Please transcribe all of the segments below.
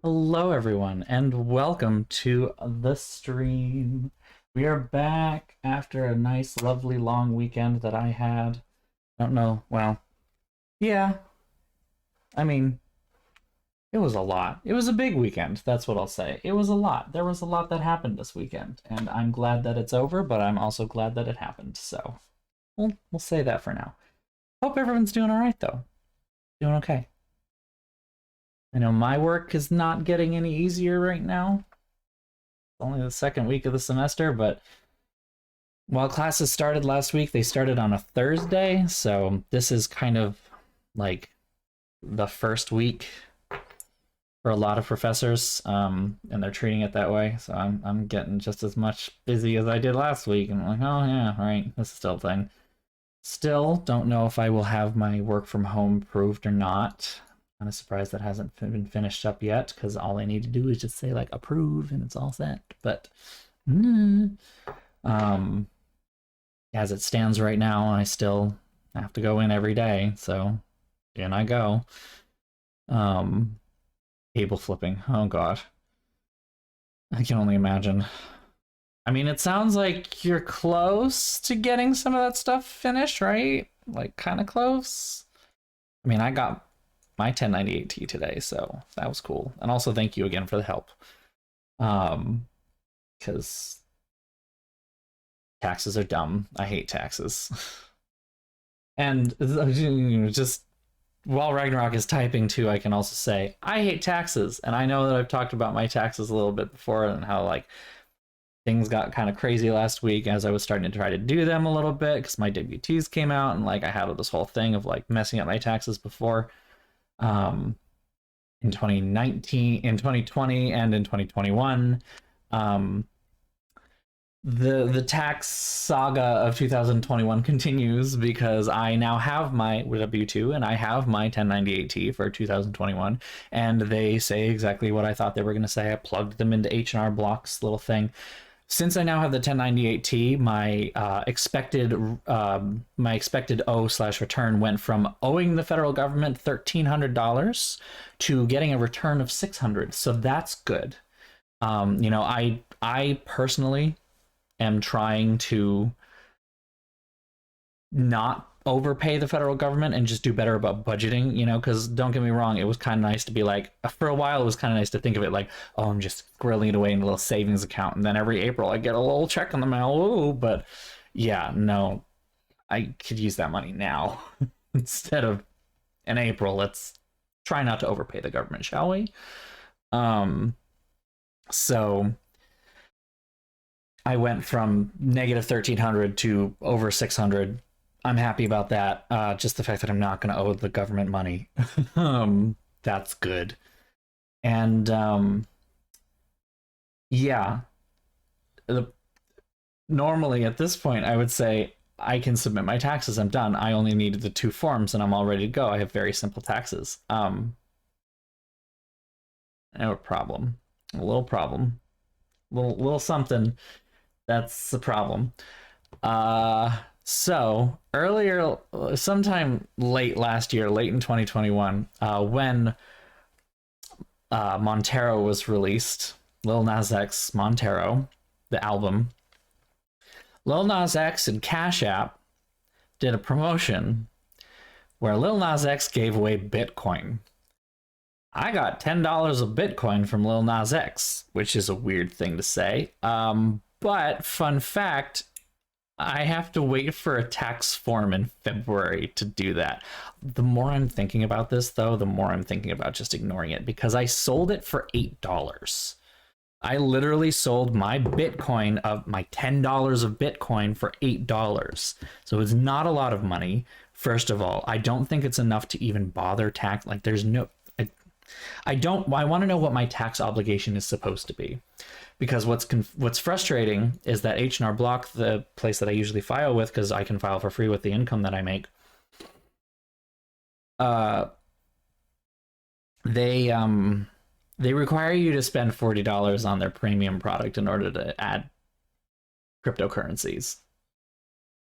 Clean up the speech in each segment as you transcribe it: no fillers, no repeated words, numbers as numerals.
Hello, everyone, and welcome to the stream. We are back after a nice, lovely, long weekend that I had. Don't know, well, yeah, I mean, it was a lot. It was a big weekend, that's what I'll say. It was a lot. There was a lot that happened this weekend, and I'm glad that it's over, but I'm also glad that it happened, so we'll say that for now. Hope everyone's doing all right, though. Doing okay. I know my work is not getting any easier right now. It's only the second week of the semester, but while classes started last week, they started on a Thursday, so this is kind of like the first week for a lot of professors, and they're treating it that way. So I'm getting just as much busy as I did last week, and I'm like, oh yeah, right, this is still a thing. Still don't know if I will have my work from home approved or not. Kind of surprised that hasn't been finished up yet, because all I need to do is just say like approve and it's all set. But um as it stands right now, I still have to go in every day, so in I go. Um, Cable flipping. Oh god, I can only imagine. I mean, it sounds like you're close to getting some of that stuff finished, right? Like, kind of close. I mean, I got my 1098T today, so that was cool. And also, thank you again for the help. Because taxes are dumb. I hate taxes. And just while Ragnarok is typing too, I can also say I hate taxes, and I know that I've talked about my taxes a little bit before and how like things got kind of crazy last week as I was starting to try to do them a little bit because my WTs came out and like I had this whole thing of like messing up my taxes before, in 2019, in 2020, and in 2021. The tax saga of 2021 continues because I now have my W2 and I have my 1098T for 2021, and they say exactly what I thought they were going to say. I plugged them into H&R Block's little thing. Since I now have the 1098T, my expected owe/return went from owing the federal government $1,300 to getting a return of $600. So that's good. I personally am trying to not overpay the federal government and just do better about budgeting, because don't get me wrong, it was kind of nice to be like, for a while, it was kind of nice to think of it like, oh, I'm just squirreling it away in a little savings account. And then every April I get a little check in the mail. Ooh, but yeah, no, I could use that money now instead of in April. Let's try not to overpay the government, shall we? So I went from negative 1,300 to over 600. I'm happy about that. Just the fact that I'm not going to owe the government money. That's good. And yeah, normally at this point, I would say I can submit my taxes. I'm done. I only needed the 2 forms and I'm all ready to go. I have very simple taxes. I have a problem. A little problem. Little something. That's the problem. So earlier, sometime late last year, late in 2021, when Montero was released, Lil Nas X Montero, the album, Lil Nas X and Cash App did a promotion where Lil Nas X gave away Bitcoin. I got $10 of Bitcoin from Lil Nas X, which is a weird thing to say. But fun fact, I have to wait for a tax form in February to do that. The more I'm thinking about this, though, the more I'm thinking about just ignoring it because I sold it for $8. I literally sold my Bitcoin of my $10 of Bitcoin for $8. So it's not a lot of money. First of all, I don't think it's enough to even bother tax. Like there's no, I want to know what my tax obligation is supposed to be. Because what's frustrating is that H&R Block, the place that I usually file with, because I can file for free with the income that I make, they require you to spend $40 on their premium product in order to add cryptocurrencies.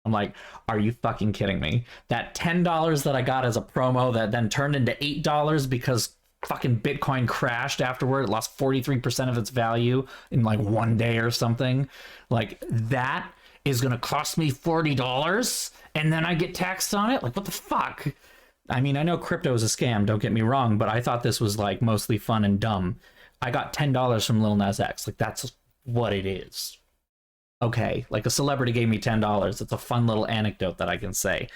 I'm like, are you fucking kidding me? That $10 that I got as a promo that then turned into $8 because fucking Bitcoin crashed afterward. It lost 43% of its value in like one day or something. Like, that is going to cost me $40 and then I get taxed on it? Like, what the fuck? I mean, I know crypto is a scam, don't get me wrong, but I thought this was like mostly fun and dumb. I got $10 from Lil Nas X. Like, that's what it is. Okay, like a celebrity gave me $10. It's a fun little anecdote that I can say.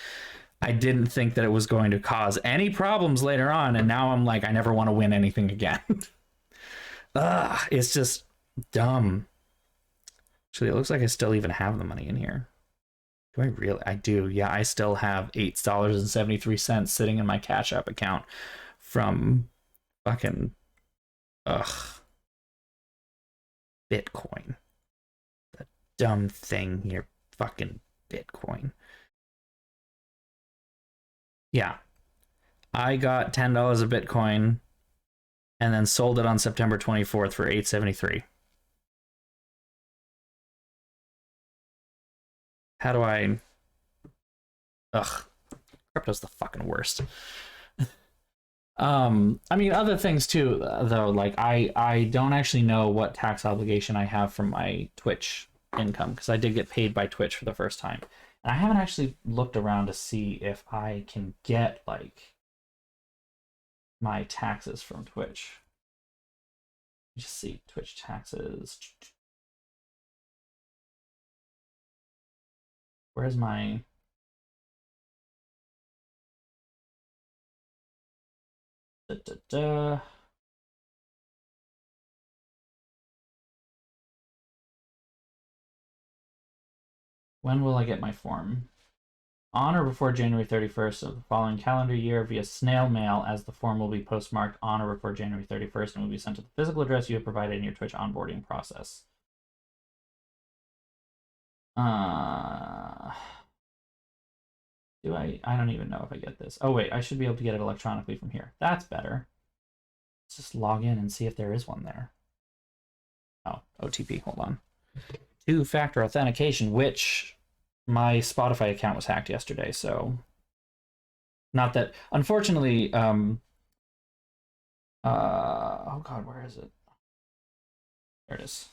I didn't think that it was going to cause any problems later on, and now I'm like, I never want to win anything again. Ugh, it's just dumb. Actually, it looks like I still even have the money in here. Do I really? I do. Yeah, I still have $8.73 sitting in my Cash App account from fucking Bitcoin. The dumb thing here, fucking Bitcoin. Yeah, I got $10 of Bitcoin and then sold it on September 24th for $8.73. How do I... Ugh, crypto's the fucking worst. I mean, other things too, though, like I don't actually know what tax obligation I have from my Twitch income, because I did get paid by Twitch for the first time. And I haven't actually looked around to see if I can get, like, my taxes from Twitch. Just see, Twitch taxes. Where's my... When will I get my form? On or before January 31st of the following calendar year via snail mail, as the form will be postmarked on or before January 31st and will be sent to the physical address you have provided in your Twitch onboarding process. Do I don't even know if I get this. Oh wait, I should be able to get it electronically from here. That's better. Let's just log in and see if there is one there. Oh, OTP, hold on. Two-factor authentication, which my Spotify account was hacked yesterday, so not that, unfortunately, oh god, where is it? There it is.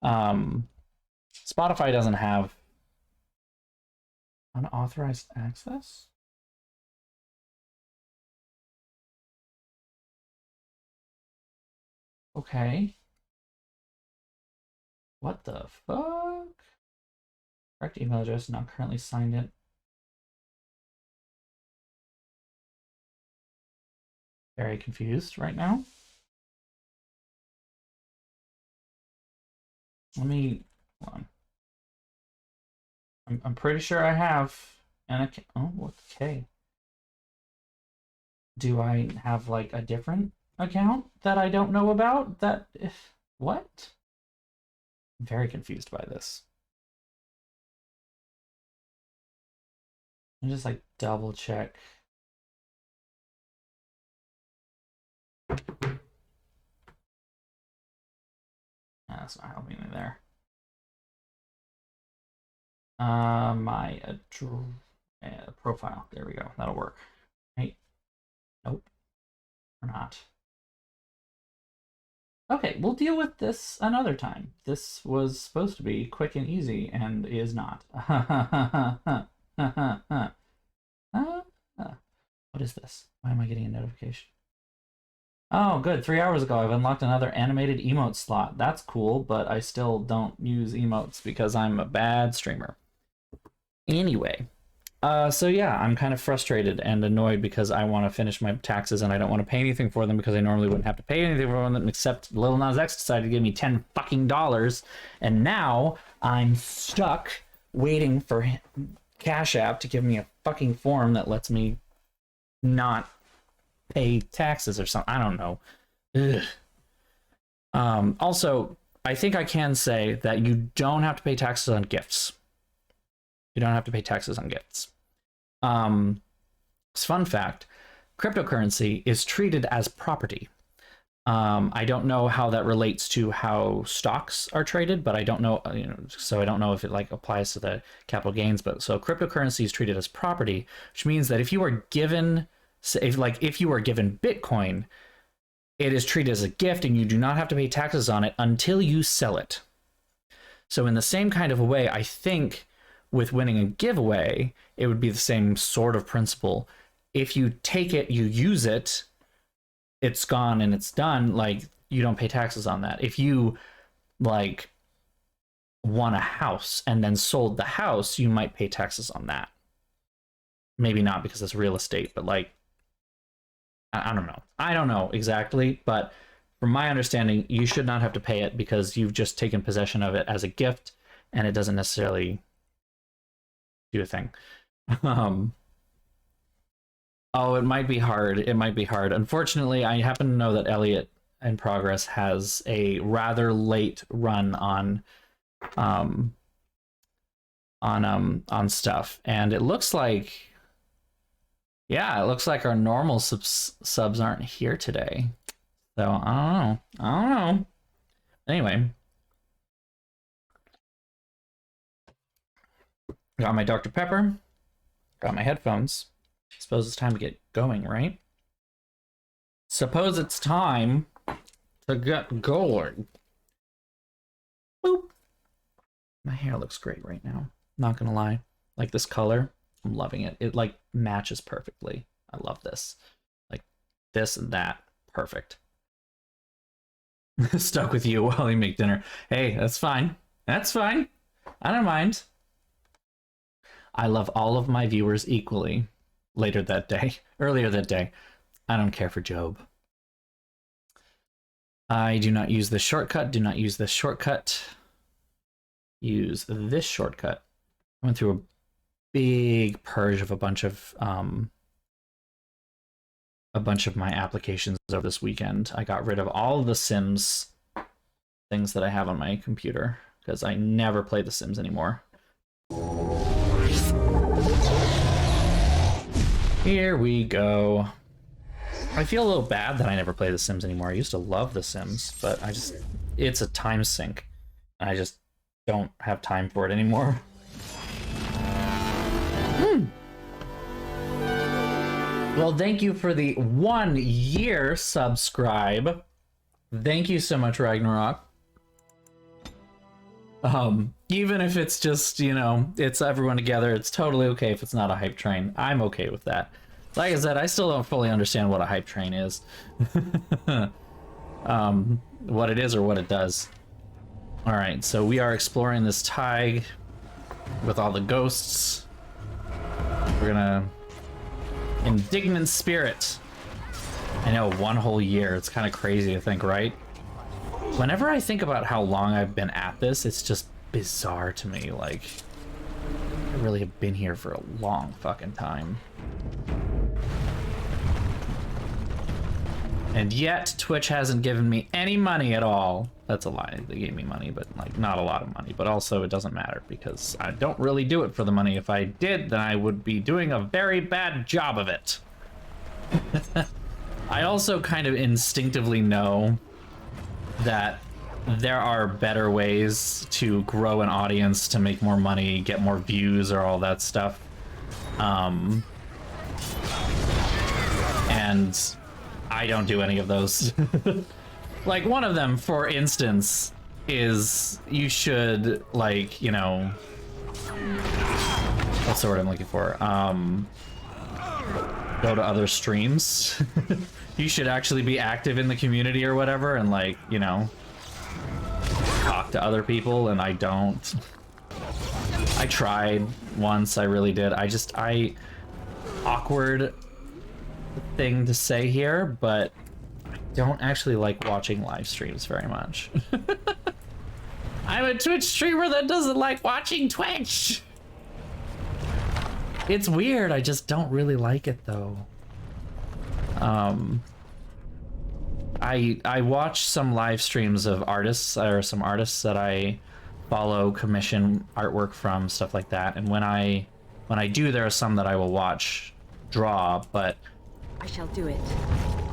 Spotify doesn't have unauthorized access? Okay. What the fuck? Correct email address not currently signed in. Very confused right now. Let me, hold on. I'm pretty sure I have an account. Oh, what's K? Do I have like a different account that I don't know about? That, what? I'm very confused by this. I'm just like double check. That's not helping me there. My profile. There we go. That'll work. Right? Nope. Or not. Okay, we'll deal with this another time. This was supposed to be quick and easy, and is not. What is this? Why am I getting a notification? Oh, good. 3 hours ago, I've unlocked another animated emote slot. That's cool, but I still don't use emotes because I'm a bad streamer. Anyway, so yeah, I'm kind of frustrated and annoyed because I want to finish my taxes and I don't want to pay anything for them because I normally wouldn't have to pay anything for them, except Lil Nas X decided to give me $10 fucking, and now I'm stuck waiting for Cash App to give me a fucking form that lets me not pay taxes or something. I don't know. Also, I think I can say that you don't have to pay taxes on gifts. You don't have to pay taxes on gifts. Fun fact, cryptocurrency is treated as property. I don't know how that relates to how stocks are traded, but I don't know, so I don't know if it like applies to the capital gains, but so cryptocurrency is treated as property, which means that if you are given So if you are given Bitcoin, it is treated as a gift and you do not have to pay taxes on it until you sell it. So in the same kind of a way, I think with winning a giveaway, it would be the same sort of principle. If you take it, you use it, it's gone and it's done, like, you don't pay taxes on that. If you, like, won a house and then sold the house, you might pay taxes on that. Maybe not because it's real estate, but, like, I don't know. I don't know exactly, but from my understanding, you should not have to pay it because you've just taken possession of it as a gift, and it doesn't necessarily do a thing. Oh, it might be hard. It might be hard. Unfortunately, I happen to know that Elliot in Progress has a rather late run on stuff, and it looks like, yeah, it looks like our normal subs aren't here today. So I don't know. Anyway, got my Dr. Pepper, got my headphones. Suppose it's time to get going, right? Suppose it's time to get going. Boop. My hair looks great right now. Not gonna lie. Like this color, I'm loving it. It like matches perfectly. I love this. Like this and that, perfect. Stuck with you while you make dinner. Hey, that's fine. That's fine. I don't mind. I love all of my viewers equally. Earlier that day. I don't care for Job. I do not use this shortcut. Do not use this shortcut. Use this shortcut. I went through a big purge of a bunch of my applications over this weekend. I got rid of all of the Sims things that I have on my computer because I never play The Sims anymore. Here we go. I feel a little bad that I never play The Sims anymore. I used to love The Sims, but it's a time sink. I just don't have time for it anymore. Well, thank you for the 1 year subscribe. Thank you so much, Ragnarok. Even if it's just, you know, it's everyone together, it's totally okay if it's not a hype train. I'm okay with that. Like I said, I still don't fully understand what a hype train is. What it is or what it does. Alright, so we are exploring this Tig with all the ghosts. We're gonna... Indignant Spirit. I know, 1 whole year. It's kind of crazy to think, right? Whenever I think about how long I've been at this, it's just bizarre to me. Like, I really have been here for a long fucking time. And yet, Twitch hasn't given me any money at all. That's a lie. They gave me money, but like not a lot of money. But also, it doesn't matter because I don't really do it for the money. If I did, then I would be doing a very bad job of it. I also kind of instinctively know that there are better ways to grow an audience, to make more money, get more views, or all that stuff. And I don't do any of those. Like, one of them, for instance, is you should, like, you know... What's the word I'm looking for? Go to other streams. You should actually be active in the community or whatever, and, like, you know, talk to other people, and I don't. I tried once, I really did. Awkward thing to say here, but I don't actually like watching live streams very much. I'm a Twitch streamer that doesn't like watching Twitch. It's weird, I just don't really like it though. I watch some live streams of artists, or some artists that I follow, commission artwork from, stuff like that. And when I do, there are some that I will watch draw, but I shall do it.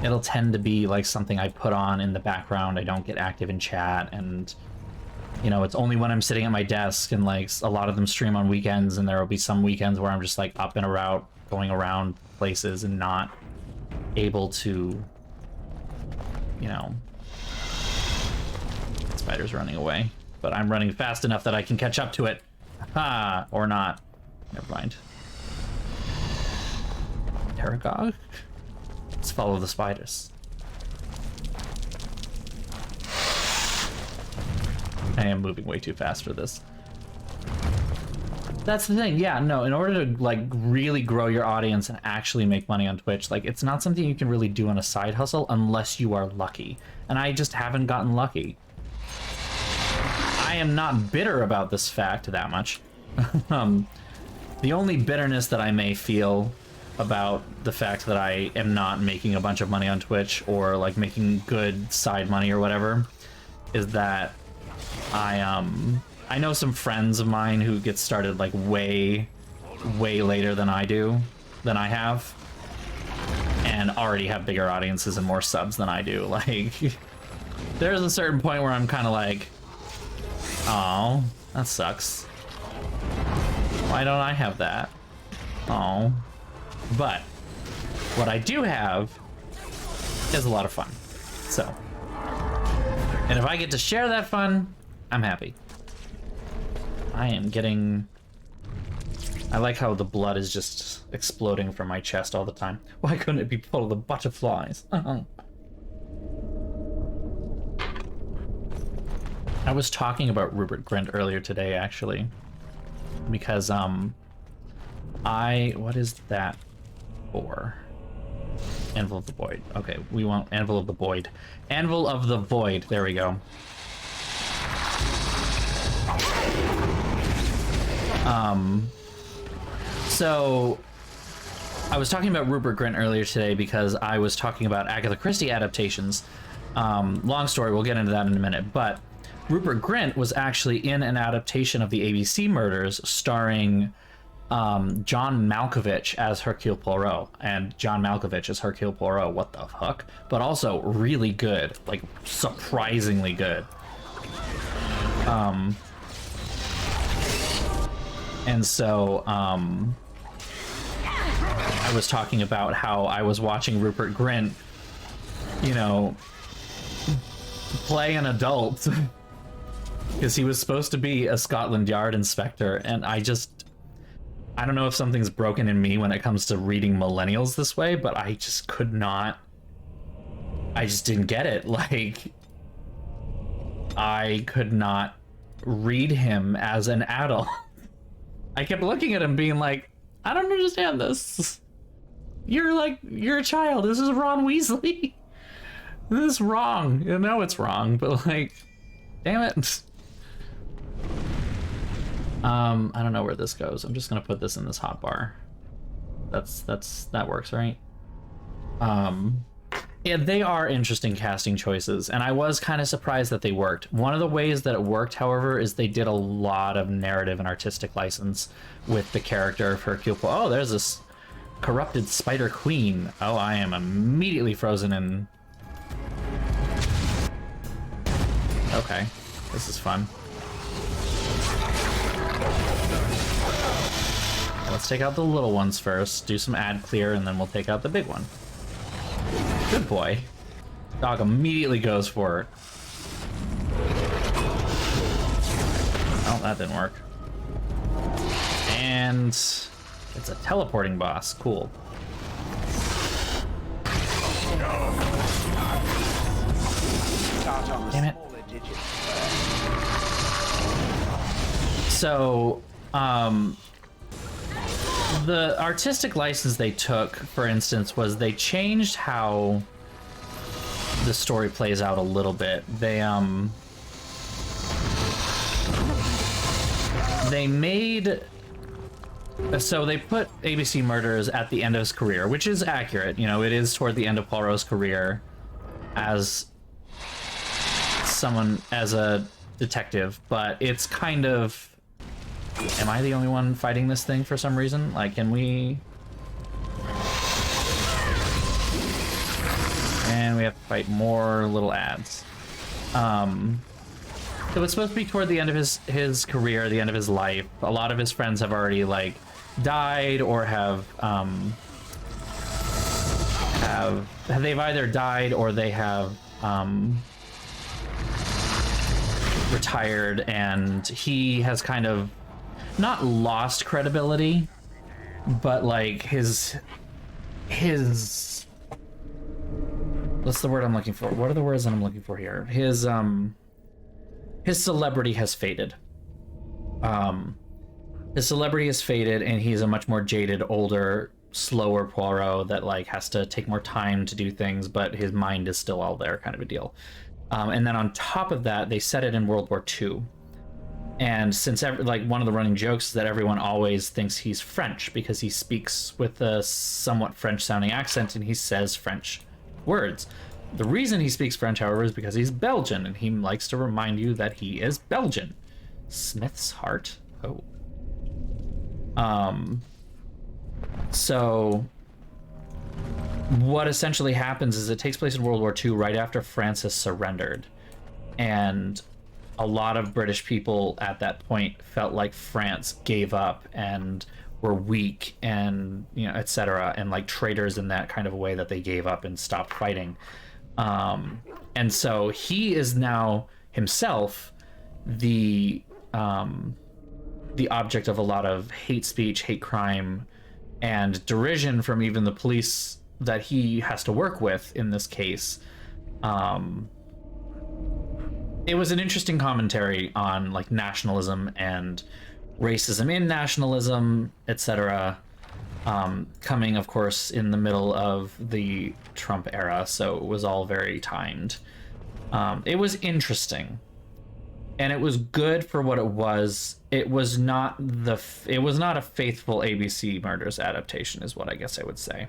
It'll tend to be like something I put on in the background. I don't get active in chat, and you know, it's only when I'm sitting at my desk, and like a lot of them stream on weekends, and there will be some weekends where I'm just like up and about, going around places and not able to, you know... Spider's running away, but I'm running fast enough that I can catch up to it. Ha! Or not. Never mind. Terragog? Let's follow the spiders. I am moving way too fast for this. That's the thing, yeah, no, in order to, like, really grow your audience and actually make money on Twitch, like, it's not something you can really do on a side hustle unless you are lucky. And I just haven't gotten lucky. I am not bitter about this fact that much. The only bitterness that I may feel about the fact that I am not making a bunch of money on Twitch or, like, making good side money or whatever is that I know some friends of mine who get started like way later than I have, and already have bigger audiences and more subs than I do. Like, there's a certain point where I'm kind of like, oh, that sucks. Why don't I have that? Oh. But what I do have is a lot of fun. So, and if I get to share that fun, I'm happy. I am getting... I like how the blood is just exploding from my chest all the time. Why couldn't it be full of the butterflies? I was talking about Rupert Grint earlier today, actually. Because, what is that for? Anvil of the Void. Okay, we want Anvil of the Void. Anvil of the Void, there we go. So I was talking about Rupert Grint earlier today because I was talking about Agatha Christie adaptations. Long story, we'll get into that in a minute, but Rupert Grint was actually in an adaptation of the ABC Murders starring John Malkovich as Hercule Poirot, and John Malkovich as Hercule Poirot, what the fuck? But also really good, like surprisingly good. And so, I was talking about how I was watching Rupert Grint, you know, play an adult, because he was supposed to be a Scotland Yard inspector, and I don't know if something's broken in me when it comes to reading millennials this way, but I just could not, I just didn't get it. Like, I could not read him as an adult. I kept looking at him being like, I don't understand this. You're a child. This is Ron Weasley. This is wrong. You know it's wrong, but like, damn it. I don't know where this goes. I'm just gonna put this in this hotbar. That works, right? Yeah, they are interesting casting choices, and I was kind of surprised that they worked. One of the ways that it worked, however, is they did a lot of narrative and artistic license with the character of Hercule Poirot. Oh, there's this corrupted Spider Queen. Oh, I am immediately frozen in. Okay, this is fun. Let's take out the little ones first, do some ad clear, and then we'll take out the big one. Good boy. Dog immediately goes for it. Oh, that didn't work. And it's a teleporting boss. Cool. Damn it. So, the artistic license they took, for instance, was they changed how the story plays out a little bit. They made, so they put ABC Murders at the end of his career, which is accurate. You know, it is toward the end of Poirot's career as someone, as a detective, but it's kind of, am I the only one fighting this thing for some reason? Like, can we... And we have to fight more little ads. So it's supposed to be toward the end of his career, the end of his life. A lot of his friends have already, like, died or have they've either died or they have retired, and he has kind of not lost credibility, but like his what's the word I'm looking for? What are the words that I'm looking for here? His celebrity has faded. His celebrity has faded, and he's a much more jaded, older, slower Poirot that like has to take more time to do things, but his mind is still all there, kind of a deal. And then on top of that, they set it in World War II. And since like one of the running jokes is that everyone always thinks he's French because he speaks with a somewhat French-sounding accent and he says French words. The reason he speaks French, however, is because he's Belgian, and he likes to remind you that he is Belgian. Smith's heart. Oh. So what essentially happens is it takes place in World War II right after France has surrendered, and a lot of British people at that point felt like France gave up and were weak and, you know, etc., and like traitors in that kind of a way that they gave up and stopped fighting. And so he is now himself the object of a lot of hate speech, hate crime, and derision from even the police that he has to work with in this case. It was an interesting commentary on like nationalism and racism in nationalism, etc. Coming, of course, in the middle of the Trump era, so it was all very timed. It was interesting, and it was good for what it was. It was not a faithful ABC Murders adaptation, is what I guess I would say.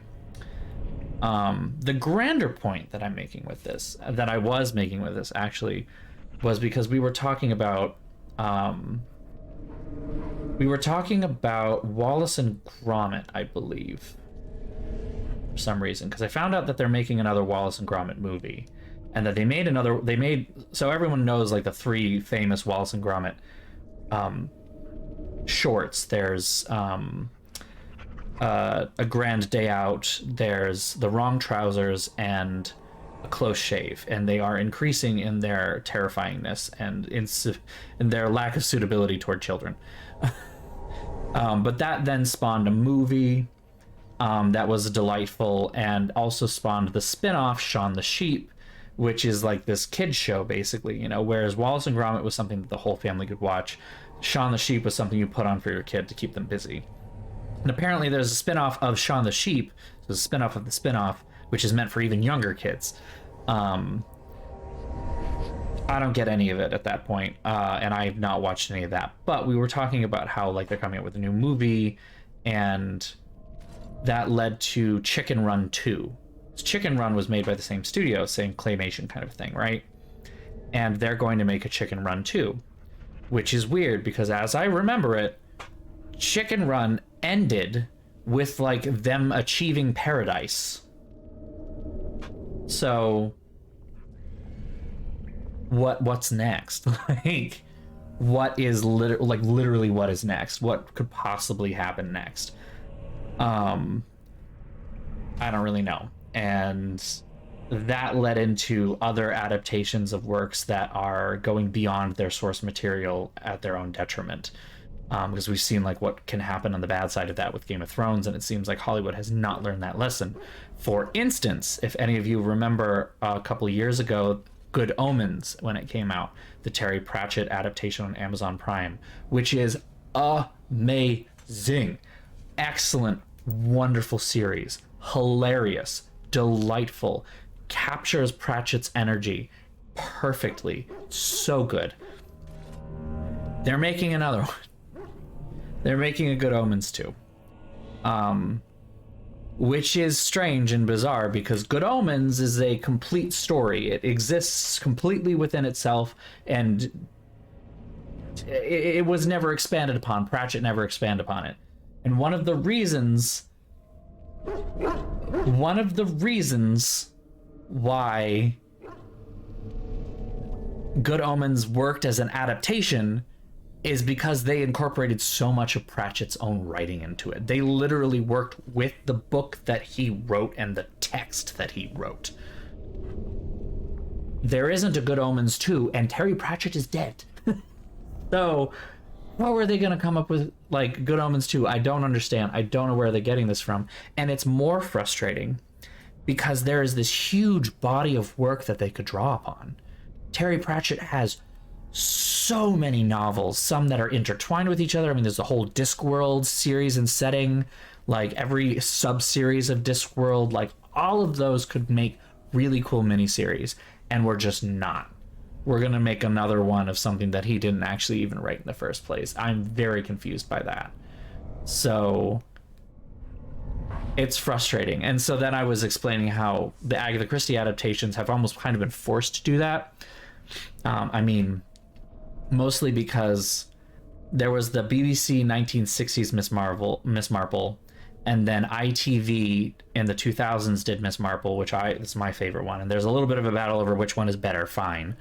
The grander point that I'm making with this, that I was making with this actually, was because we were talking about Wallace and Gromit, I believe, for some reason, because I found out that they're making another Wallace and Gromit movie, and that they made so everyone knows like the three famous Wallace and Gromit shorts. There's A Grand Day Out, there's The Wrong Trousers, and A Close Shave, and they are increasing in their terrifyingness and in their lack of suitability toward children. But that then spawned a movie that was delightful, and also spawned the spin-off Shaun the Sheep, which is like this kid show basically, you know, whereas Wallace and Gromit was something that the whole family could watch. Shaun the Sheep was something you put on for your kid to keep them busy. And apparently there's a spin-off of Shaun the Sheep, so a spin-off of the spin-off, which is meant for even younger kids. I don't get any of it at that point, and I've not watched any of that. But we were talking about how like they're coming out with a new movie, and that led to Chicken Run 2. Chicken Run was made by the same studio, same claymation kind of thing, right? And they're going to make a Chicken Run 2, which is weird because as I remember it, Chicken Run ended with like them achieving paradise. So what's next? Like, what is literally what is next? What could possibly happen next? I don't really know. And that led into other adaptations of works that are going beyond their source material at their own detriment. Because we've seen like what can happen on the bad side of that with Game of Thrones, and it seems like Hollywood has not learned that lesson. For instance, if any of you remember a couple of years ago, Good Omens, when it came out, the Terry Pratchett adaptation on Amazon Prime, which is amazing, excellent, wonderful series, hilarious, delightful, captures Pratchett's energy perfectly, so good. They're making another one. They're making a Good Omens 2. Which is strange and bizarre because Good Omens is a complete story. It exists completely within itself, and it was never expanded upon. Pratchett never expanded upon it. And one of the reasons why Good Omens worked as an adaptation is because they incorporated so much of Pratchett's own writing into it. They literally worked with the book that he wrote and the text that he wrote. There isn't a Good Omens 2, and Terry Pratchett is dead. So, how were they going to come up with, like, Good Omens 2? I don't understand. I don't know where they're getting this from. And it's more frustrating because there is this huge body of work that they could draw upon. Terry Pratchett has so many novels, some that are intertwined with each other. I mean, there's the whole Discworld series and setting, like every sub-series of Discworld, like all of those could make really cool miniseries, and we're just not. We're going to make another one of something that he didn't actually even write in the first place. I'm very confused by that. So it's frustrating. And so then I was explaining how the Agatha Christie adaptations have almost kind of been forced to do that. I mean, mostly because there was the BBC 1960s Miss Marple, and then ITV in the 2000s did Miss Marple, which it's my favorite one. And there's a little bit of a battle over which one is better. Fine.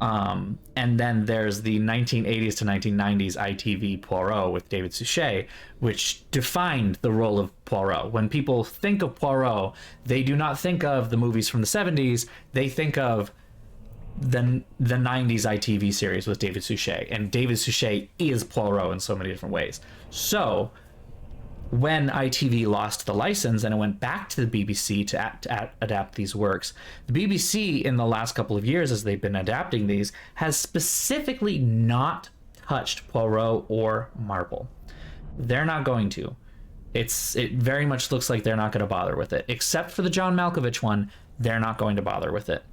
And then there's the 1980s to 1990s ITV Poirot with David Suchet, which defined the role of Poirot. When people think of Poirot, they do not think of the movies from the 70s. They think of the 90s ITV series with David Suchet, and David Suchet is Poirot in so many different ways. So when ITV lost the license and it went back to the BBC to adapt these works, the BBC in the last couple of years, as they've been adapting these, has specifically not touched Poirot or Marple. They're not going to. It very much looks like they're not going to bother with it. Except for the John Malkovich one, they're not going to bother with it,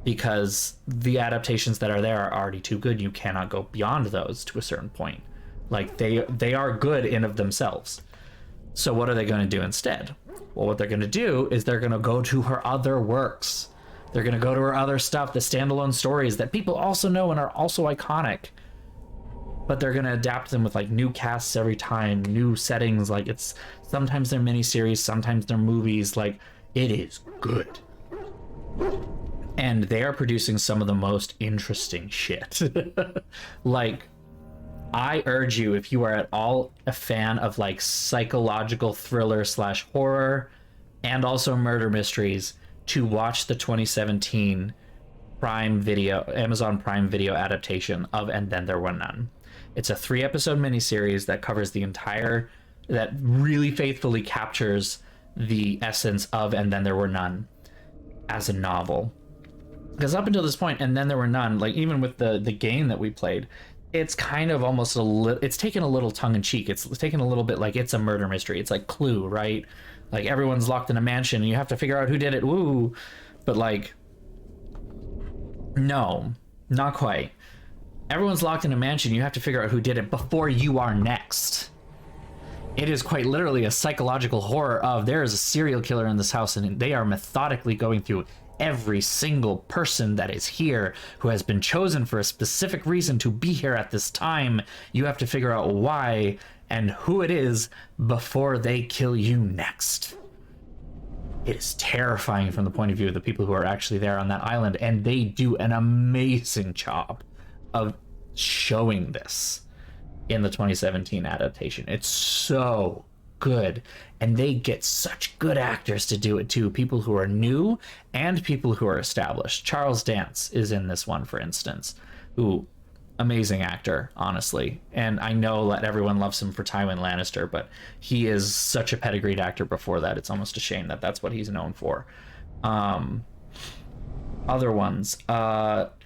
because the adaptations that are there are already too good. You cannot go beyond those to a certain point. Like, they are good in of themselves. So what are they going to do instead? Well, what they're going to do is they're going to go to her other works. They're going to go to her other stuff, the standalone stories that people also know and are also iconic. But they're going to adapt them with like new casts every time, new settings. Like, it's sometimes they're miniseries, sometimes they're movies. Like, it is good. And they are producing some of the most interesting shit. Like, I urge you, if you are at all a fan of like psychological thriller / horror and also murder mysteries, to watch the 2017 Amazon Prime Video adaptation of And Then There Were None. It's a 3-episode miniseries that covers that really faithfully captures the essence of And Then There Were None as a novel. Because up until this point, And Then There Were None, like even with the game that we played, it's kind of almost it's taken a little tongue-in-cheek. It's taken a little bit like it's a murder mystery. It's like Clue, right? Like, everyone's locked in a mansion and you have to figure out who did it. Woo! But like, no, not quite. Everyone's locked in a mansion. You have to figure out who did it before you are next. It is quite literally a psychological horror of, there is a serial killer in this house and they are methodically going through every single person that is here who has been chosen for a specific reason to be here at this time. You have to figure out why and who it is before they kill you next. It is terrifying from the point of view of the people who are actually there on that island, and they do an amazing job of showing this in the 2017 adaptation. It's so good, and they get such good actors to do it too, people who are new and people who are established. Charles Dance is in this one, for instance, who, amazing actor, honestly, and I know that everyone loves him for Tywin Lannister, but he is such a pedigreed actor before that. It's almost a shame that that's what he's known for. Other ones,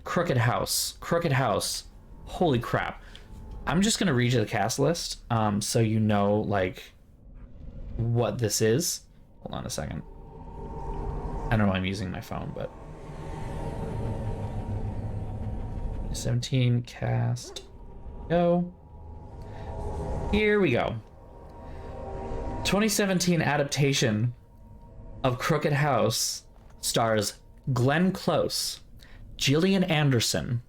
Crooked House, holy crap. I'm just gonna read you the cast list, so you know like what this is. Hold on a second. I don't know why I'm using my phone, but 17 cast. Go. Here we go. 2017 adaptation of Crooked House stars Glenn Close, Gillian Anderson,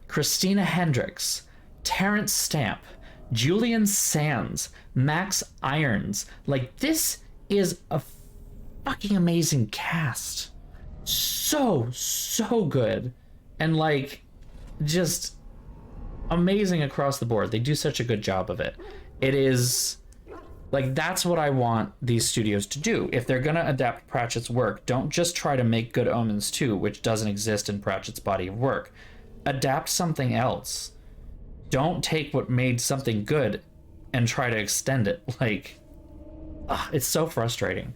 Christina Hendricks, Terrence Stamp, Julian Sands, Max Irons. Like, this is a fucking amazing cast. So good. And like, just amazing across the board. They do such a good job of it. It is like, that's what I want these studios to do. If they're gonna adapt Pratchett's work, don't just try to make Good Omens 2, which doesn't exist in Pratchett's body of work. Adapt something else. Don't take what made something good and try to extend it. Like, it's so frustrating.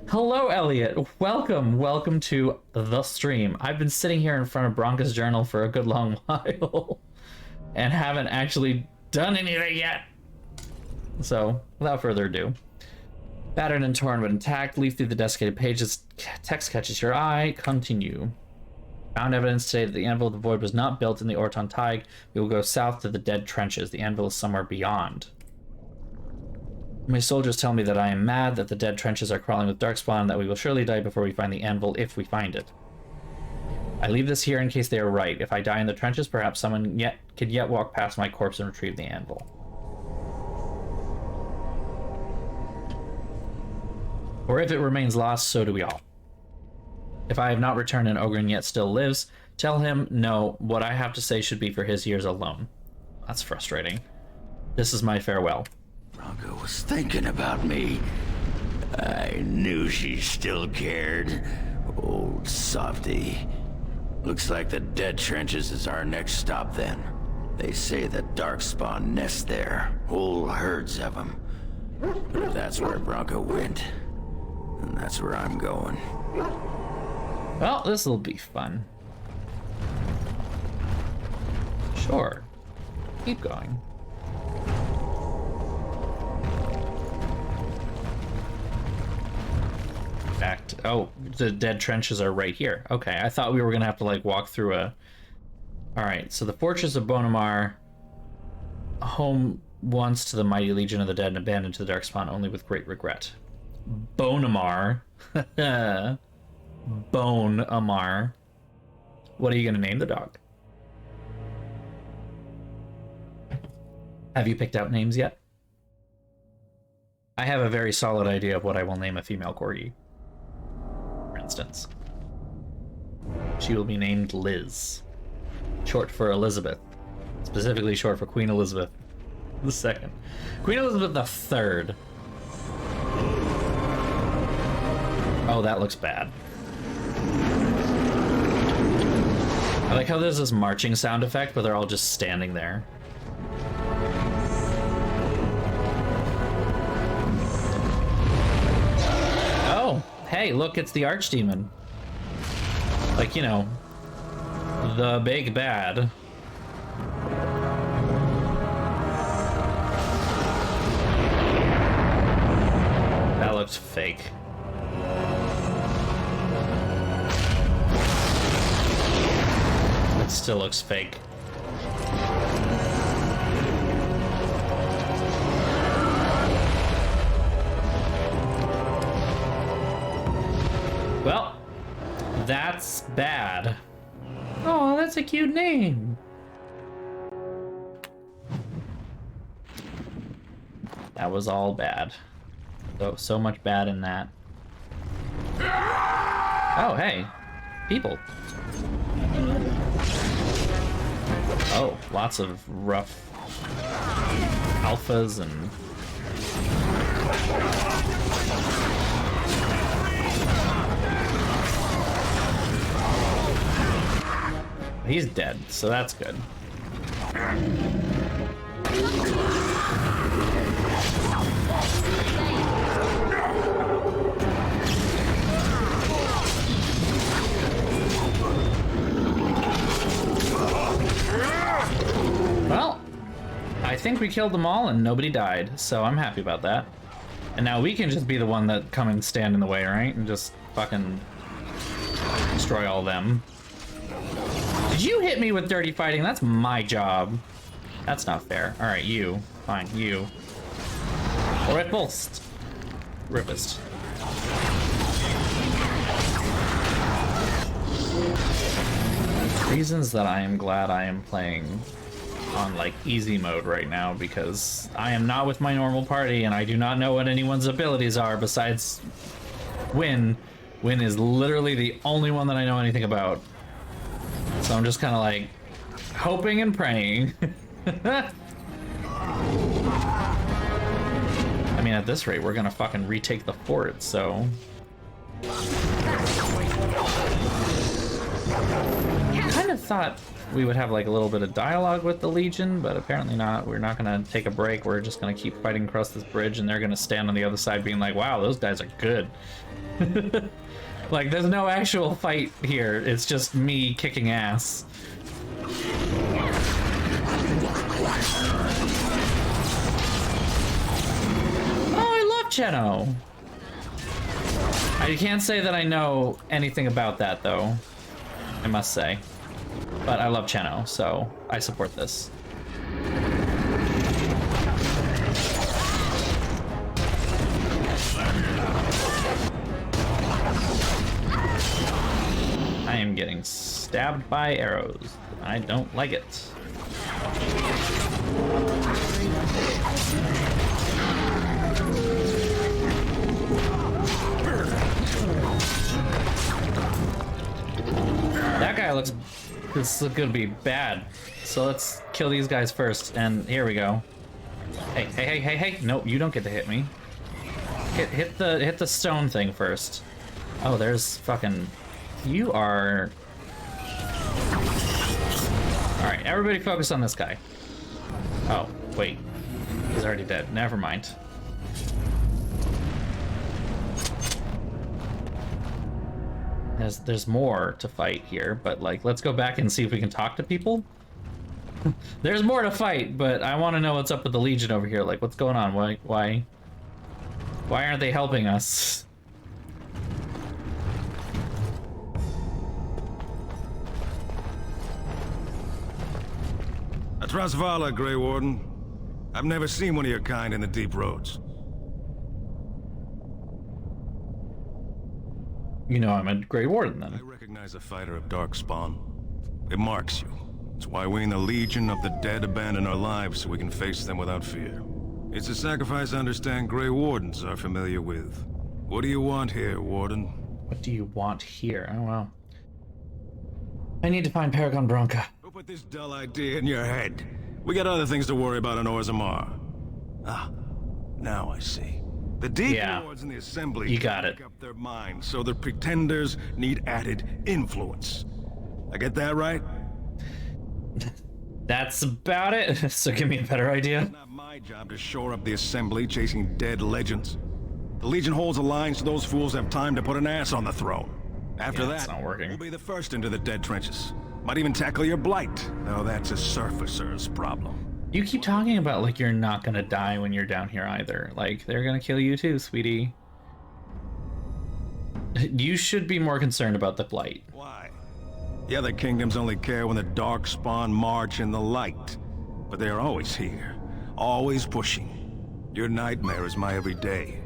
Hello, Elliot. Welcome to the stream. I've been sitting here in front of Bronca's journal for a good long while and haven't actually done anything yet. So, without further ado, battered and torn but intact, leaf through the desiccated pages, text catches your eye, continue. Found evidence today that the Anvil of the Void was not built in the Orton Tig. We will go south to the dead trenches. The Anvil is somewhere beyond. My soldiers tell me that I am mad, that the dead trenches are crawling with darkspawn, that we will surely die before we find the Anvil, if we find it. I leave this here in case they are right. If I die in the trenches, perhaps someone could yet walk past my corpse and retrieve the Anvil. Or if it remains lost, so do we all. If I have not returned and Ogren yet still lives, tell him, no, what I have to say should be for his ears alone. That's frustrating. This is my farewell. Bronca was thinking about me. I knew she still cared. Old softy. Looks like the dead trenches is our next stop then. They say the darkspawn nest there. Whole herds of them. But if that's where Bronca went, then that's where I'm going. Well, this'll be fun. Sure. Keep going. Oh, the dead trenches are right here. Okay, I thought we were gonna have to like walk through a... Alright, so the Fortress of Bonamar, home once to the mighty legion of the dead and abandoned to the darkspawn only with great regret. Bonamar. Bonamar. What are you gonna name the dog? Have you picked out names yet? I have a very solid idea of what I will name a female corgi. For instance, she will be named Liz, short for Elizabeth, specifically short for Queen Elizabeth II. Queen Elizabeth III. Oh, that looks bad. I like how there's this marching sound effect, but they're all just standing there. Oh, hey, look, it's the Archdemon. Like, you know, the big bad. That looks fake. It still looks fake. Well, that's bad. Oh, that's a cute name. That was all bad. So much bad in that. Oh, hey. People. Oh, lots of rough alphas and... He's dead, so that's good. Well, I think we killed them all and nobody died, so I'm happy about that. And now we can just be the one that come and stand in the way, right? And just fucking destroy all them. Did you hit me with dirty fighting? That's my job. That's not fair. Alright, you. Fine, you. Repulsed. Ripest. Reasons that I am glad I am playing on like easy mode right now, because I am not with my normal party and I do not know what anyone's abilities are besides Win. Win is literally the only one that I know anything about. So I'm just kind of like hoping and praying. I mean, at this rate, we're gonna fucking retake the fort, so... Kind of thought we would have like a little bit of dialogue with the Legion, but apparently not. We're not gonna take a break. We're just gonna keep fighting across this bridge, and they're gonna stand on the other side being like, wow, those guys are good. Like, there's no actual fight here. It's just me kicking ass. Oh, I love Cheno. I can't say that I know anything about that, though, I must say. But I love Cheno, so I support this. I am getting stabbed by arrows. I don't like it. That guy looks... This is gonna be bad. So let's kill these guys first, and here we go. Hey, hey, hey, hey, hey! Nope, you don't get to hit me. Hit the stone thing first. Oh, there's fucking... You are... Alright, everybody focus on this guy. Oh, wait. He's already dead. Never mind. There's more to fight here, but like, let's go back and see if we can talk to people. There's more to fight, but I want to know what's up with the Legion over here. Like, what's going on? Why aren't they helping us? Trasvala, Grey Warden. I've never seen one of your kind in the deep roads. You know I'm a Grey Warden, then. I recognize a fighter of Darkspawn. It marks you. It's why we in the Legion of the Dead abandon our lives so we can face them without fear. It's a sacrifice I understand Grey Wardens are familiar with. What do you want here, Warden? What do you want here? Oh, well. I need to find Paragon Bronca. Who put this dull idea in your head? We got other things to worry about in Orzammar. Ah, now I see. The deep lords in the assembly you got it. Make up their minds, so the pretenders need added influence. I get that right? That's about it. So give me a better idea. It's not my job to shore up the assembly chasing dead legends. The Legion holds a line so those fools have time to put an ass on the throne. After that, it's not working. we'll be the first into the dead trenches. Might even tackle your blight, though that's a surfacer's problem. You keep talking about like you're not gonna die when you're down here either. Like, they're gonna kill you too, sweetie. You should be more concerned about the blight. Why? The other kingdoms only care when the Darkspawn march in the light. But they are always here, always pushing. Your nightmare is my everyday.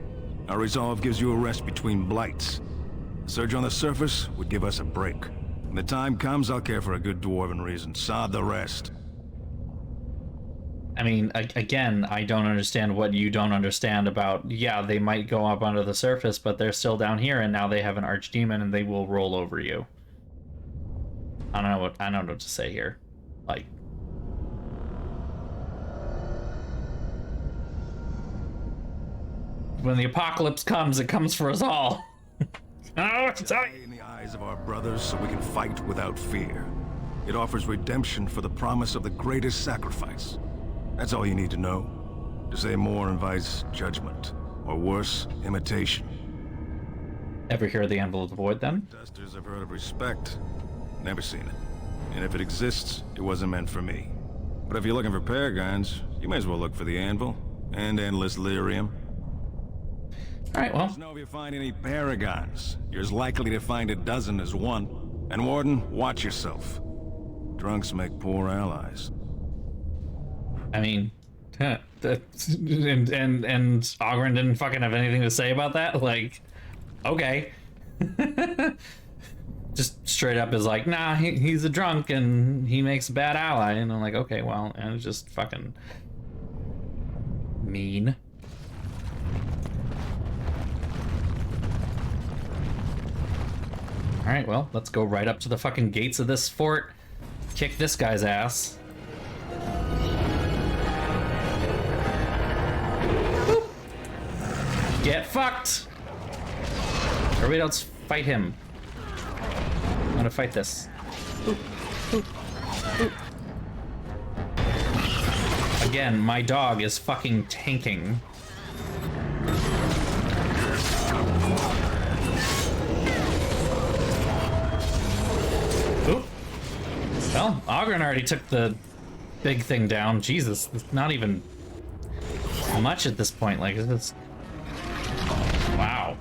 Our resolve gives you a rest between blights. A surge on the surface would give us a break. When the time comes, I'll care for a good dwarven reason. Sod the rest. I mean, again, I don't understand what you don't understand about, yeah, they might go up under the surface, but they're still down here, and now they have an archdemon, and they will roll over you. I don't know what to say here. Like... When the apocalypse comes, it comes for us all. I don't know what to tell you. In the eyes of our brothers so we can fight without fear. It offers redemption for the promise of the greatest sacrifice. That's all you need to know. To say more invites judgment, or worse, imitation. Ever hear of the Anvil of the Void, then? Dusters have heard of respect. Never seen it. And if it exists, it wasn't meant for me. But if you're looking for paragons, you may as well look for the Anvil, and Endless Lyrium. Alright, well. Just know if you find any paragons, you're as likely to find a dozen as one. And Warden, watch yourself. Drunks make poor allies. I mean, and Ogren didn't fucking have anything to say about that? Like, okay. Just straight up is like, nah, he's a drunk and he makes a bad ally. And I'm like, okay, well, and it's just fucking mean. Alright, well, let's go right up to the fucking gates of this fort. kick this guy's ass. Boop. Get fucked! Everybody else fight him. I'm gonna fight this. Boop. Boop. Boop. Again, my dog is fucking tanking. Oop. Well, Ogren already took the big thing down. Jesus, it's not even much at this point. Like, it's... Wow.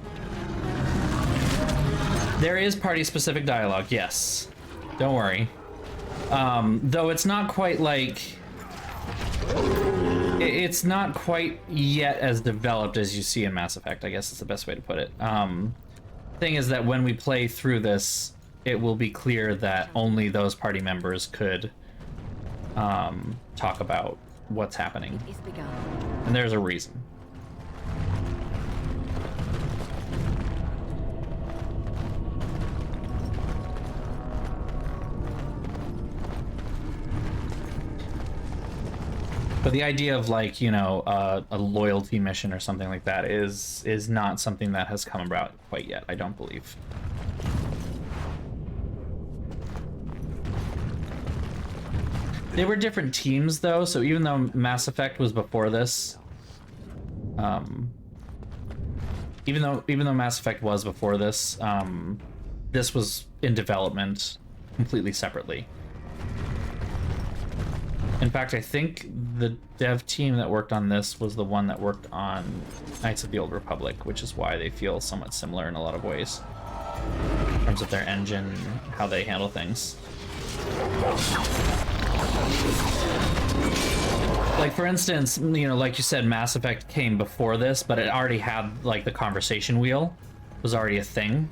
There is party-specific dialogue, yes. Don't worry. Though it's not quite like... It's not quite yet as developed as you see in Mass Effect, I guess is the best way to put it. Thing is that when we play through this, it will be clear that only those party members could talk about what's happening. And there's a reason. But the idea of, like, you know, a loyalty mission or something like that is not something that has come about quite yet, I don't believe. They were different teams, though, so even though Mass Effect was before this, even though Mass Effect was before this, this was in development completely separately. In fact, I think the dev team that worked on this was the one that worked on Knights of the Old Republic, which is why they feel somewhat similar in a lot of ways. In terms of their engine, how they handle things. Like, for instance, you know, like you said, Mass Effect came before this, but it already had, like, the conversation wheel was already a thing.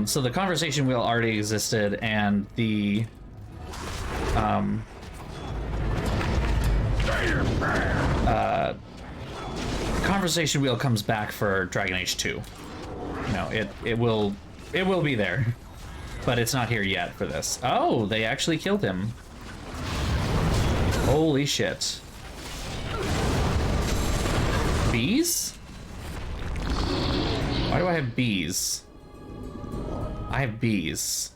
So the conversation wheel already existed, and the conversation wheel comes back for Dragon Age 2. You know, it will be there, but it's not here yet for this. Oh, they actually killed him. Holy shit. Bees? Why do I have bees? I have bees.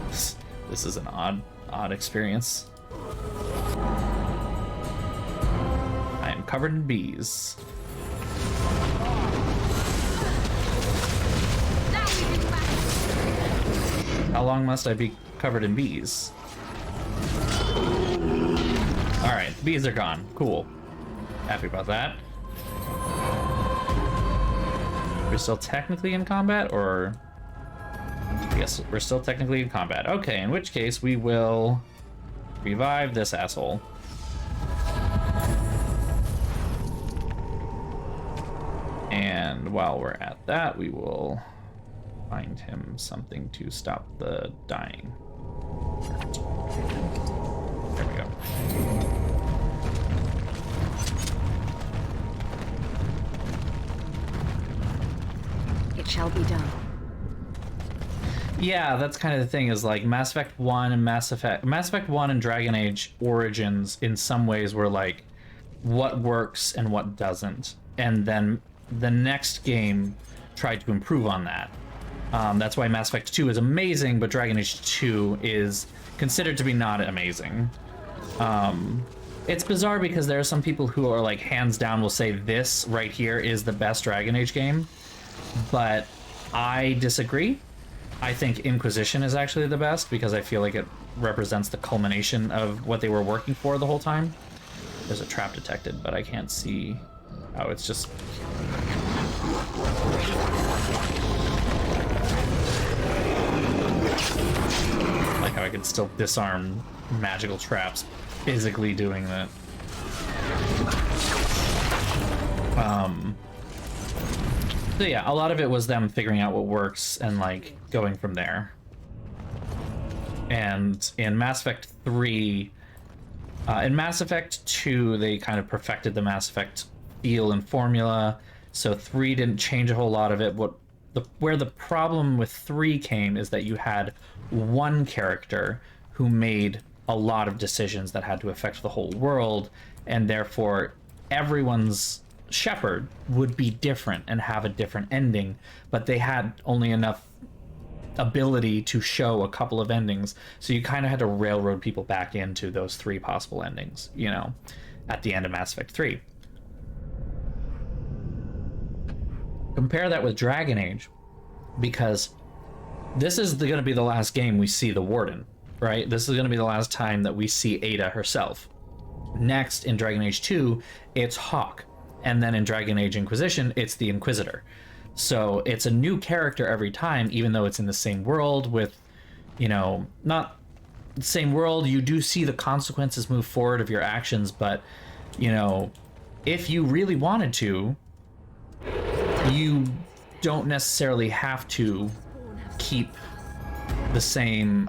This is an odd experience. I am covered in bees. How long must I be covered in bees? Alright, the bees are gone. Cool. Happy about that. We're still technically in combat, or... Yes, we're still technically in combat. Okay, in which case we will revive this asshole. And while we're at that, we will find him something to stop the dying. There we go. It shall be done. Yeah, that's kind of the thing, is like Mass Effect 1 and Mass Effect 1 and Dragon Age Origins in some ways were like what works and what doesn't. And then the next game tried to improve on that. That's why Mass Effect 2 is amazing, but Dragon Age 2 is considered to be not amazing. It's bizarre because there are some people who are like hands down will say this right here is the best Dragon Age game, but I disagree. I think Inquisition is actually the best because I feel like it represents the culmination of what they were working for the whole time. There's a trap detected, but I can't see. Oh, it's just... like how I can still disarm magical traps physically doing that. So yeah, a lot of it was them figuring out what works and like going from there. And in Mass Effect 3, in Mass Effect 2, they kind of perfected the Mass Effect feel and formula. So 3 didn't change a whole lot of it. What where the problem with 3 came is that you had one character who made a lot of decisions that had to affect the whole world, and therefore everyone's shepherd would be different and have a different ending, but they had only enough ability to show a couple of endings, so you kind of had to railroad people back into those 3 possible endings, you know, at the end of Mass Effect 3. Compare that with Dragon Age, because this is going to be the last game we see the Warden, right? This is going to be the last time that we see Ada herself. Next, in Dragon Age 2, it's Hawk. And then in Dragon Age Inquisition, it's the Inquisitor. So it's a new character every time, even though it's in the same world with, you know, not the same world. You do see the consequences move forward of your actions, but, you know, if you really wanted to, you don't necessarily have to keep the same,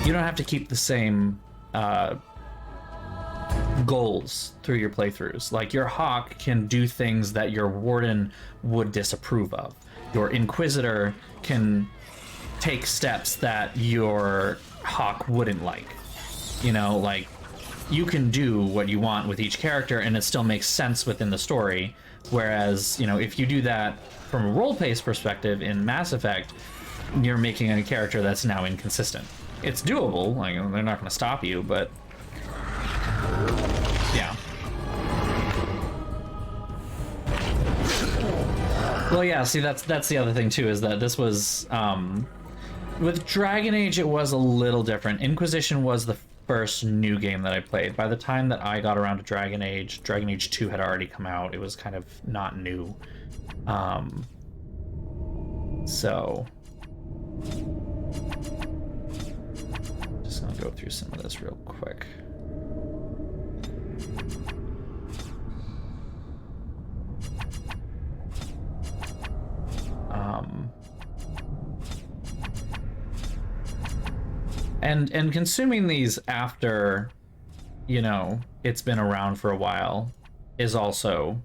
you don't have to keep the same, goals through your playthroughs. Like, your Hawk can do things that your Warden would disapprove of. Your Inquisitor can take steps that your Hawk wouldn't like. You know, like, you can do what you want with each character and it still makes sense within the story. Whereas, you know, if you do that from a role-based perspective in Mass Effect, you're making a character that's now inconsistent. It's doable, like, they're not going to stop you, but yeah. Well, yeah, see, that's the other thing too, is that this was, with Dragon Age, it was a little different. Inquisition was the first new game that I played. By the time that I got around to Dragon Age 2 had already come out. It was kind of not new. So just gonna go through some of this real quick. And consuming these after, you know, it's been around for a while is also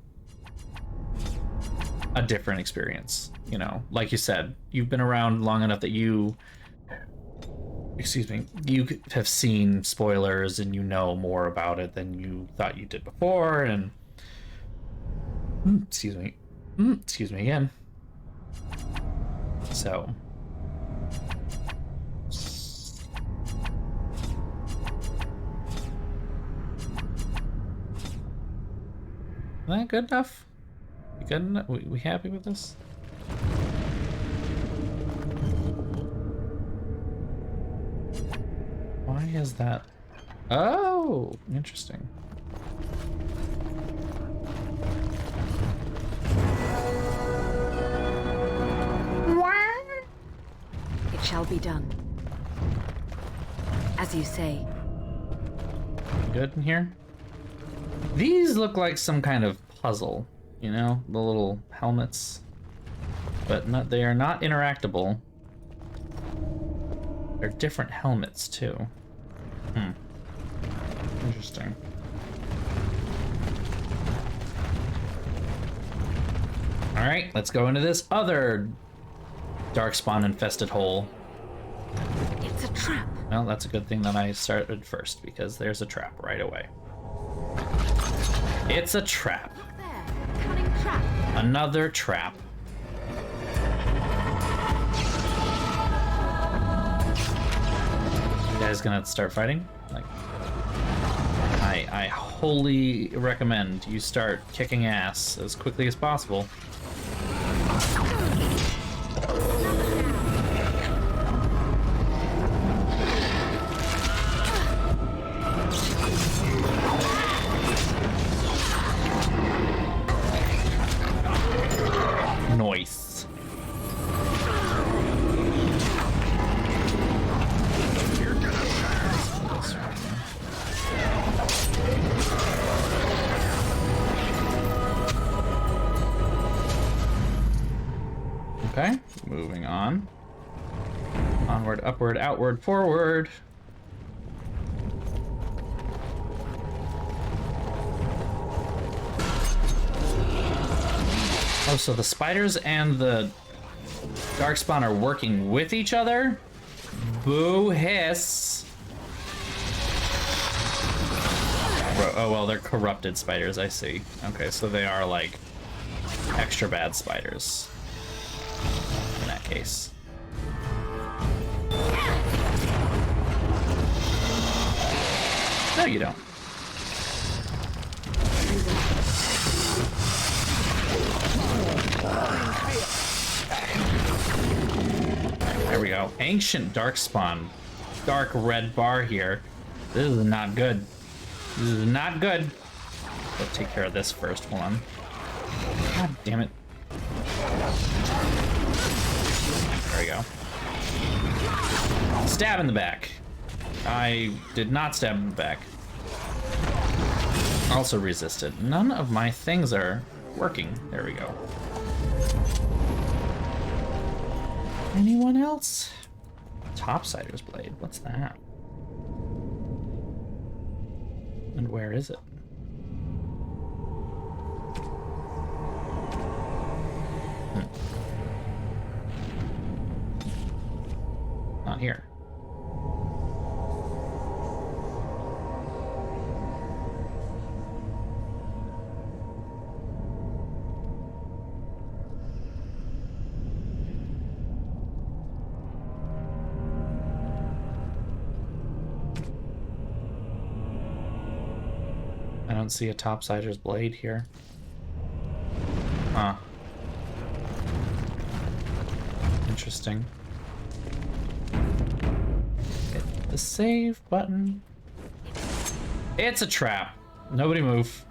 a different experience. You know, like you said, you've been around long enough that you have seen spoilers and you know more about it than you thought you did before. And excuse me again. So is that good enough? You good enough? We happy with this? Why is that? Oh, interesting. It shall be done. As you say. Good in here? These look like some kind of puzzle, you know, the little helmets, but they are not interactable. They're different helmets too. Interesting. All right, let's go into this other darkspawn infested hole. It's a trap. Well, that's a good thing that I started first, because there's a trap right away. It's a trap. Look there. Cunning trap. Another trap. You guys gonna start fighting? Like, I wholly recommend you start kicking ass as quickly as possible. Nice. Okay, moving on. Onward, upward, outward, forward. Oh, so the spiders and the darkspawn are working with each other? Boo hiss. Oh, well, they're corrupted spiders, I see. Okay, so they are, like, extra bad spiders. In that case. No, you don't. There we go. Ancient Darkspawn. Dark red bar here. This is not good. This is not good. Let's take care of this first. Hold on. God damn it. There we go. Stab in the back. I did not stab in the back. Also resisted. None of my things are working. There we go. Anyone else? Topsider's blade. What's that? And where is it? Not here. I don't see a topsider's blade here. Huh. Interesting. Hit the save button. It's a trap. Nobody move.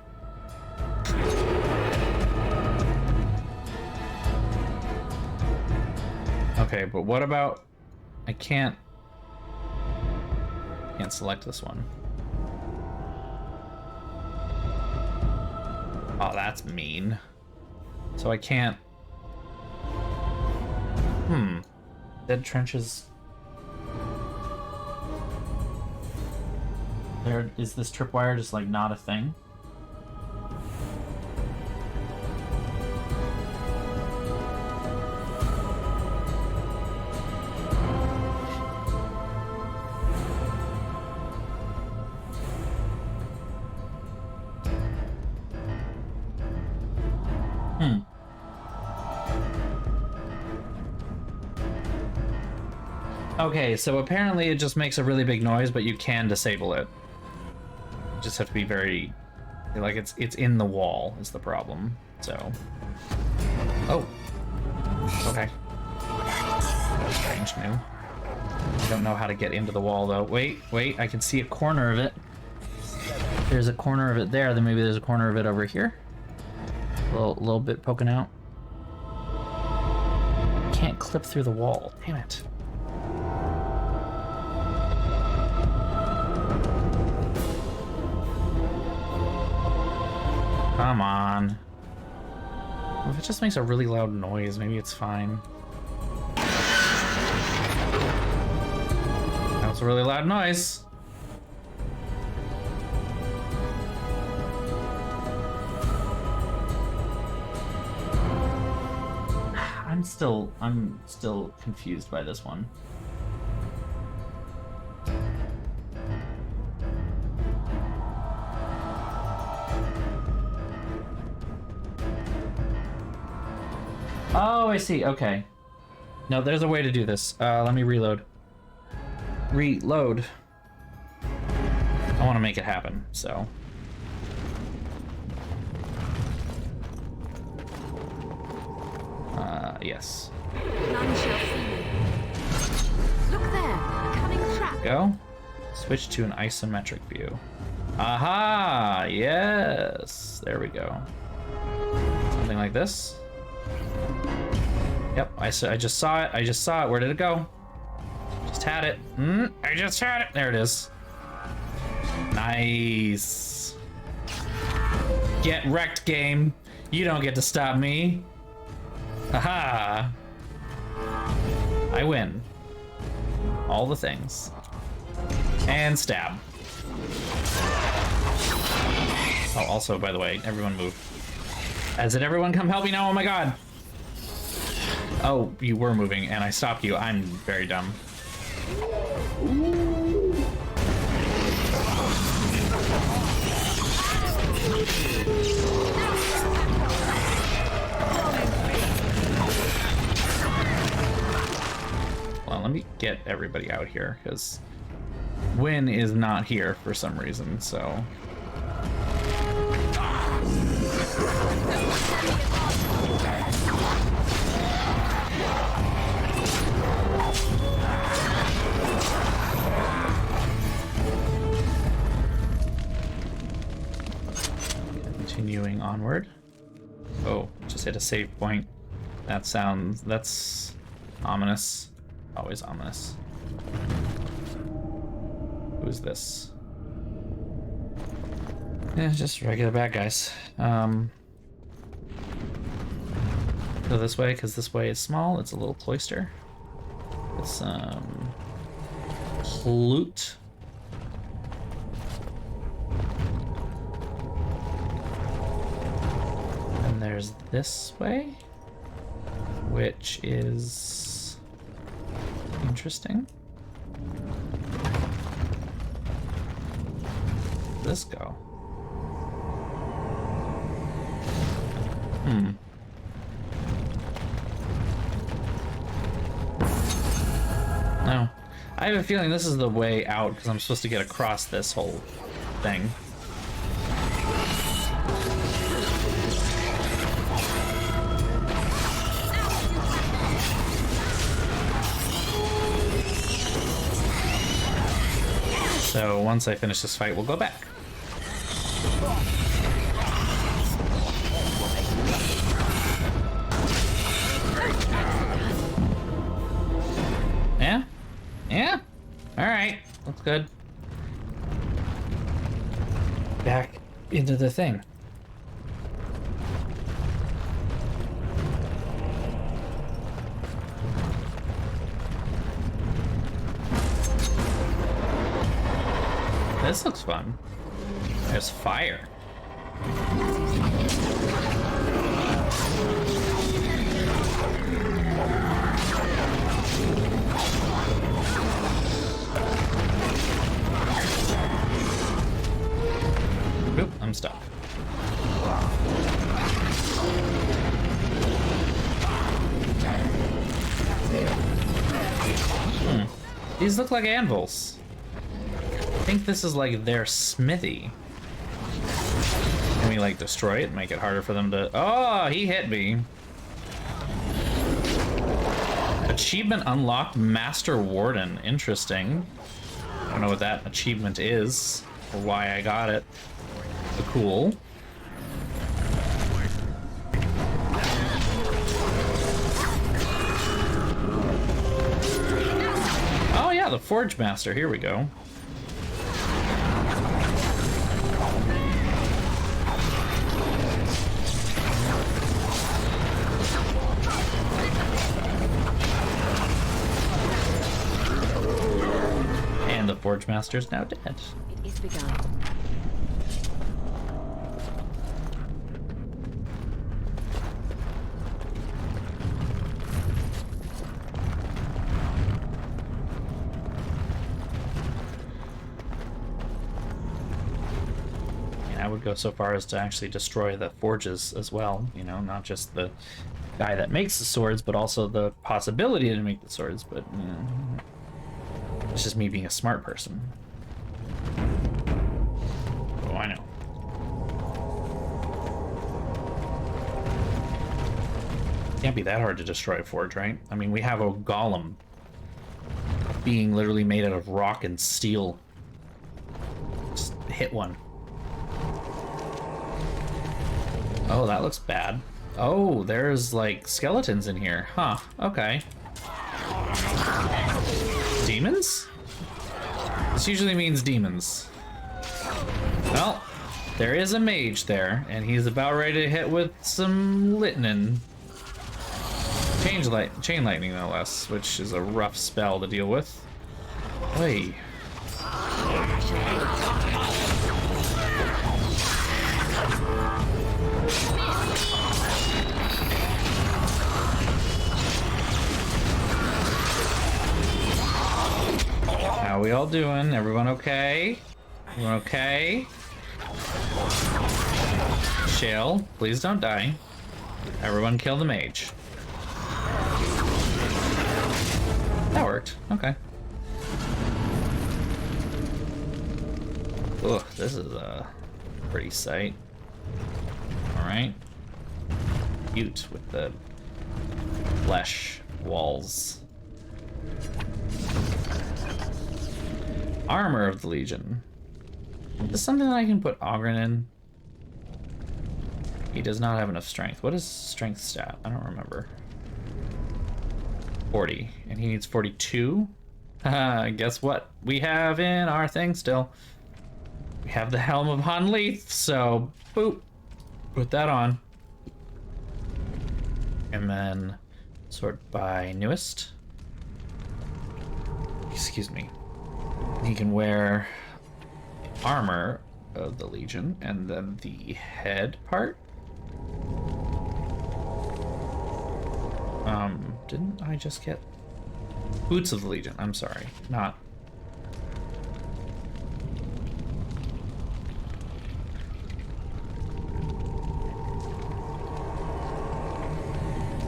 Okay, but what about... I can't select this one. Oh, that's mean. So I can't... Dead trenches... There is this tripwire just like not a thing? Okay, so apparently it just makes a really big noise, but you can disable it. You just have to be very... Like, it's in the wall is the problem, so... Oh. Okay. That's strange, new. I don't know how to get into the wall, though. Wait, I can see a corner of it. There's a corner of it there, then maybe there's a corner of it over here. A little bit poking out. Can't clip through the wall. Damn it. Come on. Well, if it just makes a really loud noise, maybe it's fine. That was a really loud noise. I'm still confused by this one. Oh, I see. Okay. No, there's a way to do this. Let me reload. Reload. I want to make it happen, so. Yes. None shall see me. Look there, a cunning trap. Go. Switch to an isometric view. Aha! Yes. There we go. Something like this. Yep, I just saw it. I just saw it. Where did it go? Just had it. I just had it. There it is. Nice. Get wrecked, game. You don't get to stop me. Haha. I win. All the things. And stab. Oh, also, by the way, everyone move. Did everyone come help me now? Oh my god. Oh, you were moving and I stopped you. I'm very dumb. Well, let me get everybody out here because Win is not here for some reason, so. Continuing onward. Oh, just hit a save point. That's ominous. Always ominous. Who's this? Yeah, just regular bad guys. Go this way, because this way is small. It's a little cloister. It's loot. And there's this way, which is interesting. Where'd this go? No. I have a feeling this is the way out because I'm supposed to get across this whole thing. So once I finish this fight, we'll go back. Yeah? Yeah? Alright, that's good. Back into the thing. This looks fun. There's fire. Oop, I'm stuck. These look like anvils. I think this is like their smithy. Can we like destroy it, make it harder for them to... Oh, he hit me. Achievement unlocked, Master Warden. Interesting. I don't know what that achievement is or why I got it. But cool. Oh yeah, the Forge Master. Here we go. And the Forge Master's now dead. It is begun. I would go so far as to actually destroy the forges as well, you know, not just the guy that makes the swords, but also the possibility to make the swords, but you know, it's just me being a smart person. Oh, I know. Can't be that hard to destroy a forge, right? I mean, we have a golem being literally made out of rock and steel. Just hit one. Oh, that looks bad. Oh, there's like skeletons in here. Huh, okay. Demons? This usually means demons. Well, there is a mage there, and he's about ready to hit with some litnin. Chain lightning, no less, which is a rough spell to deal with. Hey. all doing? Everyone okay? Everyone okay? Shale, please don't die. Everyone kill the mage. That worked. Okay. Ugh, this is a pretty sight. Alright. Cute with the flesh walls. Armor of the Legion. Is this something that I can put Ogren in? He does not have enough strength. What is strength stat? I don't remember. 40. And he needs 42? Guess what? We have in our thing still. We have the Helm of Hanleith, so boop. Put that on. And then sort by newest. Excuse me. He can wear armor of the Legion and then the head part. Didn't I just get boots of the Legion? I'm sorry, not.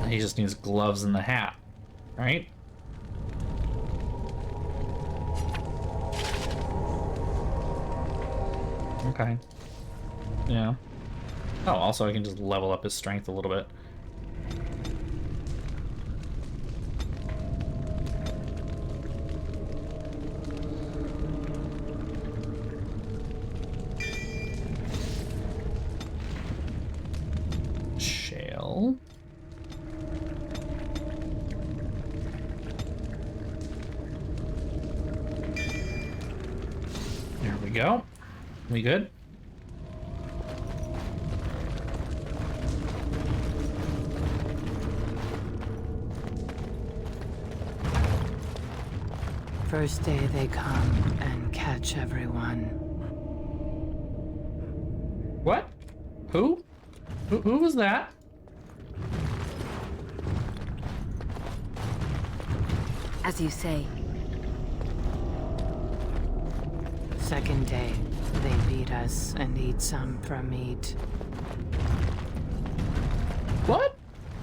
He just needs gloves and the hat, right? Okay. Yeah. Oh, also I can just level up his strength a little bit. Shale. There we go. We good? First day they come and catch everyone. What? Who? Who was that? As you say. Second day, they beat us and eat some from meat. What?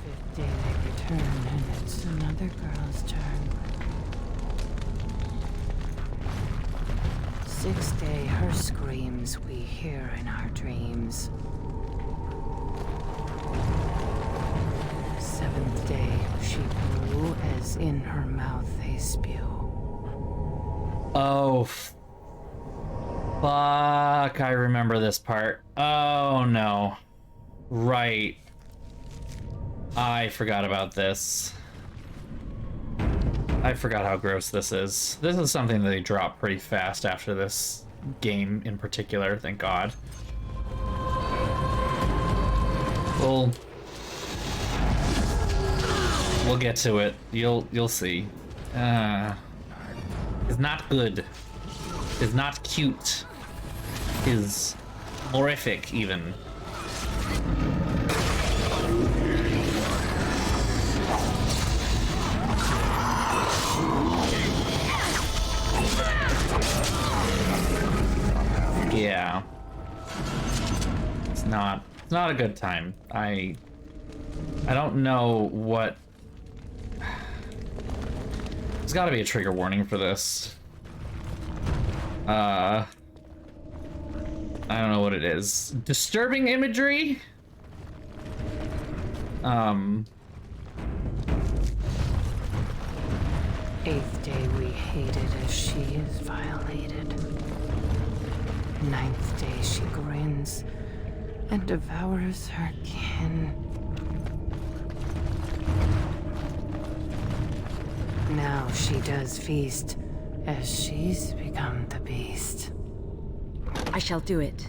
Fifth day they return and it's another girl's turn. Sixth day, her screams we hear in our dreams. Seventh day, she grew as in her mouth they spew. Oh, fuck, I remember this part. Oh, no. Right. I forgot about this. I forgot how gross this is. This is something that they drop pretty fast after this game in particular, thank God. We'll get to it. You'll see. It's not good. It's not cute. It's horrific, even. Yeah. It's not a good time. I don't know what. There's got to be a trigger warning for this. I don't know what it is. Disturbing imagery? Eighth day we hated as she is violated. Ninth day she grins and devours her kin. Now she does feast as she's become the beast. I shall do it.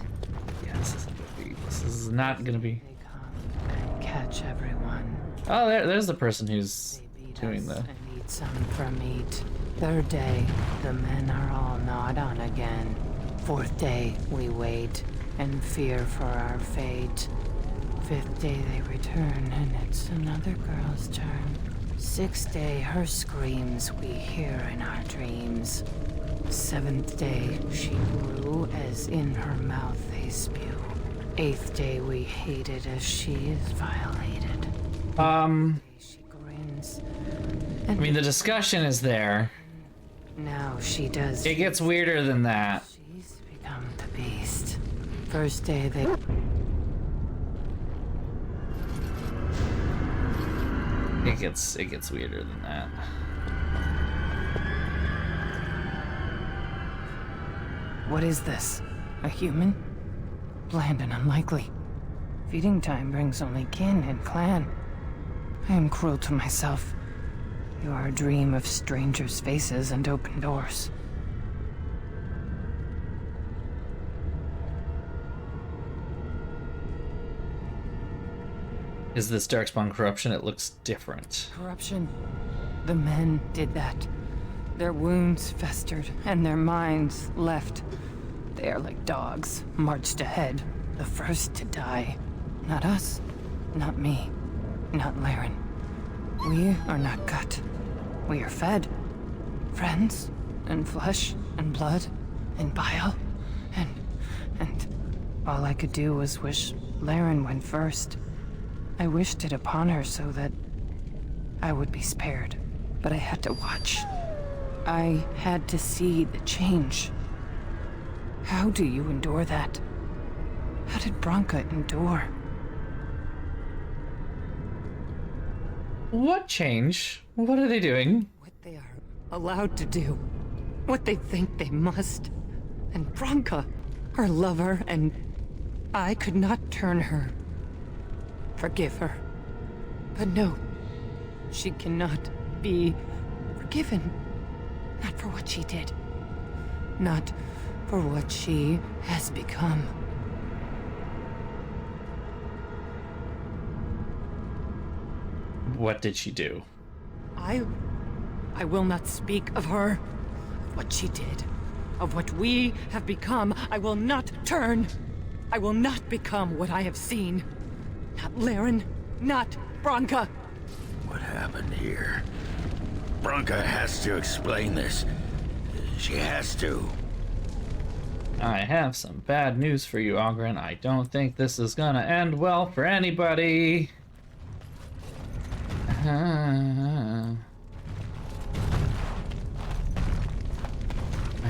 Yeah, this is not gonna be. They come and catch everyone. Oh, there's the person who's They beat doing us the. and eat some from meat. Third day, the men are all gnawed on again. Fourth day, we wait and fear for our fate. Fifth day, they return and it's another girl's turn. Sixth day, her screams we hear in our dreams. 7th day she grew as in her mouth they spew. 8th day we hated as she is violated. She grins. I mean, the discussion is there. Now she does. It gets weirder than that. She's become the beast. First day they. It gets weirder than that. What is this? A human? Bland and unlikely. Feeding time brings only kin and clan. I am cruel to myself. You are a dream of strangers' faces and open doors. Is this Darkspawn corruption? It looks different. Corruption. The men did that. Their wounds festered, and their minds left. They are like dogs, marched ahead, the first to die. Not us, not me, not Laren. We are not cut. We are fed. Friends, and flesh, and blood, and bile, and all I could do was wish Laren went first. I wished it upon her so that I would be spared, but I had to watch. I had to see the change. How do you endure that? How did Branka endure? What change? What are they doing? What they are allowed to do. What they think they must. And Branka, her lover, and I could not turn her. Forgive her. But no, she cannot be forgiven. Not for what she did. Not for what she has become. What did she do? I will not speak of her, of what she did, of what we have become. I will not turn. I will not become what I have seen. Not Laren, not Branka. What happened here? Branka has to explain this. She has to. I have some bad news for you, Ogren. I don't think this is gonna end well for anybody. I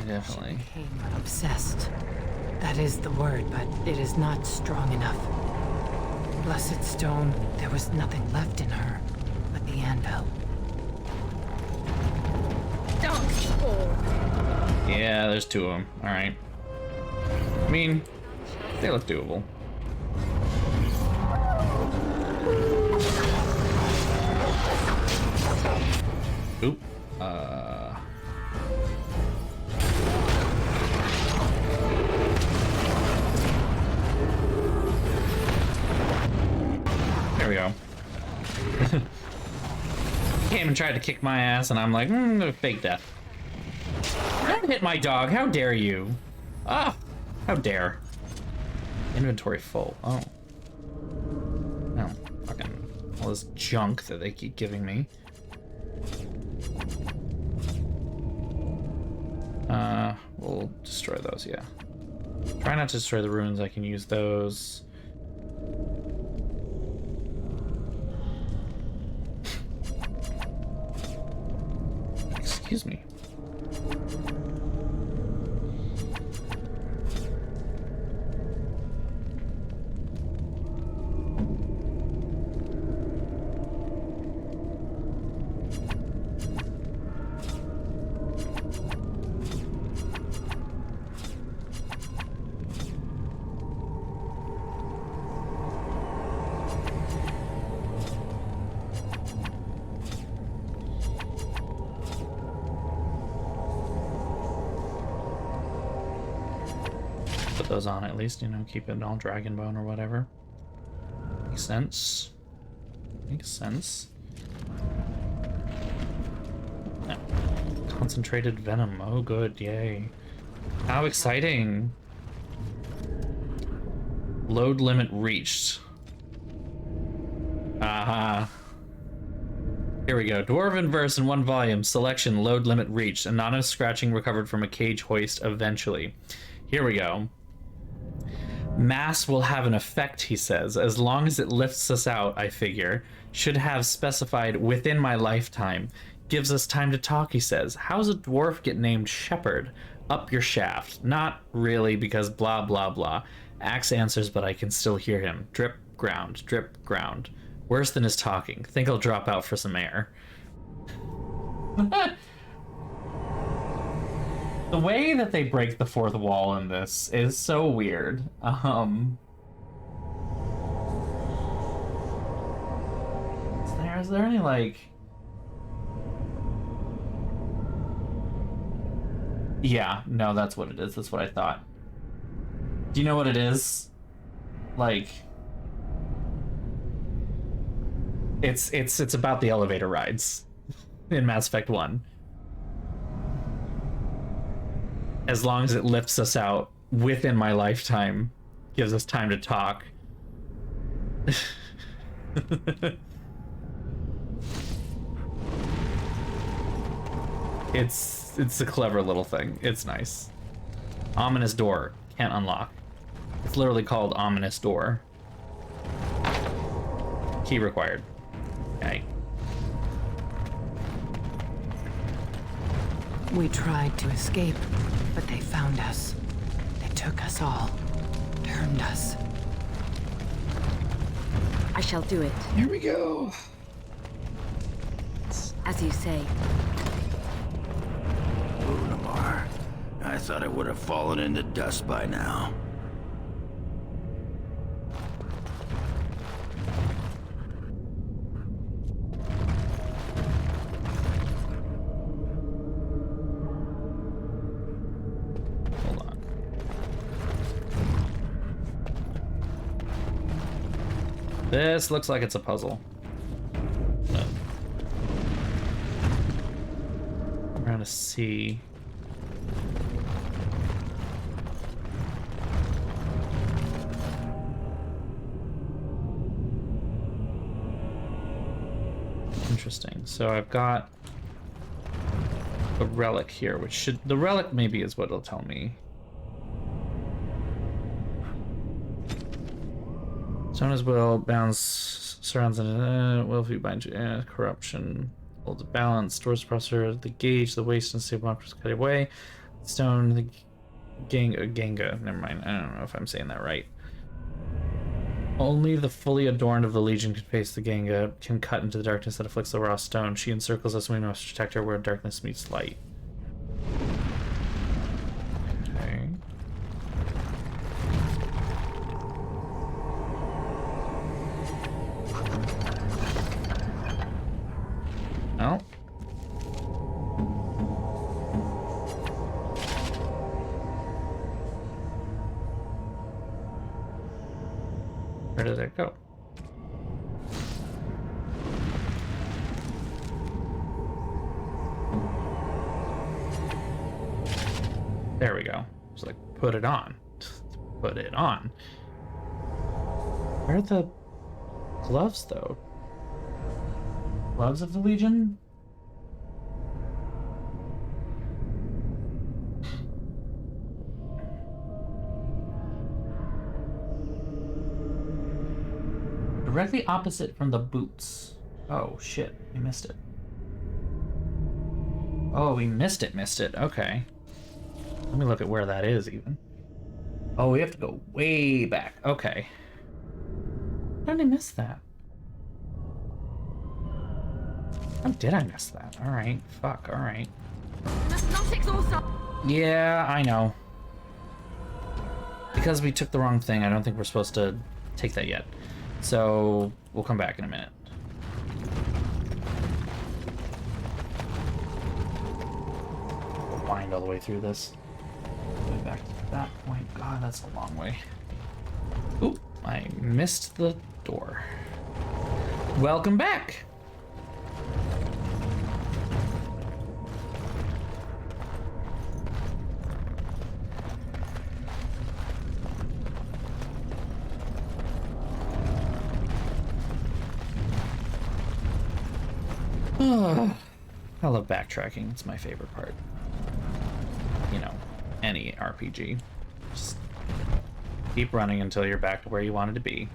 definitely. She became obsessed. That is the word, but it is not strong enough. Blessed stone, there was nothing left in her but the anvil. Yeah, there's two of them. Alright. I mean, they look doable. Oop. There we go. He came and tried to kick my ass, and I'm like, fake death. Don't hit my dog, how dare you? Ah, how dare. Inventory full, oh. No, fucking all this junk that they keep giving me. We'll destroy those, yeah. Try not to destroy the ruins, I can use those. Excuse me. Put those on at least, you know, keep it all dragon bone or whatever. Makes sense. Makes sense. No. Concentrated venom. Oh, good. Yay. How exciting. Load limit reached. Aha. Here we go. Dwarven verse in 1 volume. Selection. Load limit reached. Anonymous scratching recovered from a cage hoist eventually. Here we go. Mass will have an effect, he says, as long as it lifts us out, I figure. Should have specified within my lifetime. Gives us time to talk, he says. How's a dwarf get named Shepherd? Up your shaft. Not really, because blah, blah, blah. Axe answers, but I can still hear him. Drip, ground, drip, ground. Worse than his talking. Think I'll drop out for some air. The way that they break the fourth wall in this is so weird. Is there any, like... Yeah, no, that's what it is. That's what I thought. Do you know what it is? Like... It's about the elevator rides in Mass Effect 1. As long as it lifts us out within my lifetime, gives us time to talk. It's a clever little thing. It's nice. Ominous door. Can't unlock. It's literally called Ominous Door. Key required. Okay. We tried to escape, but they found us. They took us all. Turned us. I shall do it. Here we go. As you say. Lunamar. I thought it would have fallen into dust by now. Hold on. This looks like it's a puzzle. I'm trying to see. Interesting. So I've got a relic here, which should... The relic maybe is what it'll tell me. Sona's will bounds surrounds and will be bind corruption. Holds a balance, stores the processor, the gauge, the waste, and stable objects cut away. Stone, the Ganga. Never mind. I don't know if I'm saying that right. Only the fully adorned of the Legion can face the Ganga, can cut into the darkness that afflicts the raw stone. She encircles us, and we must protect her where darkness meets light. Okay. Oh. Where did it go? There we go. It's like, put it on. Put it on. Where are the gloves, though? Gloves of the Legion? Directly opposite from the boots. Oh shit, we missed it. Oh, we missed it. Okay. Let me look at where that is even. Oh, we have to go way back. Okay. How did I miss that? How did I miss that? Alright, fuck, alright. Not exhausted. Yeah, I know. Because we took the wrong thing, I don't think we're supposed to take that yet. So, we'll come back in a minute. We'll wind all the way through this. Way back to that point. God, that's a long way. Oop, I missed the door. Welcome back! I love backtracking. It's my favorite part. You know, any RPG. Just keep running until you're back to where you wanted to be.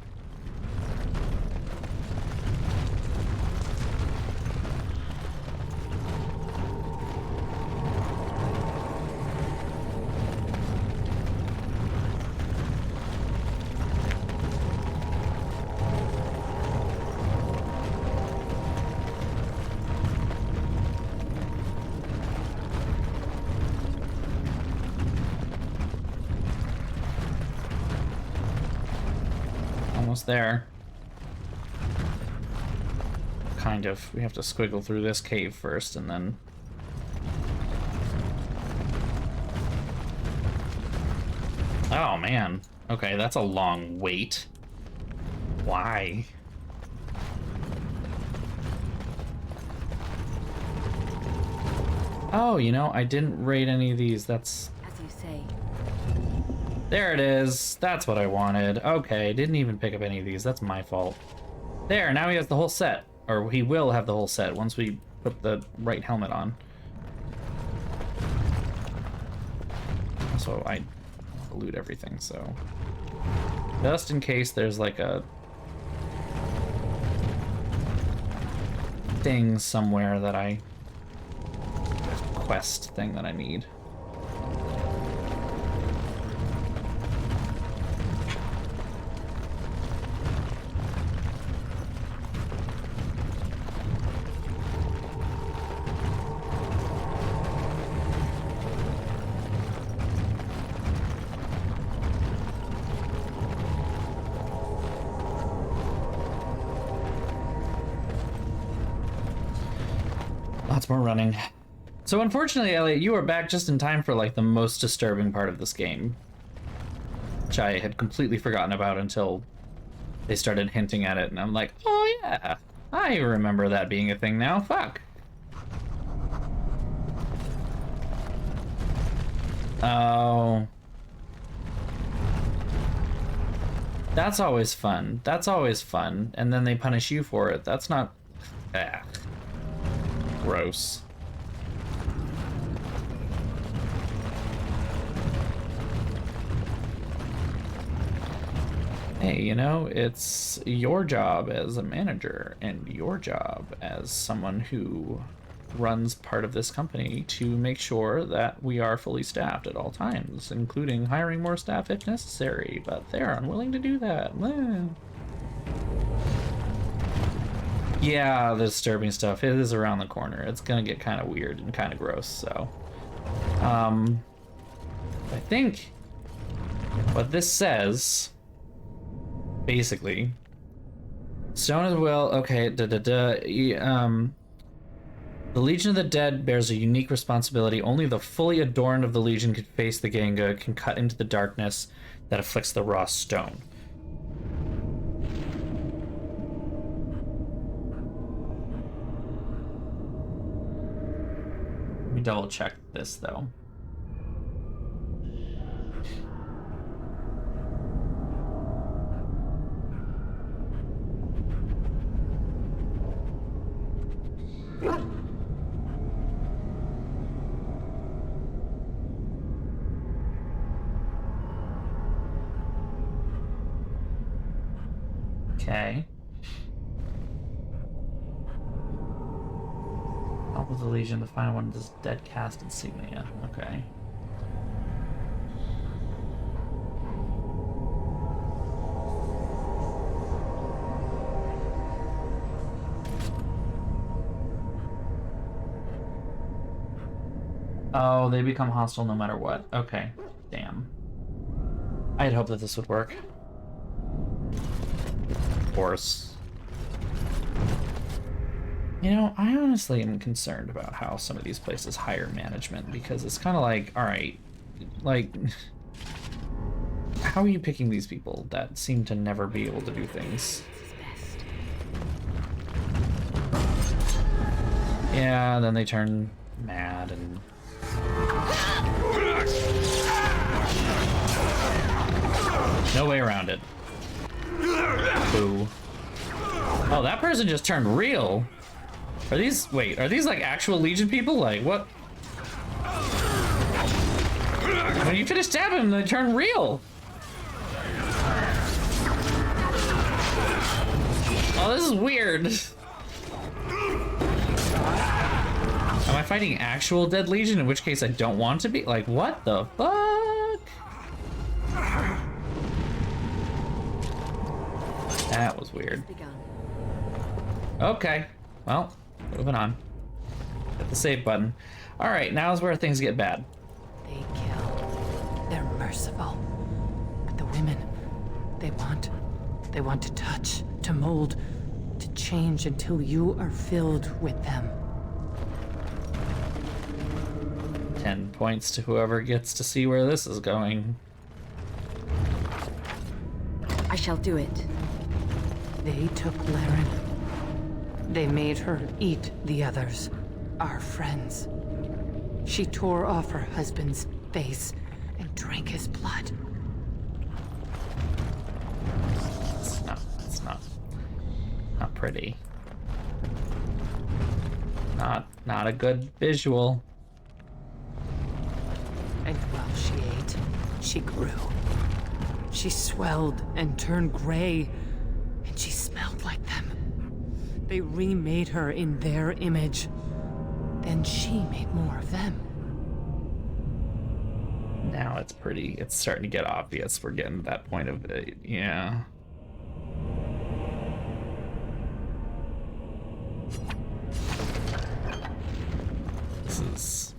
Almost there. Kind of. We have to squiggle through this cave first and then... Oh, man. Okay, that's a long wait. Why? Oh, you know, I didn't rate any of these. That's... As you say. There it is. That's what I wanted. Okay, didn't even pick up any of these. That's my fault. There, now he has the whole set. Or he will have the whole set once we put the right helmet on. Also, I loot everything, so... Just in case there's like a... thing somewhere that I... quest thing that I need. Lots more running. So unfortunately, Elliot, you are back just in time for like the most disturbing part of this game, which I had completely forgotten about until they started hinting at it, and I'm like, oh yeah, I remember that being a thing now. Fuck. Oh. That's always fun. That's always fun. And then they punish you for it. That's not... Ah. Gross. Hey, you know, it's your job as a manager and your job as someone who runs part of this company to make sure that we are fully staffed at all times, including hiring more staff if necessary, but they're unwilling to do that. Yeah, the disturbing stuff, it is around the corner. It's gonna get kind of weird and kind of gross, so... I think what this says, basically, Stone as well, okay, the Legion of the Dead bears a unique responsibility. Only the fully adorned of the Legion can face the Ganga, can cut into the darkness that afflicts the raw stone. Let me double check this though. Okay. Help with the Legion to find one of this dead cast insignia. Okay. Oh, they become hostile no matter what. Okay. Damn. I had hoped that this would work. Of course. You know, I honestly am concerned about how some of these places hire management, because it's kind of like, alright, like, how are you picking these people that seem to never be able to do things? Yeah, then they turn mad and... No way around it. Boo. Oh, that person just turned real. Are these, wait, are these like actual Legion people? Like, what? When you finish stabbing them, they turn real. Oh, this is weird. Am I fighting actual dead Legion? In which case I don't want to be? Like, what the fuck? That was weird. Okay, well, moving on. Hit the save button. All right, now's where things get bad. They kill. They're merciful. But the women, they want to touch, to mold, to change until you are filled with them. 10 points to whoever gets to see where this is going. I shall do it. They took Laren. They made her eat the others, our friends. She tore off her husband's face and drank his blood. It's not pretty. Not a good visual. And while she ate, she grew. She swelled and turned gray, and she smelled like them. They remade her in their image. Then she made more of them. Now it's starting to get obvious. We're getting to that point of it, yeah. This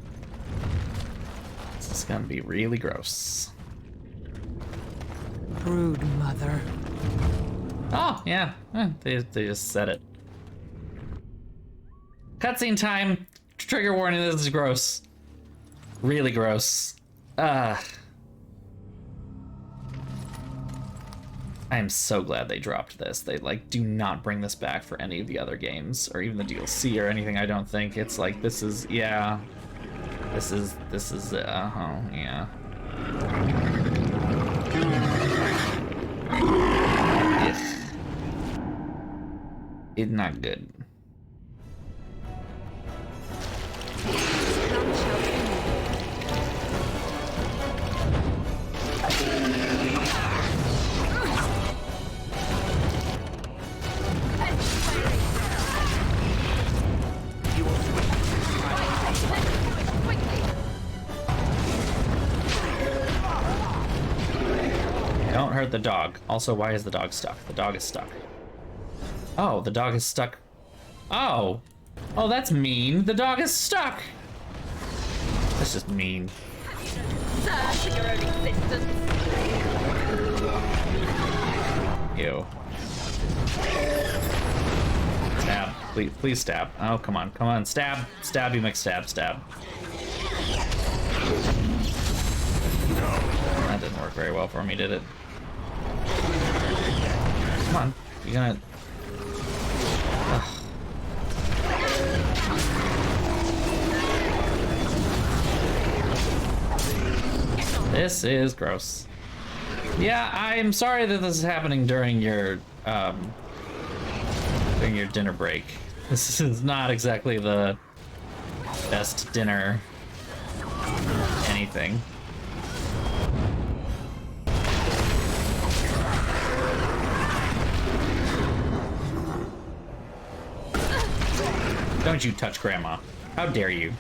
is gonna be really gross. Brood mother. Oh, yeah, they just said it. Cutscene time. Trigger warning, this is gross. Really gross. I am so glad they dropped this. They like do not bring this back for any of the other games or even the DLC or anything. I don't think it's like this is, yeah. This is yeah. It's not good. Don't hurt the dog. Also, why is the dog stuck? The dog is stuck. Oh, the dog is stuck. Oh. Oh, that's mean. The dog is stuck. That's just mean. Search your own existence. Ew. Stab. Please stab. Oh, come on. Stab. Stab, you McStab. Stab. That didn't work very well for me, did it? Come on. You gonna... Ugh. This is gross. Yeah, I'm sorry that this is happening during your dinner break. This is not exactly the best dinner anything. Don't you touch Grandma. How dare you?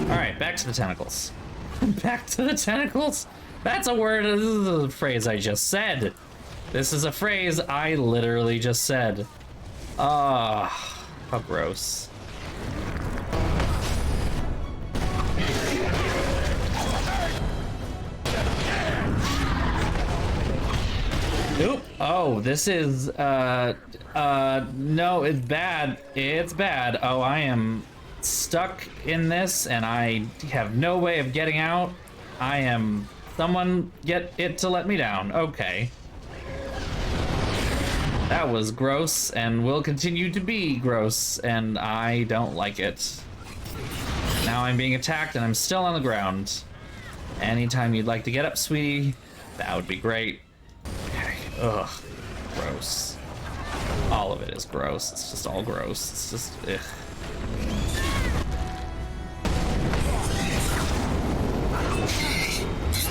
Alright, back to the tentacles. Back to the tentacles? That's a word, this is a phrase I just said. This is a phrase I literally just said. Ah, how gross. Oop. Oh, this is, no, it's bad. It's bad. Oh, I am stuck in this and I have no way of getting out. Someone get it to let me down. Okay. That was gross and will continue to be gross and I don't like it. Now I'm being attacked and I'm still on the ground. Anytime you'd like to get up, sweetie, that would be great. Ugh, gross. All of it is gross. It's just all gross. It's just, ugh.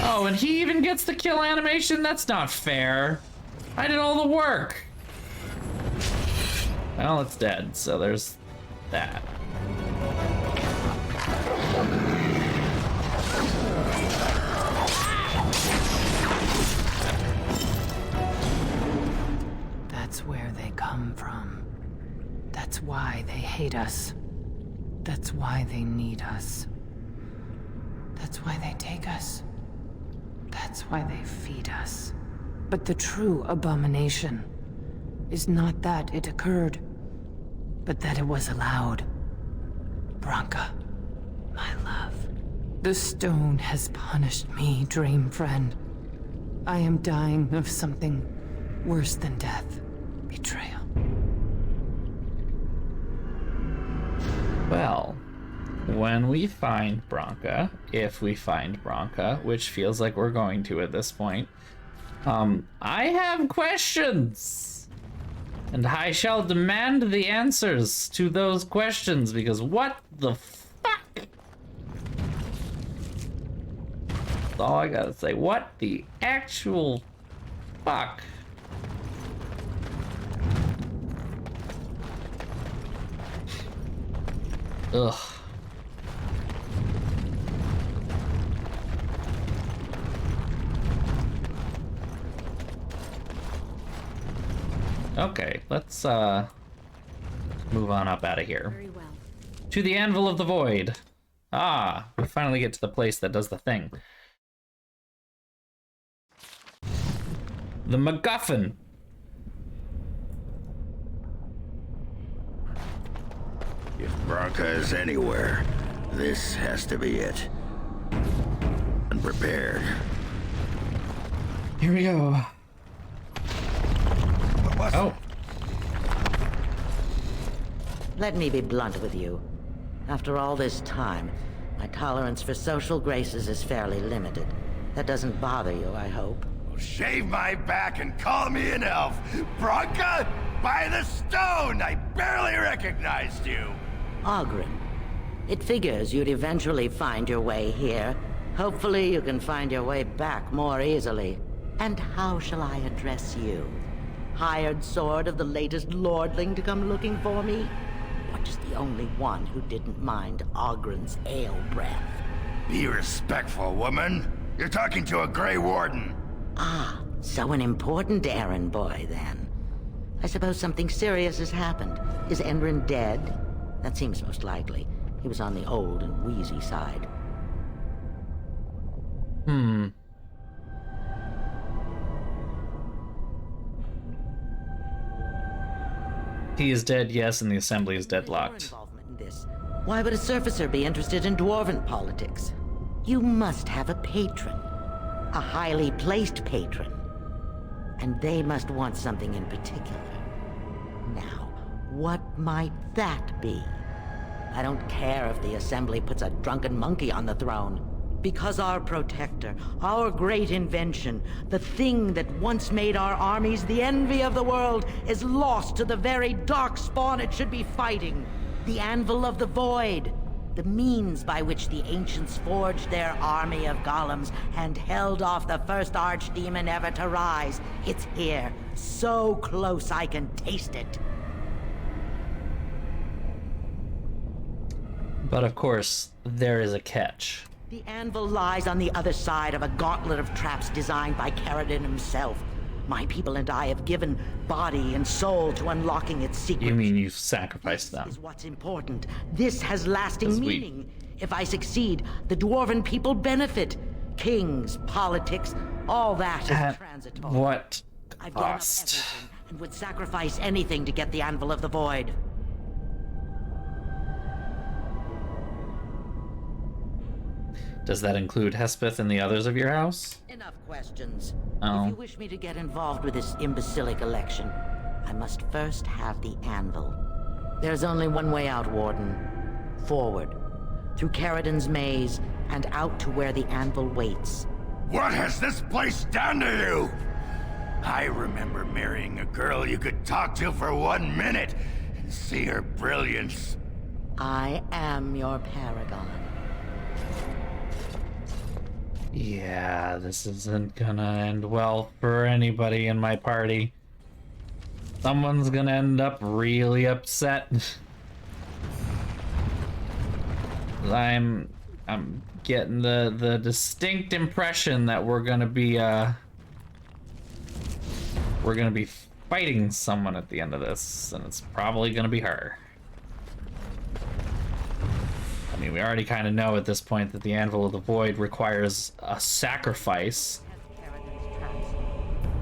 Oh, and he even gets the kill animation? That's not fair. I did all the work. Well, it's dead, so there's that. That's where they come from. That's why they hate us. That's why they need us. That's why they take us. That's why they feed us. But the true abomination is not that it occurred, but that it was allowed. Branka, my love. The stone has punished me, dream friend. I am dying of something worse than death. Betrayal. Well, when we find Branka, if we find Branka, which feels like we're going to at this point, I have questions. And I shall demand the answers to those questions, because what the fuck? That's all I gotta say. What the actual fuck? Ugh. Okay, let's move on up out of here. Very well. To the Anvil of the Void. Ah, we finally get to the place that does the thing. The MacGuffin. If Branka is anywhere, this has to be it. Unprepared. Here we go. Oh. Let me be blunt with you. After all this time, my tolerance for social graces is fairly limited. That doesn't bother you, I hope. Shave my back and call me an elf. Branka, by the stone! I barely recognized you. Ogren. It figures you'd eventually find your way here. Hopefully you can find your way back more easily. And how shall I address you? Hired sword of the latest lordling to come looking for me? Or just the only one who didn't mind Ogren's ale breath? Be respectful, woman. You're talking to a Grey Warden. Ah, so an important errand boy, then. I suppose something serious has happened. Is Enrin dead? That seems most likely. He was on the old and wheezy side. He is dead, yes, and the assembly is Your deadlocked. involvement in this. Why would a surfacer be interested in dwarven politics? You must have a patron. A highly placed patron. And they must want something in particular. Now, what might that be? I don't care if the Assembly puts a drunken monkey on the throne. Because our protector, our great invention, the thing that once made our armies the envy of the world, is lost to the very darkspawn it should be fighting. The Anvil of the Void. The means by which the ancients forged their army of golems and held off the first archdemon ever to rise. It's here, so close I can taste it. But of course, there is a catch. The anvil lies on the other side of a gauntlet of traps designed by Fereldan himself. My people and I have given body and soul to unlocking its secrets. You mean you sacrificed This them? is what's important. This has lasting Sweet. meaning. If I succeed, the dwarven people benefit. Kings, politics, all that is At transitory. what I've given up cost? everything and would sacrifice anything to get the Anvil of the Void. Does that include Hespeth and the others of your house? Enough questions. Oh. If you wish me to get involved with this imbecilic election, I must first have the anvil. There's only one way out, Warden. Forward. Through Fereldan's maze, and out to where the anvil waits. What has this place done to you? I remember marrying a girl you could talk to for 1 minute and see her brilliance. I am your paragon. Yeah, this isn't gonna end well for anybody in my party. Someone's gonna end up really upset. I'm getting the distinct impression that we're gonna be fighting someone at the end of this, and it's probably gonna be her. I mean, we already kind of know at this point that the Anvil of the Void requires a sacrifice. Fereldan's traps.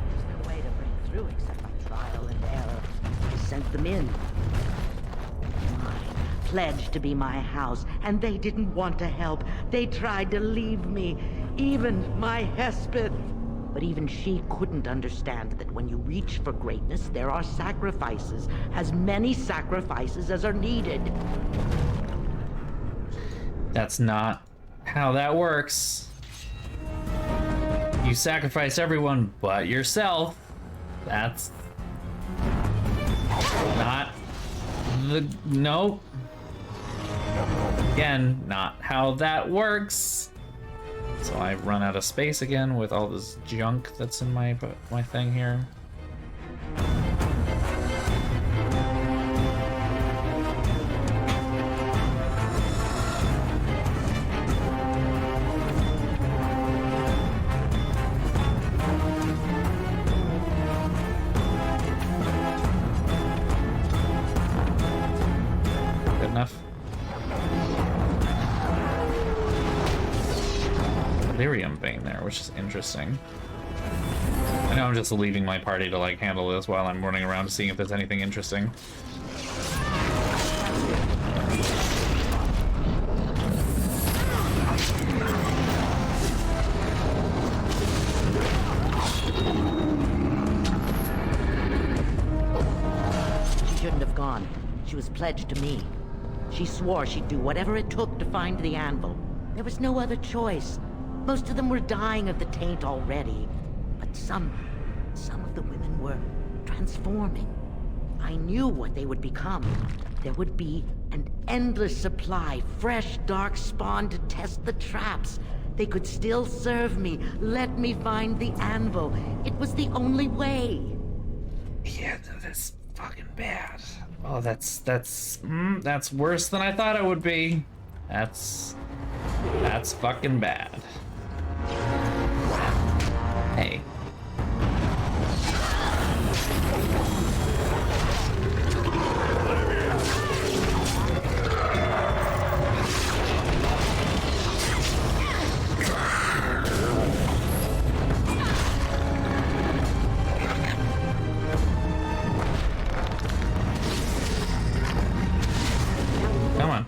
There's no way to break through except by trial and error. I sent them in. Mine, pledged to be my house, and they didn't want to help. They tried to leave me, even my Hespeth. But even she couldn't understand that when you reach for greatness, there are sacrifices, as many sacrifices as are needed. That's not how that works. You sacrifice everyone but yourself. That's not nope. Again, not how that works. So I run out of space again with all this junk that's in my thing here. Good enough. Delirium vein there, which is interesting. I know I'm just leaving my party to like handle this while I'm running around seeing if there's anything interesting. She shouldn't have gone. She was pledged to me. She swore she'd do whatever it took to find the anvil. There was no other choice. Most of them were dying of the taint already. But some of the women were transforming. I knew what they would become. There would be an endless supply, fresh, dark spawn to test the traps. They could still serve me. Let me find the anvil. It was the only way. Yeah, that's fucking bad. Oh, that's worse than I thought it would be. That's fucking bad. Hey. Come on.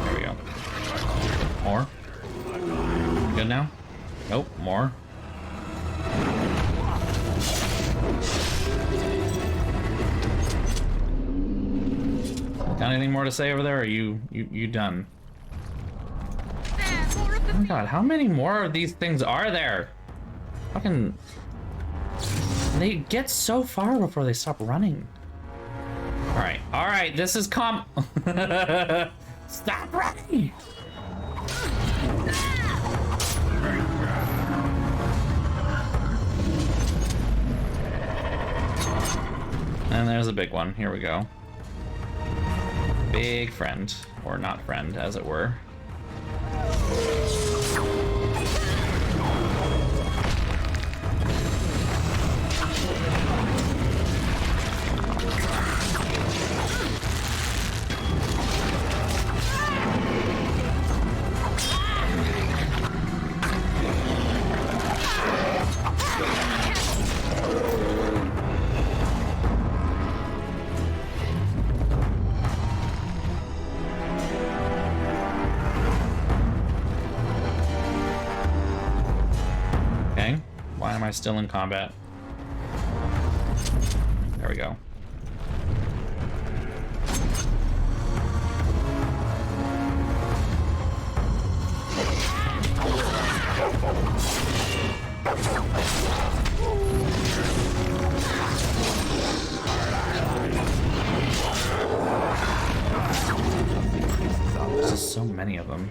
There we go. More. Good now? Nope, more. Got anything more to say over there, or are you done? Oh my god, how many more of these things are there? Fucking... They get so far before they stop running. Alright, this is Stop running! And there's a big one. Here we go. Big friend. Or not friend, as it were. Okay, why am I still in combat? There we go. just so many of them.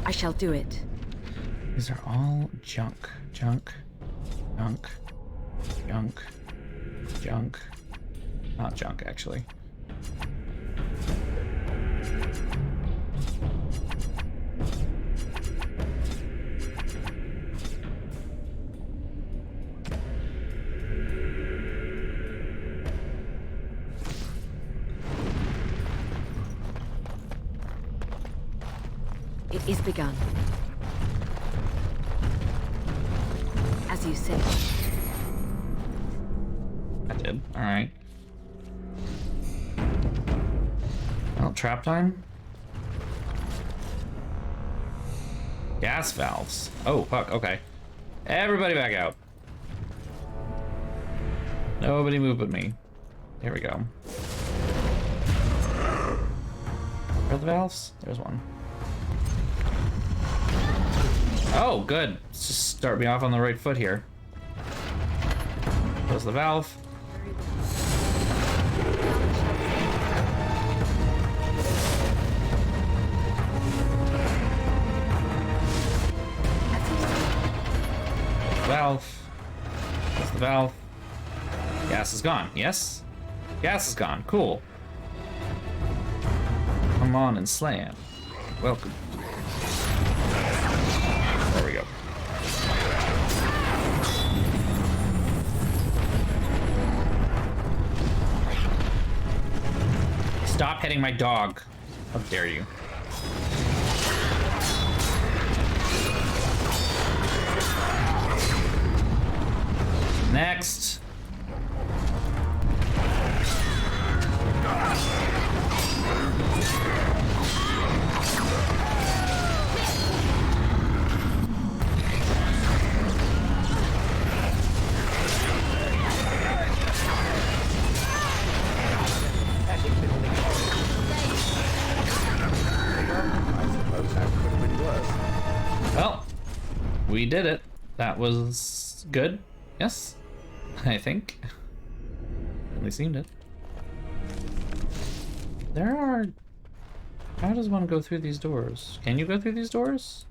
I shall do it. These are all junk. Junk. Junk. Junk. Junk. Not junk, actually. It is begun. As you say. I did. Alright. Well, trap time? Gas valves. Oh, fuck, okay. Everybody back out. Nobody move but me. Here we go. Where are the valves? There's one. Oh, good. Let's just start me off on the right foot here. Close the valve. Valve. Close the valve. Gas is gone. Yes? Gas is gone. Cool. Come on and slam. Welcome. There we go. Stop hitting my dog. How dare you? Next. Well, we did it. That was good. Yes, I think. At least seemed it. There are... How does one go through these doors? Can you go through these doors?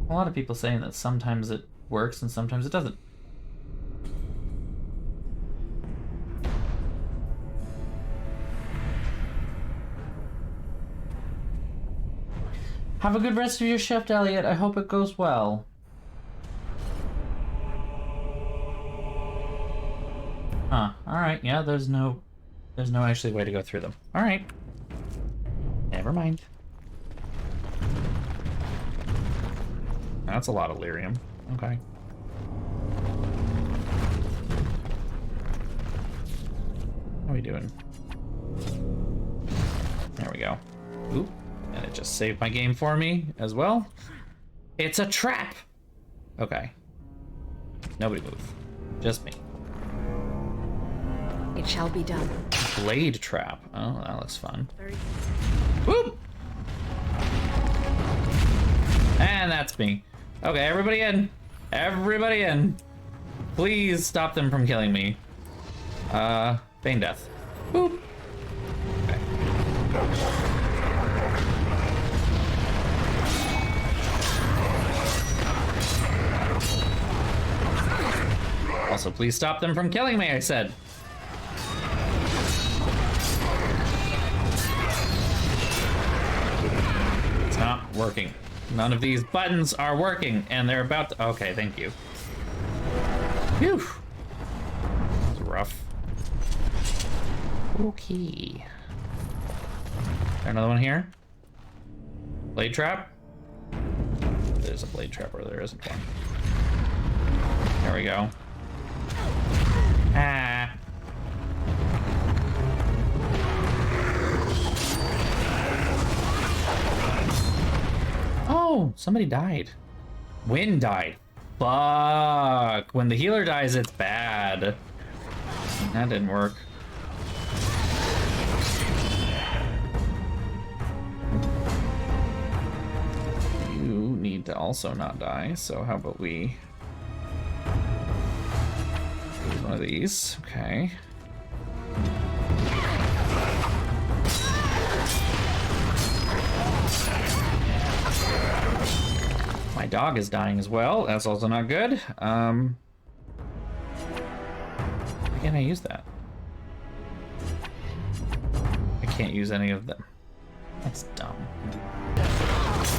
A lot of people saying that sometimes it works and sometimes it doesn't. Have a good rest of your shift, Elliot. I hope it goes well. Huh. Alright, yeah, there's no actually way to go through them. Alright. Never mind. That's a lot of lyrium. Okay. How are we doing? There we go. Oop. And it just saved my game for me as well. It's a trap! Okay. Nobody move. Just me. It shall be done. Blade trap. Oh, that looks fun. Very Whoop! And that's me. Okay, everybody in. Everybody in. Please stop them from killing me. Feign death. Boop. Okay. Also, please stop them from killing me, I said. It's not working. None of these buttons are working, and they're about to... Okay, thank you. Phew. That was rough. Okay. there another one here? Blade trap? There's a blade trap or there isn't one. There we go. Ah. Oh, somebody died. Wynn died. Fuck. When the healer dies, it's bad. That didn't work. You need to also not die, so how about we use one of these? Okay. My dog is dying as well. That's also not good. Why can't I use that? I can't use any of them. That's dumb.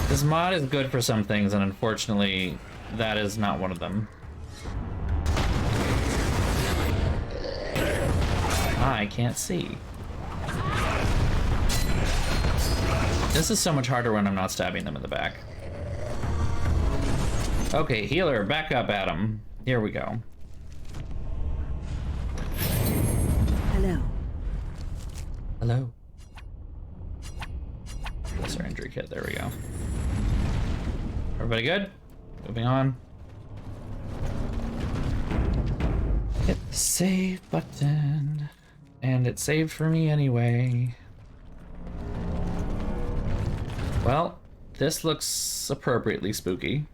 This mod is good for some things, and unfortunately, that is not one of them. I can't see. This is so much harder when I'm not stabbing them in the back. Okay, healer, back up at him. Here we go. Hello. Hello. That's our injury kit. There we go. Everybody good? Moving on. Hit the save button. And it saved for me anyway. Well, this looks appropriately spooky.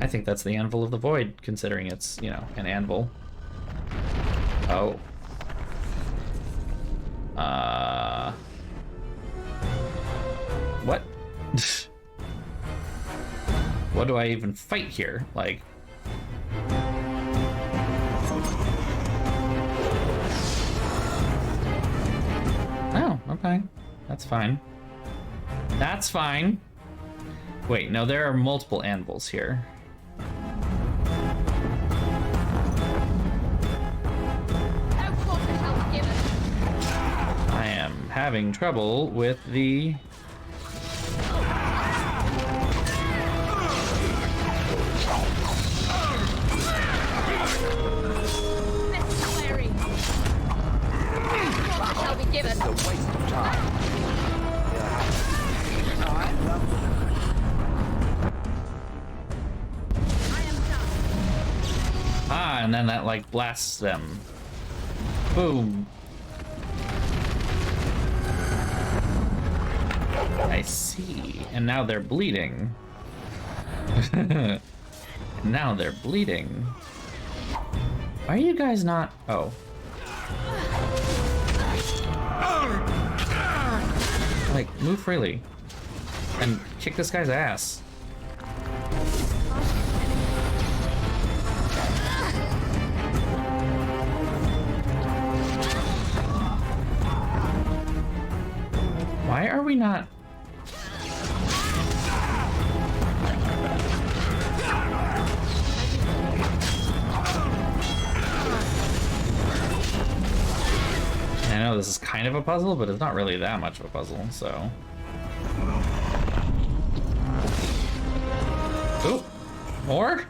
I think that's the Anvil of the Void, considering it's, you know, an anvil. Oh. What? What do I even fight here? Like... Oh, okay. That's fine. That's fine. Wait, no, there are multiple anvils here. I am having trouble with the... Ah, and then that like blasts them. Boom. I see. And now they're bleeding. Now they're bleeding. Why are you guys not... Oh. Like, move freely. And kick this guy's ass. Why are we not... I know this is kind of a puzzle, but it's not really that much of a puzzle, so... Ooh! More?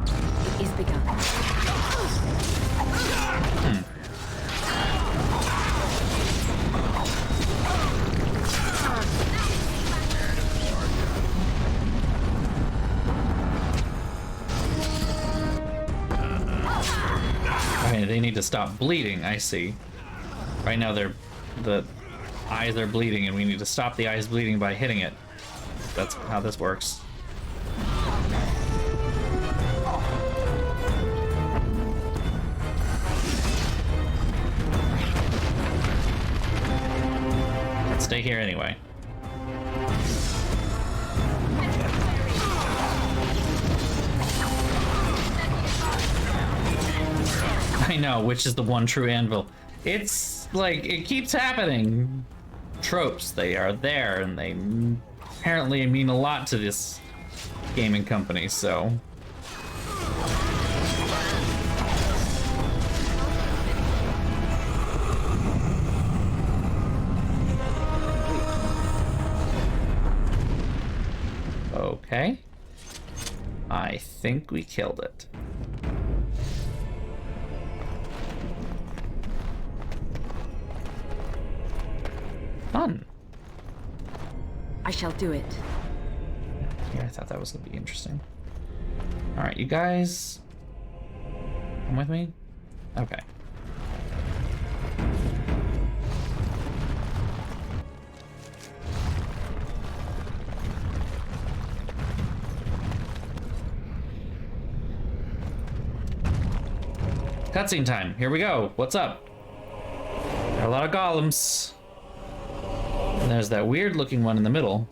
It is begun. Okay, they need to stop bleeding, I see. Right now the eyes are bleeding and we need to stop the eyes bleeding by hitting it. That's how this works. Let's stay here anyway. I know, which is the one true anvil. It's like, it keeps happening. Tropes, they are there, and they apparently mean a lot to this gaming company, so... think we killed it. Fun. I shall do it. Yeah, I thought that was gonna be interesting. All right, you guys, come with me. Okay. Cutscene time. Here we go. What's up? There are a lot of golems. And there's that weird looking one in the middle.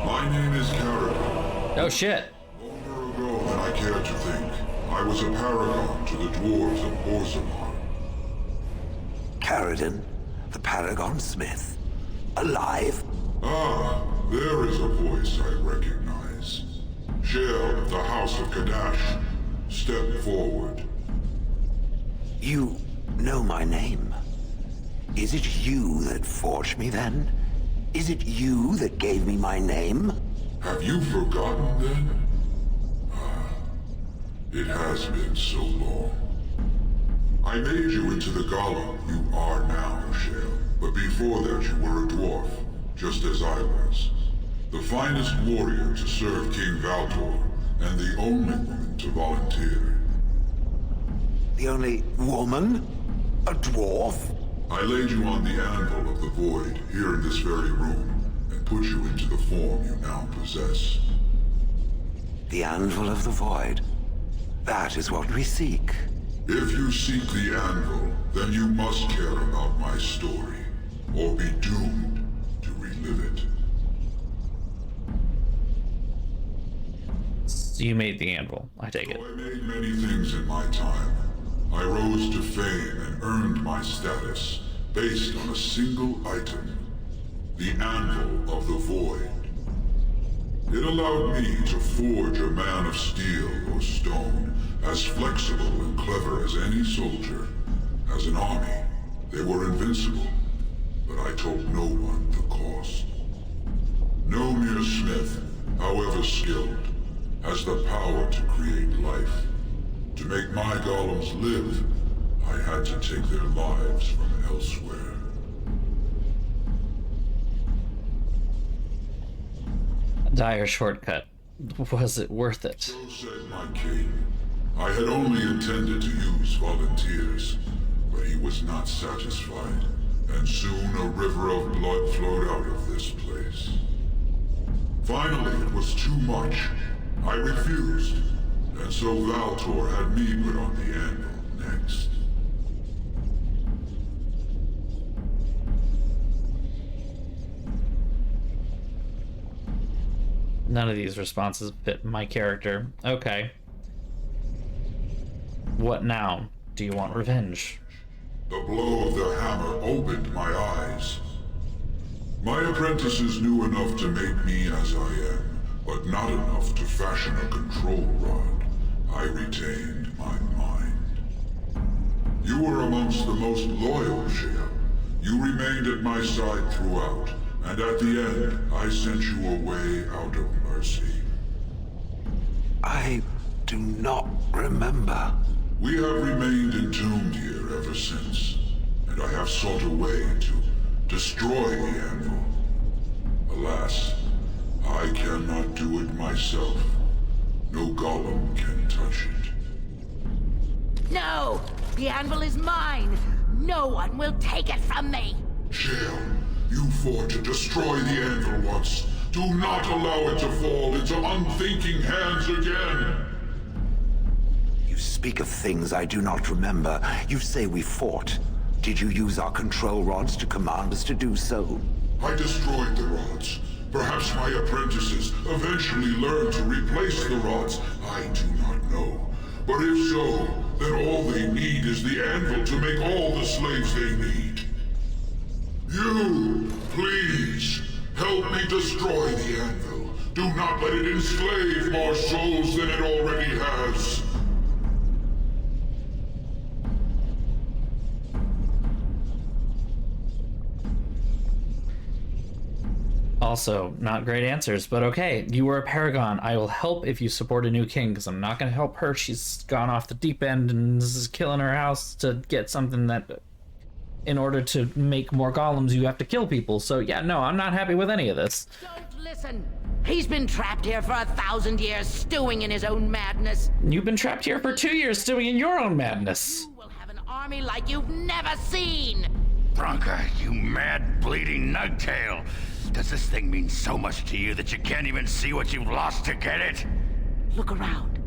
My name is Fereldan. Oh shit. Longer ago than I care to think, I was a paragon to the dwarves of BOSTrophyWife. Fereldan, the Paragon Smith. Alive? Ah, there is a voice I recognize. Shale of the House of Kadash. Step forward. You know my name. Is it you that forged me then? Is it you that gave me my name? Have you forgotten then? Ah, it has been so long. I made you into the golem you are now, Shale. But before that you were a dwarf, just as I was. The finest warrior to serve King Valtor, and the only woman to volunteer. The only woman? A dwarf? I laid you on the anvil of the void, here in this very room, and put you into the form you now possess. The anvil of the void. That is what we seek. If you seek the anvil, then you must care about my story, or be doomed to relive it. So you made the anvil, I take it. So I made many things in my time. I rose to fame and earned my status based on a single item. The Anvil of the Void. It allowed me to forge a man of steel or stone, as flexible and clever as any soldier. As an army, they were invincible, but I told no one the cost. No mere smith, however skilled, has the power to create life. To make my golems live, I had to take their lives from elsewhere. A dire shortcut. Was it worth it? So said my king. I had only intended to use volunteers, but he was not satisfied, and soon a river of blood flowed out of this place. Finally, it was too much. I refused, and so Valtor had me put on the anvil next. None of these responses fit my character. Okay. What now? Do you want revenge? The blow of the hammer opened my eyes. My apprentices knew enough to make me as I am, but not enough to fashion a control rod. I retained my mind. You were amongst the most loyal, Shea. You remained at my side throughout, and at the end, I sent you away out of mercy. I do not remember. We have remained entombed here ever since, and I have sought a way to destroy the anvil. Alas, I cannot do it myself. No golem can touch it. No! The anvil is mine! No one will take it from me! Shale, you fought to destroy the anvil once. Do not allow it to fall into unthinking hands again! You speak of things I do not remember. You say we fought. Did you use our control rods to command us to do so? I destroyed the rods. Perhaps my apprentices eventually learned to replace the rods. I do not know. But if so, then all they need is the anvil to make all the slaves they need. You, please, help me destroy the anvil. Do not let it enslave more souls than it already has. Also, not great answers, but okay. You were a paragon. I will help if you support a new king, because I'm not going to help her. She's gone off the deep end and is killing her house to get something that, in order to make more golems, you have to kill people. So yeah, no, I'm not happy with any of this. Don't listen. He's been trapped here for 1,000 years, stewing in his own madness. You've been trapped here for 2 years, stewing in your own madness. You will have an army like you've never seen. Bronca, you mad, bleeding nugtail. Does this thing mean so much to you that you can't even see what you've lost to get it? Look around.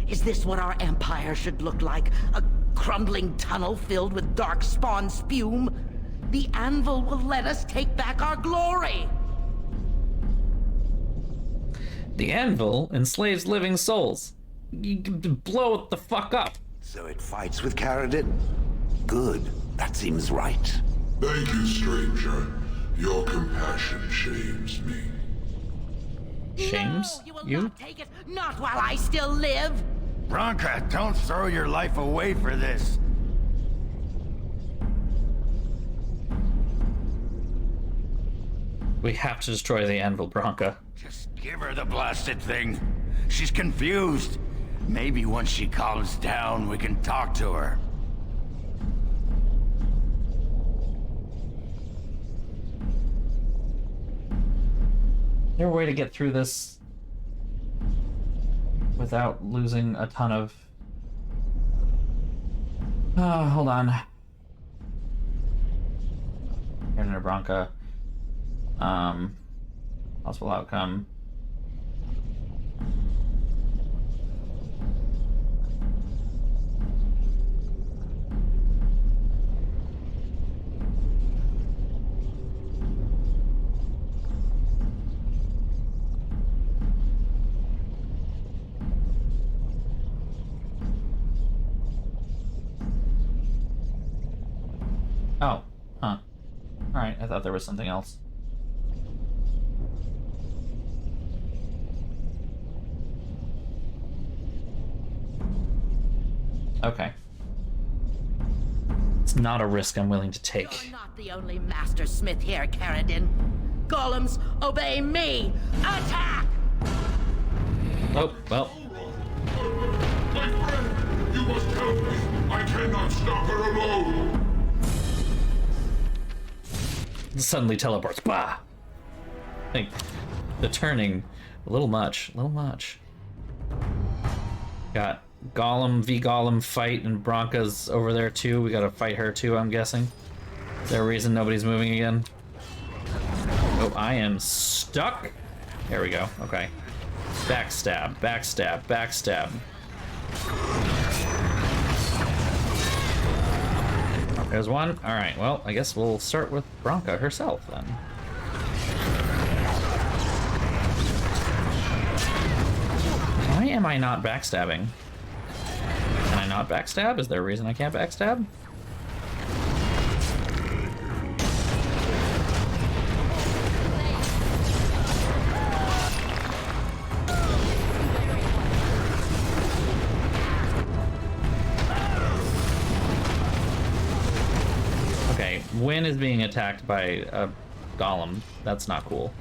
Is this what our empire should look like? A crumbling tunnel filled with dark spawn spume? The anvil will let us take back our glory. The anvil enslaves living souls. You can blow it the fuck up. So it fights with Fereldan? Good. That seems right. Thank you, stranger. Your compassion shames me. Shames? No, you will You? not take it. Not while I still live. Bronca, don't throw your life away for this. We have to destroy the anvil, Bronca. Just give her the blasted thing. She's confused. Maybe once she calms down, we can talk to her. Is there a way to get through this without losing a ton of... hold on. Here's a Bronca. Possible outcome. Oh, huh. Alright, I thought there was something else. Okay. It's not a risk I'm willing to take. You're not the only master smith here, Fereldan. Golems, obey me! Attack! Oh, well. My friend, you must help me. I cannot stop her alone. Suddenly teleports. Bah! I think the turning, a little much. A little much. Got Golem v Golem fight, and Bronca's over there too. We gotta fight her too, I'm guessing. Is there a reason nobody's moving again? Oh, I am stuck. There we go. Okay. Backstab, backstab, backstab. There's one. Alright, well, I guess we'll start with Bronca herself then. Why am I not backstabbing? Can I not backstab? Is there a reason I can't backstab? Okay, Wynn is being attacked by a golem. That's not cool.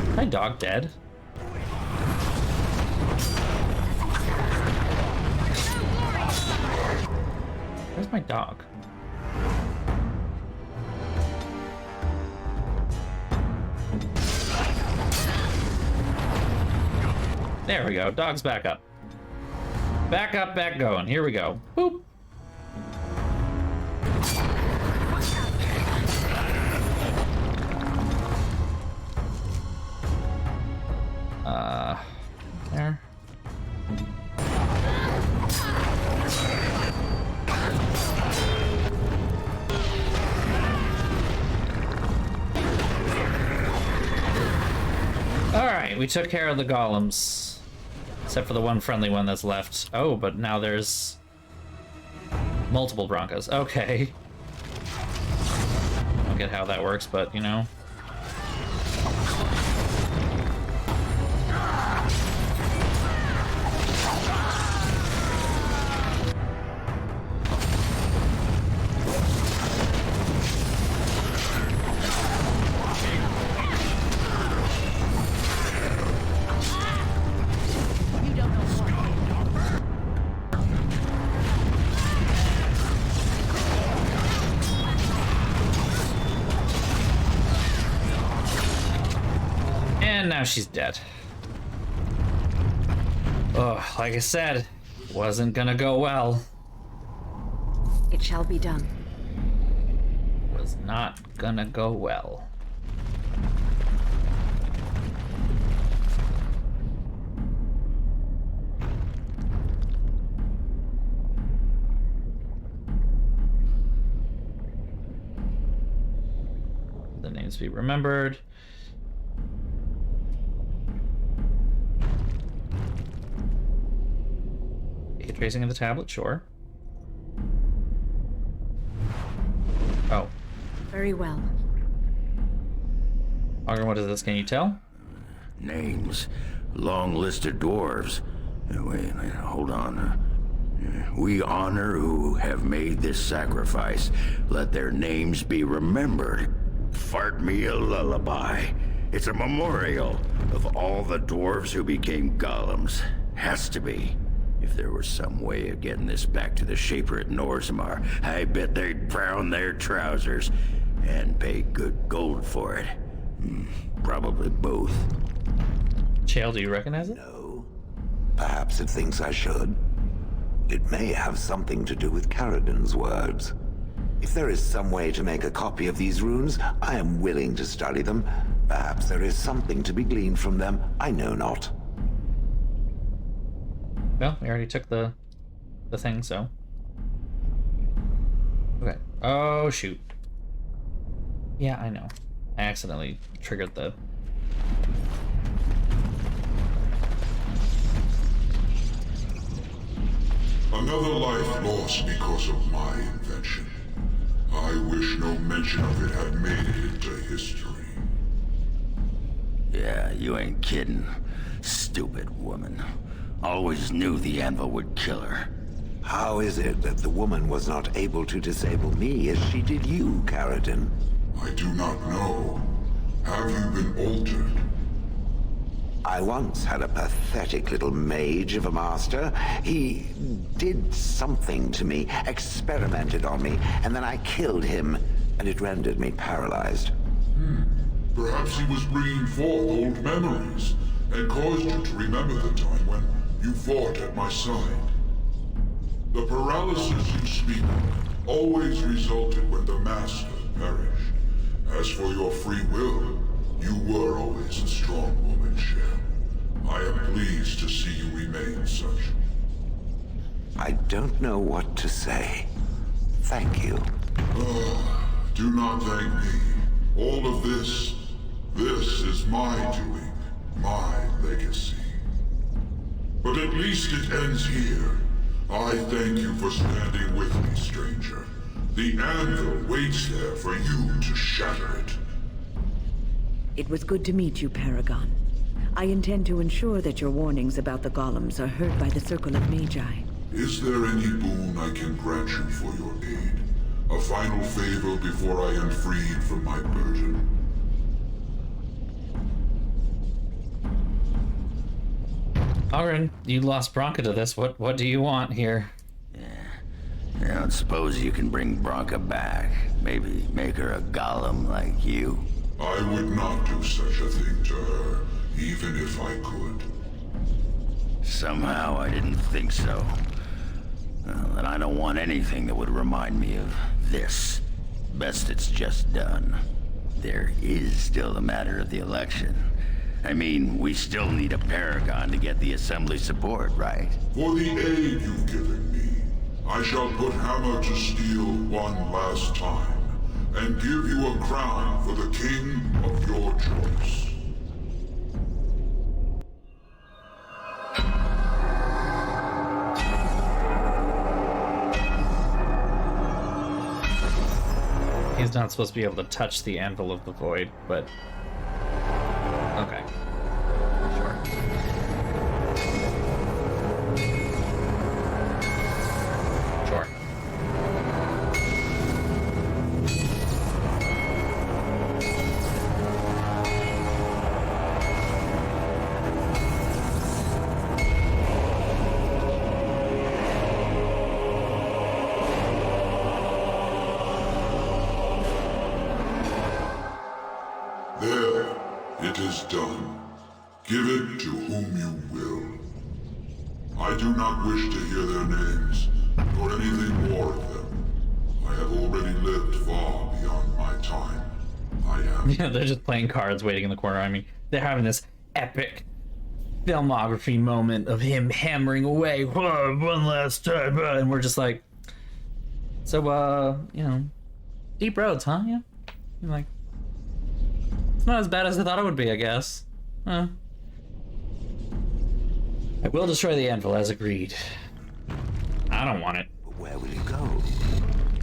Is my dog dead? Where's my dog? There we go. Dog's back up. Back up, back going. Here we go. Boop. There. Alright, we took care of the golems. Except for the one friendly one that's left. Oh, but now there's multiple Broncos. Okay. I don't get how that works, but you know. And now she's dead. Oh, like I said, wasn't gonna go well. It shall be done. Was not gonna go well. The names be remembered. Okay, tracing of the tablet, sure. Oh. Very well. Augur, what is this? Can you tell? Names. Long list of dwarves. Wait, hold on. We honor who have made this sacrifice. Let their names be remembered. Fart me a lullaby. It's a memorial of all the dwarves who became golems. Has to be. If there was some way of getting this back to the Shaper at Norzimar, I bet they'd brown their trousers and pay good gold for it. Probably both. Chael, do you recognize it? No. Perhaps it thinks I should. It may have something to do with Caradon's words. If there is some way to make a copy of these runes, I am willing to study them. Perhaps there is something to be gleaned from them. I know not. Well, we already took the thing, so. Okay. Oh, shoot. Yeah, I know. I accidentally triggered the... Another life lost because of my invention. I wish no mention of it had made it into history. Yeah, you ain't kidding. Stupid woman. Always knew the anvil would kill her. How is it that the woman was not able to disable me as she did you, Caradon? I do not know. Have you been altered? I once had a pathetic little mage of a master. He did something to me, experimented on me, and then I killed him, and it rendered me paralyzed. Perhaps he was bringing forth old memories, and caused you to remember the time when you fought at my side. The paralysis you speak of always resulted when the Master perished. As for your free will, you were always a strong woman, Shell. I am pleased to see you remain such. I don't know what to say. Thank you. Do not thank me. All of this is my doing, my legacy. But at least it ends here. I thank you for standing with me, stranger. The anvil waits there for you to shatter it. It was good to meet you, Paragon. I intend to ensure that your warnings about the golems are heard by the Circle of Magi. Is there any boon I can grant you for your aid? A final favor before I am freed from my burden? Augur, you lost Bronca to this. What do you want here? I don't suppose you can bring Bronca back. Maybe make her a golem like you. I would not do such a thing to her, even if I could. Somehow I didn't think so. Well, and I don't want anything that would remind me of this. Best it's just done. There is still the matter of the election. I mean, we still need a paragon to get the Assembly support, right? For the aid you've given me, I shall put hammer to steel one last time, and give you a crown for the king of your choice. He's not supposed to be able to touch the Anvil of the Void, but... Okay. Sure. Sure. There, it is done. Give it to whom you will. I do not wish to hear their names, nor anything more of them. I have already lived far beyond my time. I am... Yeah, they're just playing cards, waiting in the corner. I mean, they're having this epic filmography moment of him hammering away one last time, and we're just like, so, you know, deep roads, huh? Yeah. I'm like, it's not as bad as I thought it would be, I guess. Huh. I will destroy the anvil, as agreed. I don't want it. But where will you go?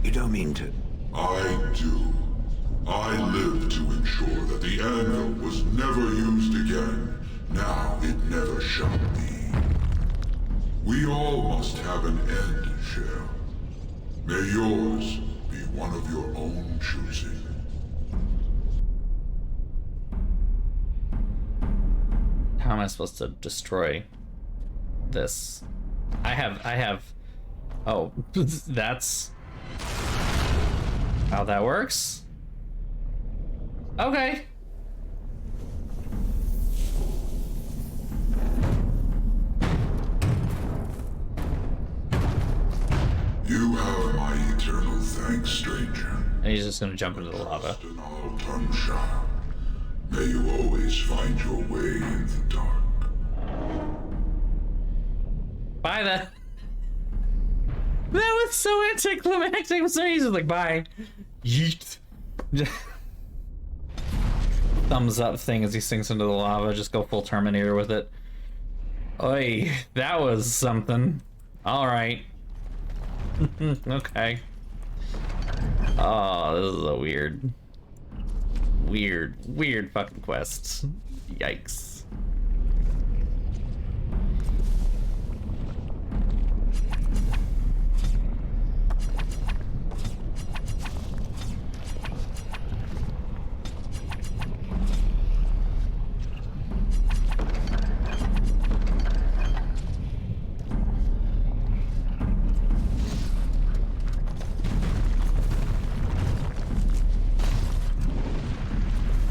You don't mean to... I do. I live to ensure that the anvil was never used again. Now it never shall be. We all must have an end, Cher. May yours be one of your own choosing. How am I supposed to destroy this? I have... Oh, that's how that works? Okay. You have my eternal thanks, stranger. And he's just gonna jump into the lava. May you always find your way in the dark. Bye then. That was so anticlimactic. So he's just like, bye. Yeet. Thumbs up thing as he sinks into the lava. Just go full Terminator with it. Oy, that was something. Alright. Okay. Oh, this is a weird fucking quest. Yikes.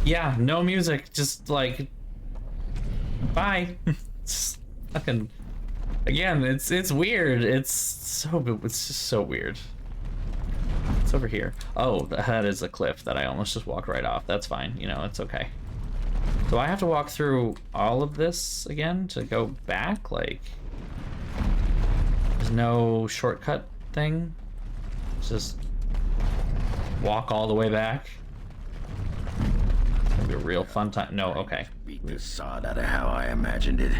Yeah, no music, just like, bye. Just fucking, again, it's weird. It's just so weird. It's over here. Oh, that is a cliff that I almost just walked right off. That's fine, you know, it's okay. Do I have to walk through all of this again to go back? Like, there's no shortcut thing? Just walk all the way back? Be a real fun time. No, okay. Beat the sod out of how I imagined it.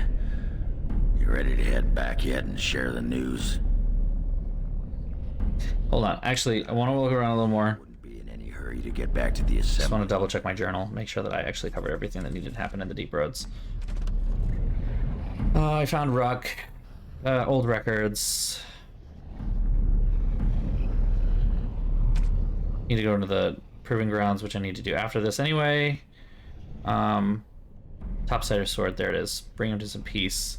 You ready to head back yet and share the news? Hold on. Actually, I want to look around a little more. Wouldn't be in any hurry to get back to the assembly. Just want to double check my journal, make sure that I actually covered everything that needed to happen in the deep roads. I found Ruck, old records. Need to go into the proving grounds, which I need to do after this anyway. Topsider sword, there it is. Bring him to some peace.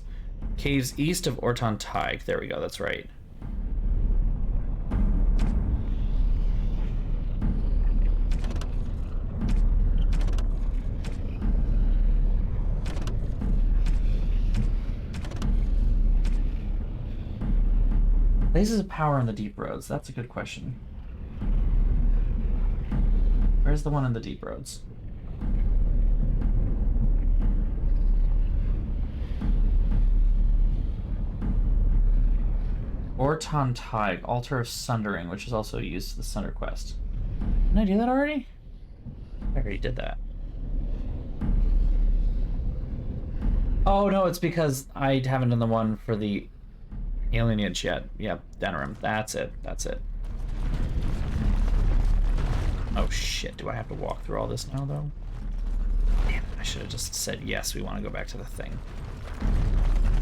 Caves east of Orton Tig. There we go, that's right. Places of power in the deep roads. That's a good question. Where's the one in the deep roads? Orton Tig, Altar of Sundering, which is also used to the Sunder quest. Didn't I do that already? I already did that. Oh no, it's because I haven't done the one for the alienage yet. Yeah, Denerim. That's it. That's it. Oh shit, do I have to walk through all this now though? Damn it, I should have just said yes, we want to go back to the thing.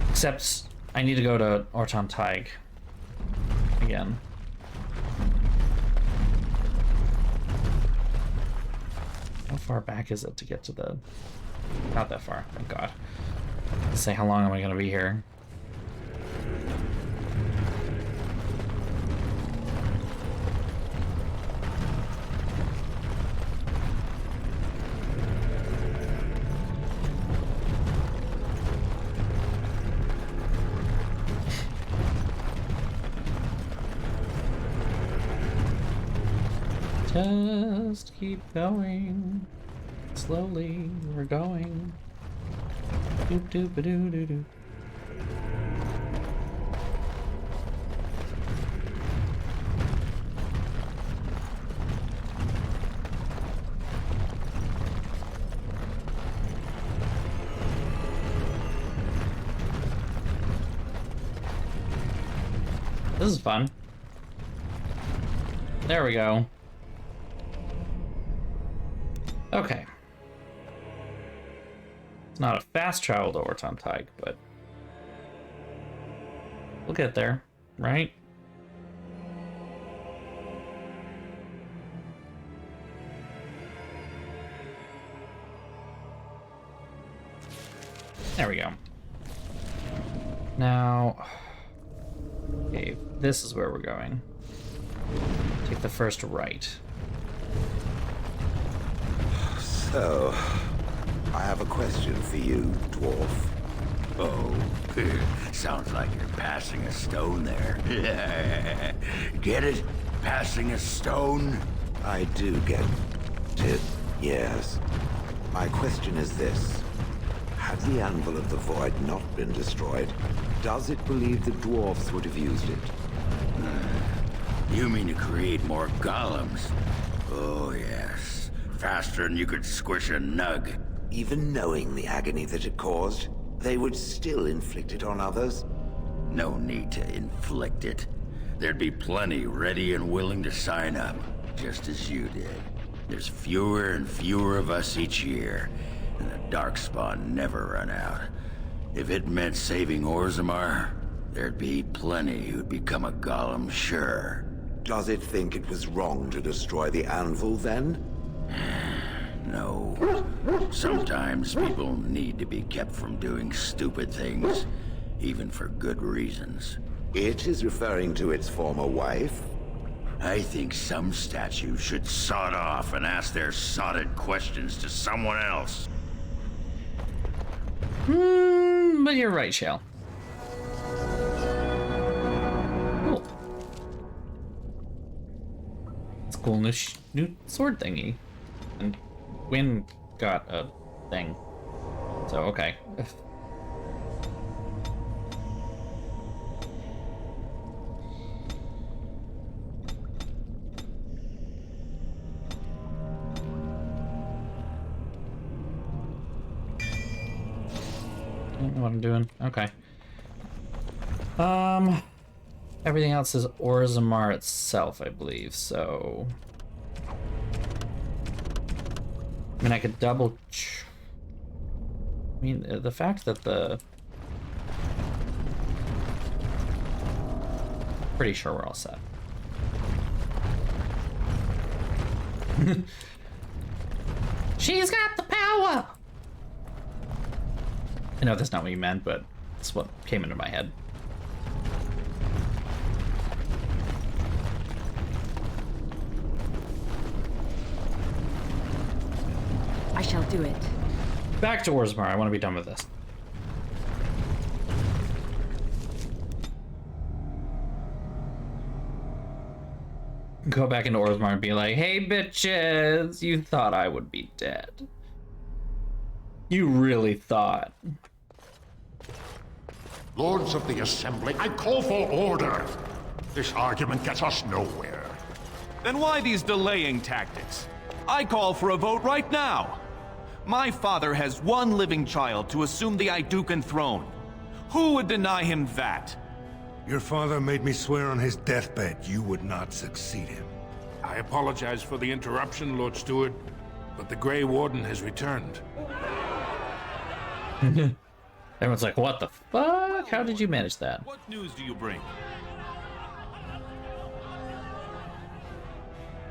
Except I need to go to Orton Tig again. How far back is it to get to the... Not that far, thank God. Let's say, how long am I going to be here? Just keep going. Slowly, we're going. Doop doop a doo doo doo. This is fun. There we go. Okay. It's not a fast travel to Ortonteig, but we'll get there, right? There we go. Now, okay, this is where we're going. Take the first right. So, I have a question for you, dwarf. Oh, sounds like you're passing a stone there. Get it? Passing a stone? I do get it, yes. My question is this. Had the Anvil of the Void not been destroyed, does it believe the dwarfs would have used it? You mean to create more golems? Oh, yes. Faster than you could squish a nug. Even knowing the agony that it caused, they would still inflict it on others? No need to inflict it. There'd be plenty ready and willing to sign up, just as you did. There's fewer and fewer of us each year, and the Darkspawn never run out. If it meant saving Orzammar, there'd be plenty who'd become a golem, sure. Does it think it was wrong to destroy the Anvil, then? No. Sometimes people need to be kept from doing stupid things, even for good reasons. It is referring to its former wife? I think some statues should sod off and ask their sodded questions to someone else. But you're right, Shale. Cool. It's a cool new sword thingy. And Gwyn got a thing. So, okay. I don't know what I'm doing. Okay. Everything else is Orzammar itself, I believe, so... I mean, I could double... I mean, the fact that the... Pretty sure we're all set. She's got the power! I know that's not what you meant, but it's what came into my head. I shall do it. Back to Orzammar. I want to be done with this. Go back into Orzammar and be like, hey, bitches, you thought I would be dead. You really thought. Lords of the Assembly, I call for order. This argument gets us nowhere. Then why these delaying tactics? I call for a vote right now. My father has one living child to assume the Idukan throne. Who would deny him that? Your father made me swear on his deathbed you would not succeed him. I apologize for the interruption, Lord Steward, but the Grey Warden has returned. Everyone's like, what the fuck? How did you manage that? What news do you bring?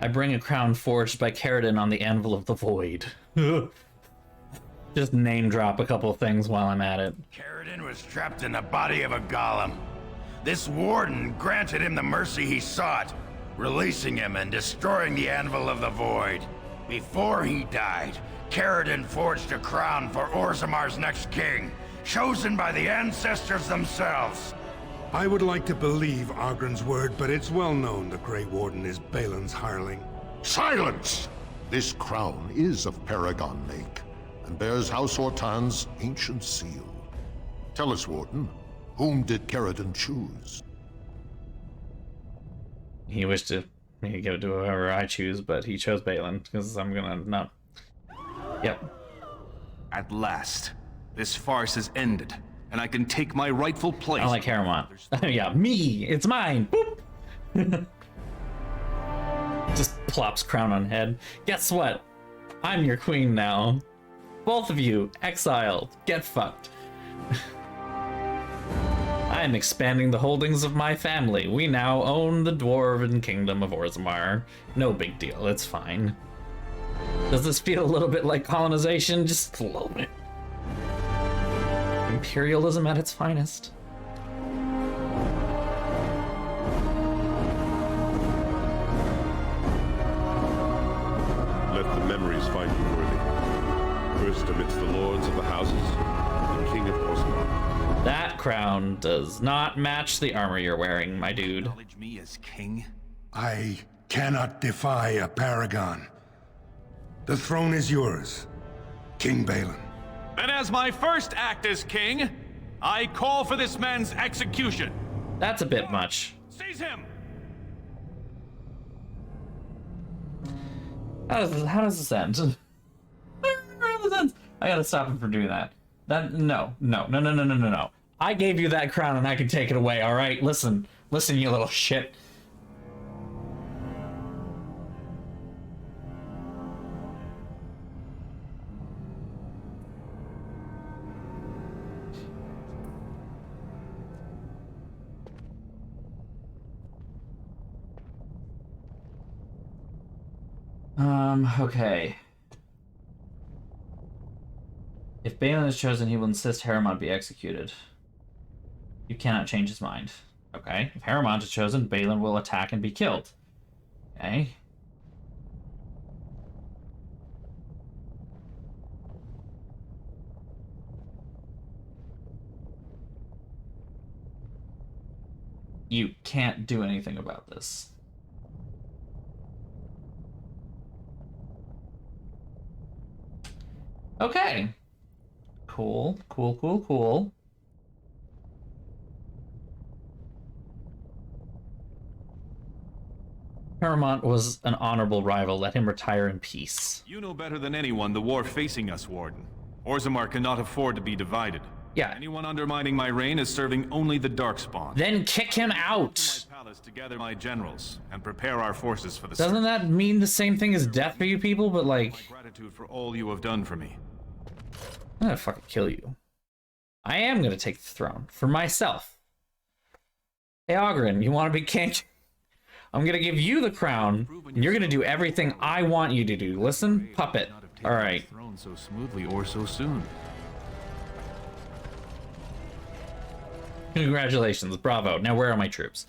I bring a crown forged by Fereldan on the Anvil of the Void. Just name drop a couple of things while I'm at it. Fereldan was trapped in the body of a golem. This warden granted him the mercy he sought, releasing him and destroying the Anvil of the Void. Before he died, Fereldan forged a crown for Orzammar's next king, chosen by the ancestors themselves. I would like to believe Argren's word, but it's well known the Grey Warden is Balin's hireling. Silence! This crown is of Paragon make, and bears House Ortan's ancient seal. Tell us, Warden, whom did Fereldan choose? He wished to give it to whoever I choose, but he chose Balin, because I'm gonna not... Yep. At last, this farce has ended, and I can take my rightful place. I like Harrowmont. Yeah, me! It's mine! Boop! Just plops crown on head. Guess what? I'm your queen now. Both of you, exiled. Get fucked. I'm expanding the holdings of my family. We now own the Dwarven Kingdom of Orzammar. No big deal, it's fine. Does this feel a little bit like colonization? Just a little bit. Imperialism at its finest. Let the memories find you worthy. First amidst the lords of the houses, the King of Orzammar. That crown does not match the armor you're wearing, my dude. Acknowledge me as king? I cannot defy a paragon. The throne is yours, King Balin. Then as my first act as king, I call for this man's execution. That's a bit much. Seize him! How does this end? How does this end? I gotta stop him from doing that. No. I gave you that crown and I can take it away, alright? Listen, you little shit. Okay. If Balin is chosen, he will insist Harrowmont be executed. You cannot change his mind. Okay. If Harrowmont is chosen, Balin will attack and be killed. Okay. You can't do anything about this. Okay. Cool. Harrowmont was an honorable rival. Let him retire in peace. You know better than anyone the war facing us, Warden. Orzammar cannot afford to be divided. Yeah. Anyone undermining my reign is serving only the Darkspawn. Then kick him out! My palace to gather my generals and prepare our forces for the Doesn't that mean the same thing as death for you people, but like... My gratitude for all you have done for me. I'm gonna fucking kill you. I am gonna take the throne. For myself. Hey, Oghren, you wanna be king? I'm gonna give you the crown, and you're gonna do everything I want you to do. Listen, puppet. Alright. Throne so smoothly or so soon. Congratulations, bravo. Now where are my troops?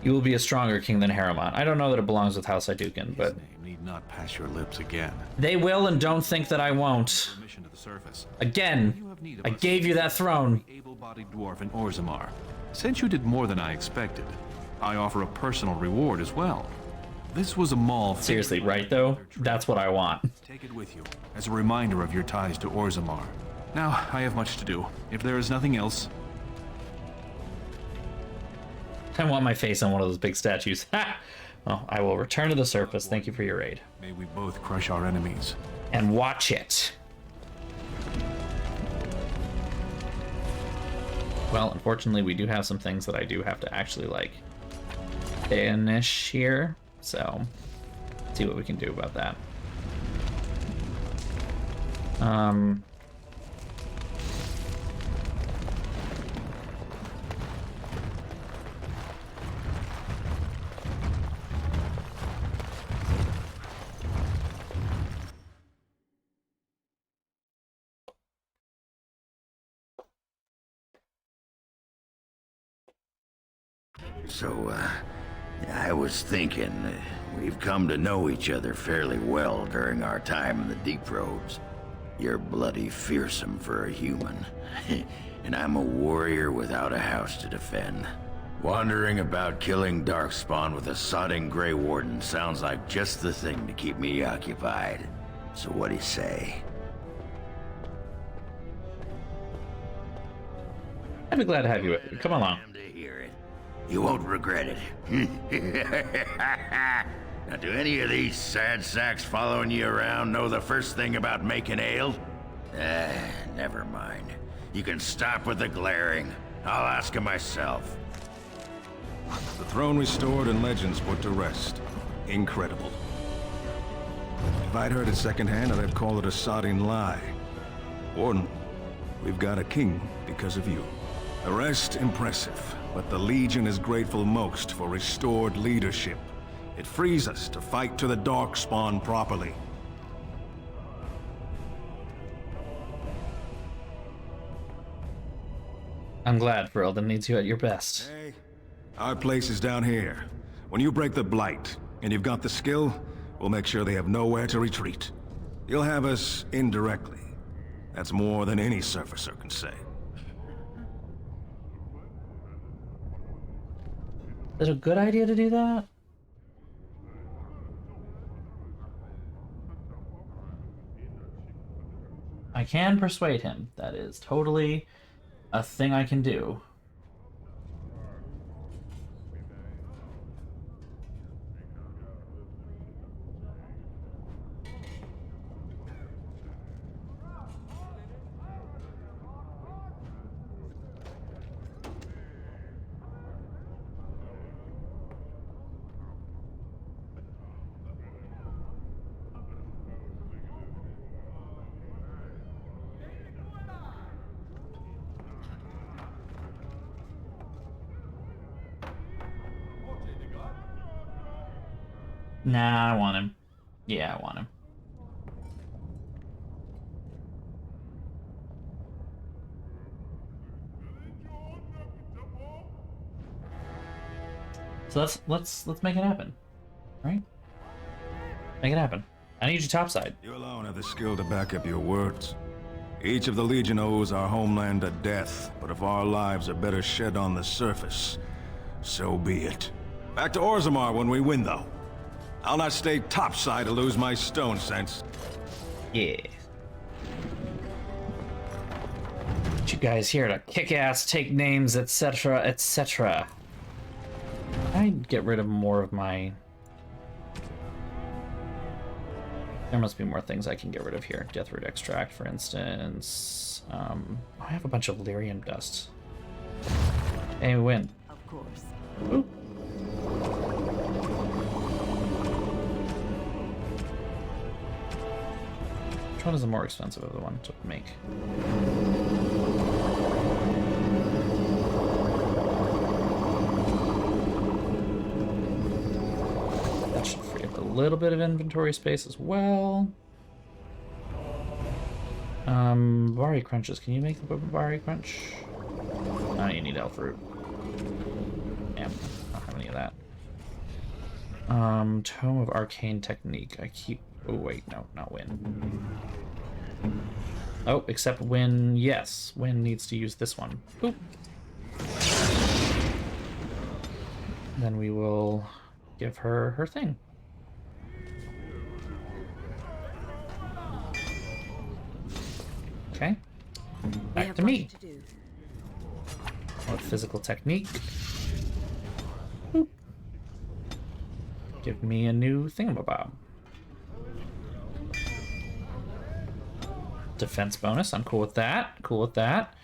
You will be a stronger king than Harrowmont. I don't know that it belongs with House Iduken, but... His name need not pass your lips again. They will, and don't think that I won't. Permission to the surface. Again, I gave you that throne. Able-bodied dwarf in Orzammar. Since you did more than I expected, I offer a personal reward as well. This was a mall... Seriously, right though? That's what I want. Take it with you, as a reminder of your ties to Orzammar. Now, I have much to do. If there is nothing else... I want my face on one of those big statues. Ha! Well, I will return to the surface. Thank you for your aid. May we both crush our enemies. And watch it. Well, unfortunately, we do have some things that I do have to actually, like, finish here. So, let's see what we can do about that. So, I was thinking, we've come to know each other fairly well during our time in the Deep Roads. You're bloody fearsome for a human, and I'm a warrior without a house to defend. Wandering about killing Darkspawn with a sodding Grey Warden sounds like just the thing to keep me occupied. So what do you say? I'd be glad to have you. Come along. You won't regret it. Now, do any of these sad sacks following you around know the first thing about making ale? Never mind. You can stop with the glaring. I'll ask him myself. The throne restored and legends put to rest. Incredible. If I'd heard it secondhand, I'd have called it a sodding lie. Warden, we've got a king because of you. The rest impressive, but the Legion is grateful most for restored leadership. It frees us to fight to the Darkspawn properly. I'm glad Fereldan needs you at your best. Hey, our place is down here. When you break the Blight, and you've got the skill, we'll make sure they have nowhere to retreat. You'll have us indirectly. That's more than any surfacer can say. Is it a good idea to do that? I can persuade him. That is totally a thing I can do. Nah, I want him. Yeah, I want him. So let's make it happen. Right? Make it happen. I need you topside. You alone have the skill to back up your words. Each of the Legion owes our homeland a death, but if our lives are better shed on the surface, so be it. Back to Orzammar when we win, though. I'll not stay topside to lose my stone sense. Yeah. Get you guys here to kick ass, take names, etc., etc. I'd get rid of more of my... There must be more things I can get rid of here. Deathroot extract, for instance. I have a bunch of lyrium dust. Hey, we win. Of course. Ooh. Which one is the more expensive of the one to make? That should free up a little bit of inventory space as well. Bari crunches. Can you make the Bari crunch? Oh, you need elf root. Damn, I don't have any of that. Tome of Arcane Technique. I keep... Oh, wait, no, not Win. Oh, except Win, yes. Win needs to use this one. Boop. Then we will give her her thing. Okay. Back to me. With physical technique. Boop. Give me a new thingamabob. Defense bonus. I'm cool with that. Cool with that.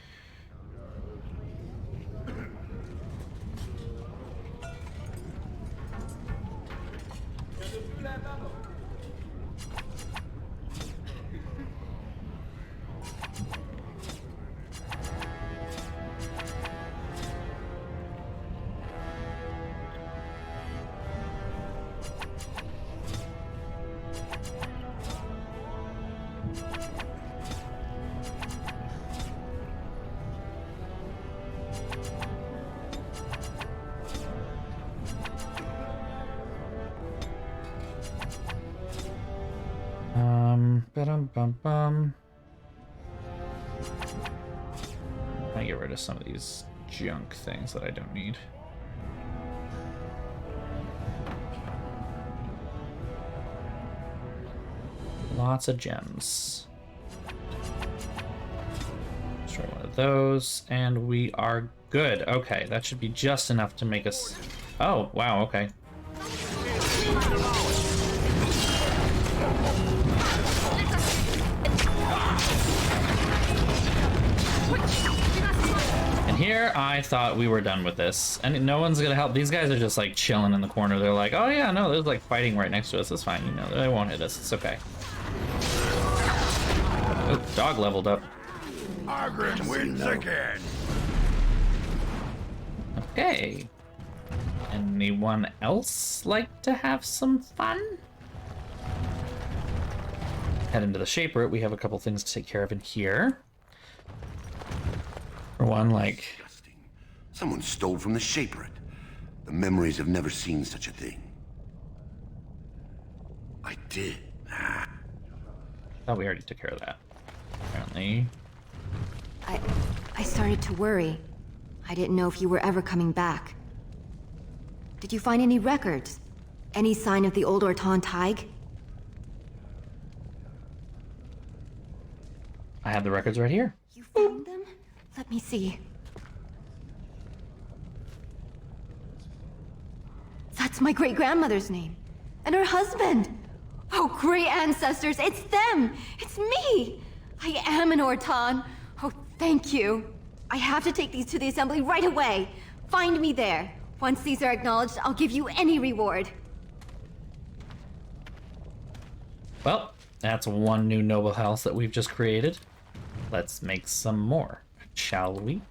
Bum. I get rid of some of these junk things that I don't need. lots of gems. Let's try one of those, and we are good. Okay, that should be just enough to make us... Oh, wow, okay. And here, I thought we were done with this. And no one's gonna help. These guys are just like chilling in the corner. They're like, oh yeah, no, there's like fighting right next to us. It's fine, you know, they won't hit us. It's okay. Oh, dog leveled up. Margaret wins again. Okay. Anyone else like to have some fun? Head into the Shaper. We have a couple things to take care of in here. For one, like... Someone stole from the Shaper. The memories have never seen such a thing. I did. Thought we already took care of that. Apparently. I started to worry. I didn't know if you were ever coming back. Did you find any records? Any sign of the old Orton Tig? I have the records right here. You found them? Let me see. That's my great-grandmother's name. And her husband. Oh, great ancestors, it's them! It's me! I am an Orton. Oh, thank you. I have to take these to the assembly right away. Find me there. Once these are acknowledged, I'll give you any reward. Well, that's one new noble house that we've just created. Let's make some more, shall we?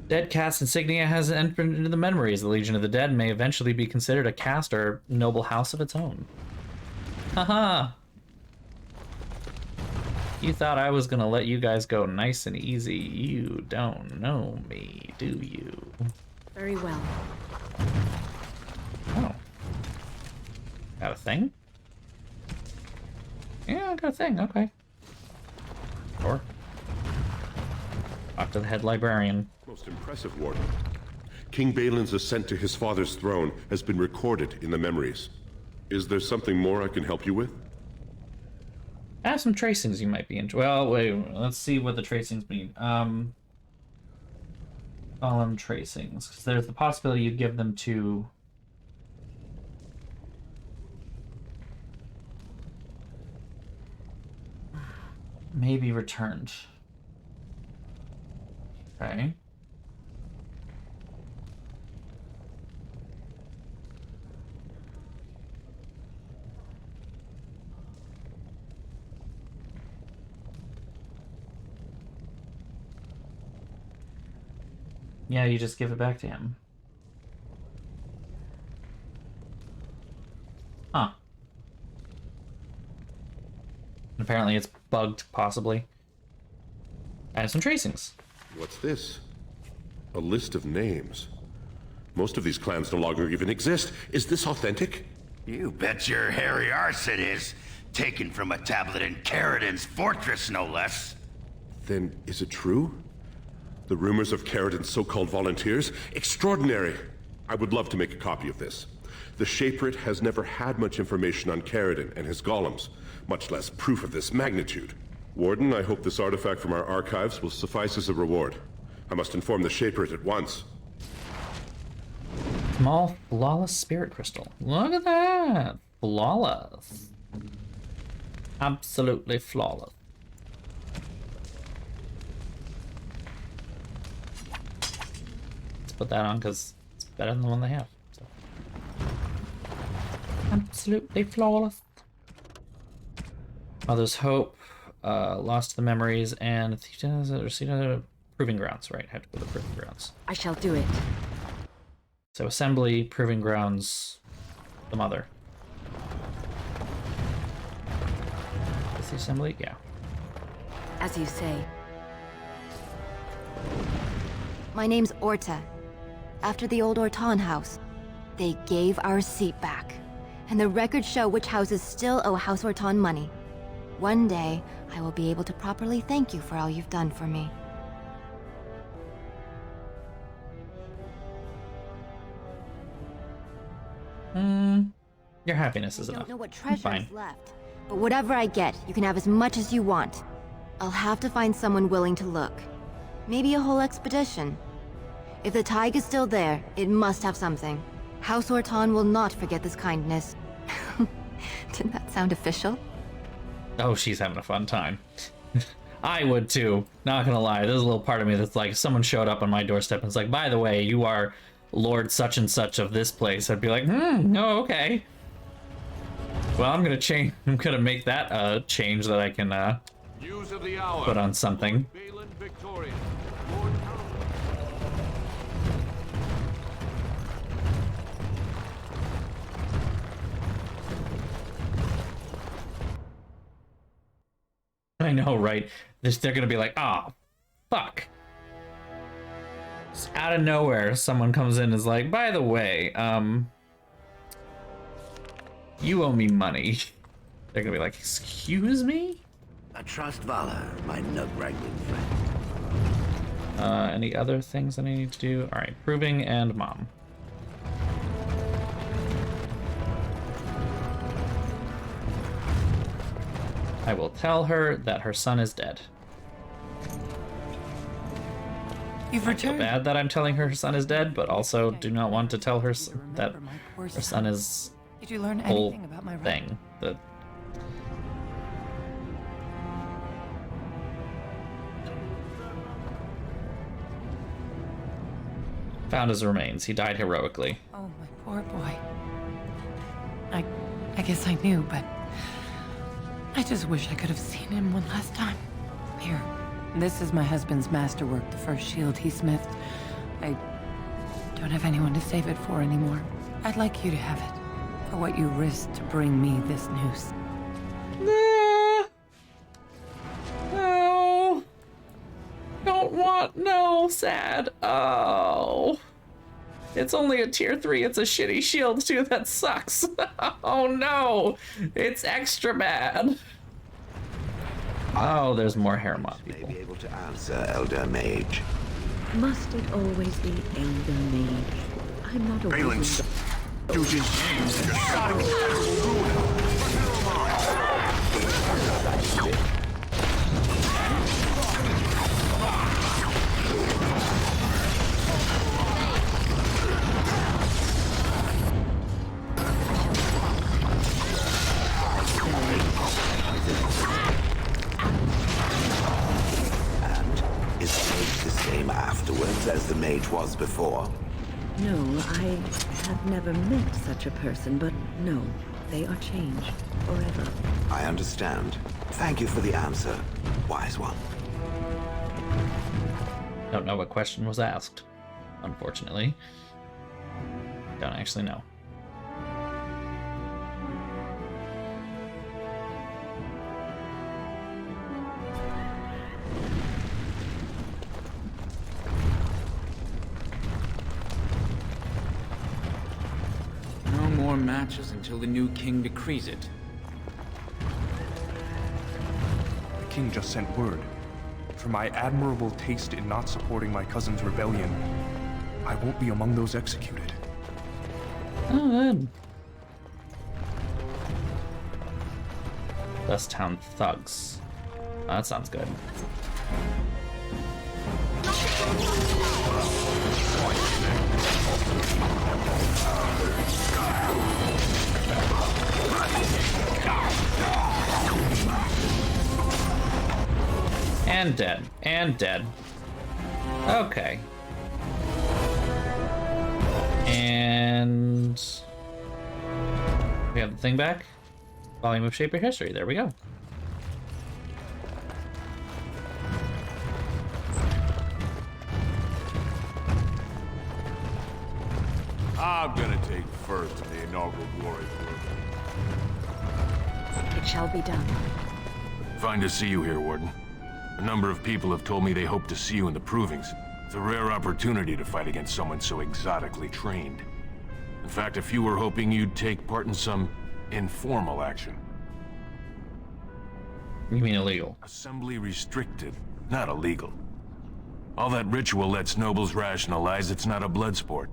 Dead caste insignia has entered into the memories. The Legion of the Dead may eventually be considered a caste or noble house of its own. Haha! You thought I was gonna let you guys go nice and easy. You don't know me, do you? Very well. Oh. Got a thing? Yeah, I got a thing, okay. Or talk to the head librarian. Most impressive, Warden. King Balin's ascent to his father's throne has been recorded in the memories. Is there something more I can help you with? I have some tracings you might be into. Well, wait, let's see what the tracings mean. Column tracings. Because there's the possibility you give them to... maybe returned. Okay. Yeah, you just give it back to him. Huh. And apparently it's bugged, possibly. I have some tracings. What's this? A list of names. Most of these clans no longer even exist. Is this authentic? You bet your hairy arse it is. Taken from a tablet in Caridin's fortress, no less. Then is it true? The rumors of Caridin's so-called volunteers? Extraordinary! I would love to make a copy of this. The Shaperit has never had much information on Caridin and his golems, much less proof of this magnitude. Warden, I hope this artifact from our archives will suffice as a reward. I must inform the Shaperit at once. Small, flawless spirit crystal. Look at that! Flawless. Absolutely flawless. Let's put that on because it's better than the one they have. So. Absolutely flawless. Mother's Hope, Lost the Memories, and Proving Grounds, right? Have to go to the Proving Grounds. I shall do it. So Assembly, Proving Grounds, the Mother. Is the Assembly? Yeah. As you say. My name's Orta. After the old Orton house, they gave our seat back. And the records show which houses still owe House Orton money. One day, I will be able to properly thank you for all you've done for me. Your happiness is I enough. don't know what I'm treasure fine. is left, but whatever I get, you can have as much as you want. I'll have to find someone willing to look. Maybe a whole expedition. If the Tig is still there, it must have something. House Orton will not forget this kindness. Didn't that sound official? Oh, she's having a fun time. I would too. Not gonna lie, there's a little part of me that's like, if someone showed up on my doorstep and was like, by the way, you are Lord such and such of this place, I'd be like, no, okay. Well, I'm gonna change. I'm gonna make that a change that I can News of the hour. put on something. Balin victorious. I know, right? They're gonna be like, oh, fuck. Just out of nowhere, someone comes in and is like, by the way, you owe me money. They're gonna be like, excuse me? I trust Vala, my nug-wrangling friend. Any other things that I need to do? All right, proving and mom. I will tell her that her son is dead. You've I feel returned. bad that I'm telling her son is dead, but also do not want to tell her that her son is Did you learn whole anything about my thing. The found his remains. He died heroically. Oh, my poor boy. I guess I knew, but I just wish I could have seen him one last time. Here, this is my husband's masterwork, the first shield he smithed. I don't have anyone to save it for anymore. I'd like you to have it, for what you risked to bring me this news. No. Don't want, no, sad. Oh. It's only a tier 3, it's a shitty shield too, that sucks. Oh no, it's extra bad. Oh, there's more hair mob people. May be able to answer, Elder Mage. Must it always be Elder Mage? I'm not a Balin, wizard. stooges, you're starting to ruin. Is the mage the same afterwards as the mage was before? No, I have never met such a person, but no, they are changed forever. I understand. Thank you for the answer, wise one. Don't know what question was asked, unfortunately. Don't actually know. No more matches until the new king decrees it. The king just sent word. For my admirable taste in not supporting my cousin's rebellion, I won't be among those executed. Oh, good. Dust Town Thugs. Oh, that sounds good. And dead. And dead. Okay. And we have the thing back. Volume of Shaper History. There we go. I'm gonna take first in the inaugural glory work. It shall be done. Fine to see you here, Warden. A number of people have told me they hope to see you in the provings. It's a rare opportunity to fight against someone so exotically trained. In fact, a few were hoping you'd take part in some informal action. You mean illegal? Assembly restricted, not illegal. All that ritual lets nobles rationalize it's not a blood sport.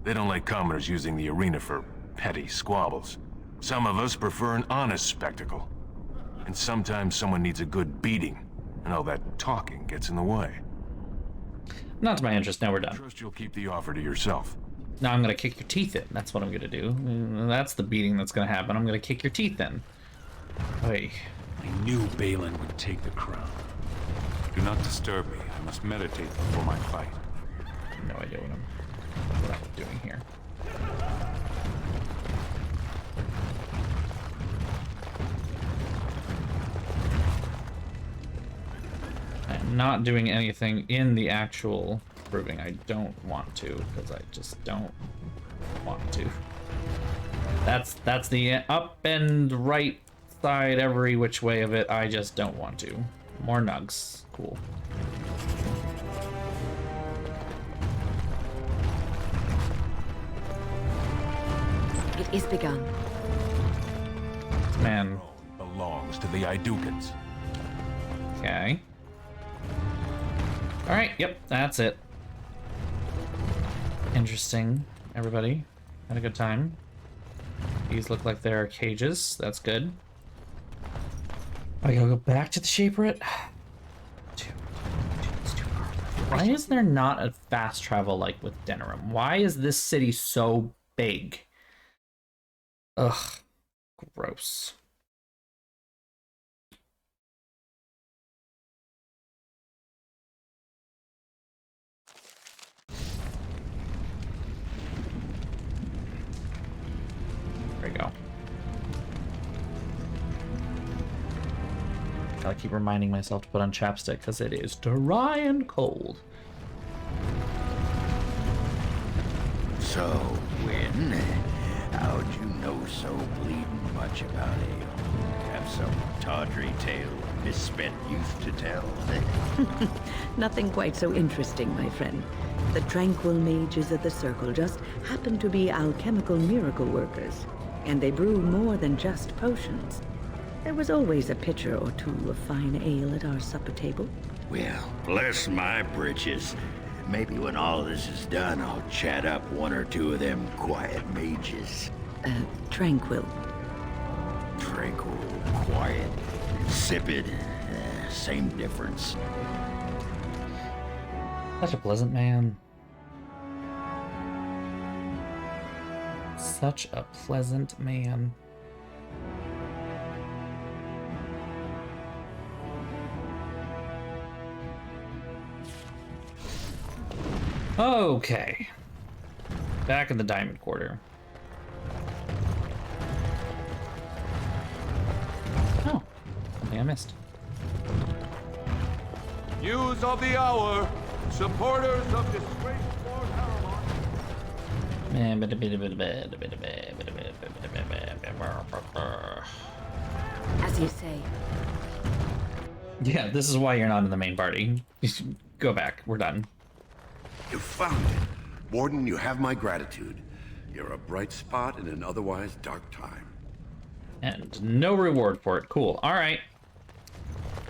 They don't like commoners using the arena for petty squabbles. Some of us prefer an honest spectacle. And sometimes someone needs a good beating, and all that talking gets in the way. Not to my interest. Now we're done. Trust you'll keep the offer to yourself. Now I'm gonna kick your teeth in. That's what I'm gonna do. That's the beating that's gonna happen. I'm gonna kick your teeth in. Hey. I knew Balin would take the crown. Do not disturb me. I must meditate before my fight. No idea what I'm doing here. I'm not doing anything in the actual proving. I don't want to, because I just don't want to. That's the up and right side every which way of it. I just don't want to. More nugs. Cool. It is begun. Man. Belongs to the Idukans. Okay. Alright, yep, that's it. Interesting, everybody. Had a good time. These look like they're cages. That's good. I gotta go back to the Shaperate. Why is there not a fast travel like with Denerim? Why is this city so big? Ugh. Gross. There we go. Gotta keep reminding myself to put on chapstick because it is dry and cold. So, Wynn, how'd you know so bleeding much about ale? Have some tawdry tale of misspent youth to tell? Nothing quite so interesting, my friend. The tranquil mages of the Circle just happen to be alchemical miracle workers, and they brew more than just potions. There was always a pitcher or two of fine ale at our supper table. Well, bless my britches. Maybe when all this is done, I'll chat up one or two of them quiet mages. Tranquil. Tranquil, quiet, insipid. Same difference. Such a pleasant man. Such a pleasant man. Okay. Back in the Diamond Quarter. Oh, something I missed. News of the hour. Supporters of disgraced Lord Harrowmont. As you say. Yeah, this is why you're not in the main party. Go back. We're done. You found it. Warden, you have my gratitude. You're a bright spot in an otherwise dark time. And no reward for it. Cool. All right.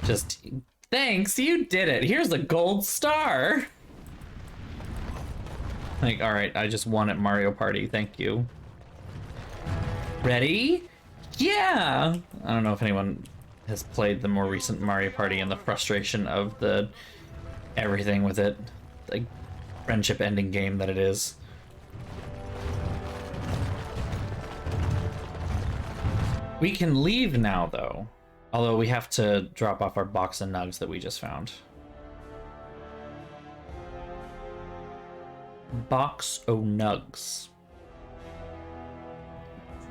Just thanks. You did it. Here's a gold star. Like, all right. I just won at Mario Party. Thank you. Ready? Yeah. I don't know if anyone has played the more recent Mario Party and the frustration of the everything with it. Like, friendship ending game that it is. We can leave now, though. Although we have to drop off our box of nugs that we just found. Box o' nugs.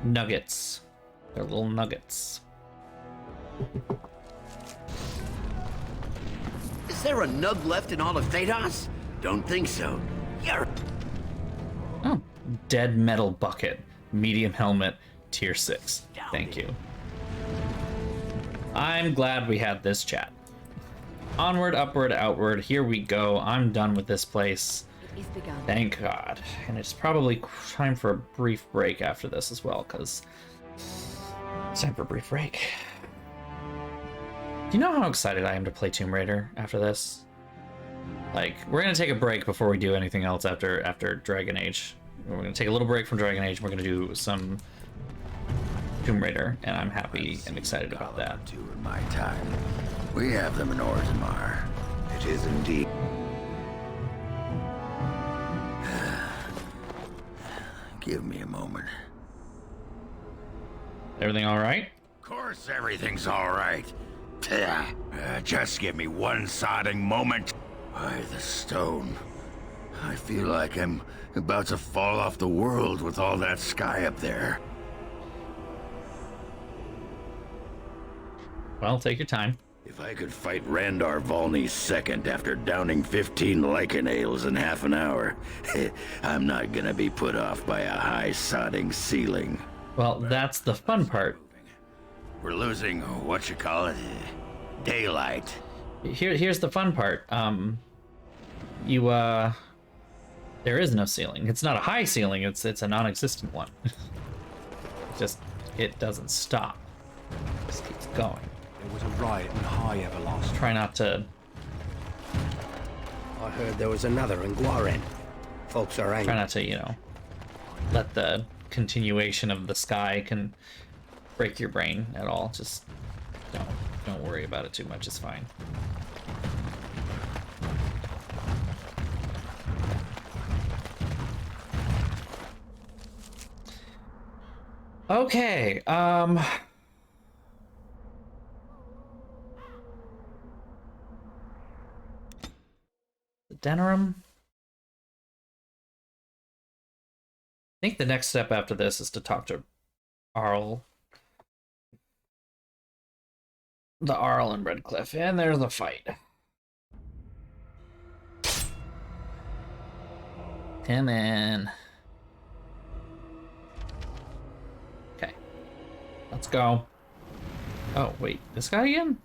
Nuggets. They're little nuggets. Is there a nug left in all of Thedos? Don't think so. You're... Oh, dead metal bucket, medium helmet, tier 6. Thank you. I'm glad we had this chat. Onward, upward, outward, here we go. I'm done with this place. Thank God. And it's probably time for a brief break after this as well, because it's time for a brief break. Do you know how excited I am to play Tomb Raider after this? Like, we're gonna take a break before we do anything else after Dragon Age. we're gonna take a little break from Dragon Age. We're gonna do some Tomb Raider, and I'm happy and excited about that. In my time, we have them in Orzammar. It is indeed. Give me a moment. Everything all right? Of course everything's all right. Just give me one sodding moment. By the stone. I feel like I'm about to fall off the world with all that sky up there. Well, take your time. If I could fight Randar Volney's second after downing 15 lichen ales in half an hour, I'm not gonna be put off by a high sodding ceiling. Well, that's the fun part. We're losing, what you call it, daylight. Here's the fun part. There is no ceiling. It's not a high ceiling. It's a non-existent one. It doesn't stop. It just keeps going. There was a riot in High Everlast. Try not to. I heard there was another in Guaren. Folks are angry. Try not to, let the continuation of the sky can break your brain at all. Just don't worry about it too much. It's fine. Okay, the Denerim. I think the next step after this is to talk to Arl. The Arl and Redcliffe, and there's a fight. Come in. Okay. Let's go. Oh, wait. This guy again?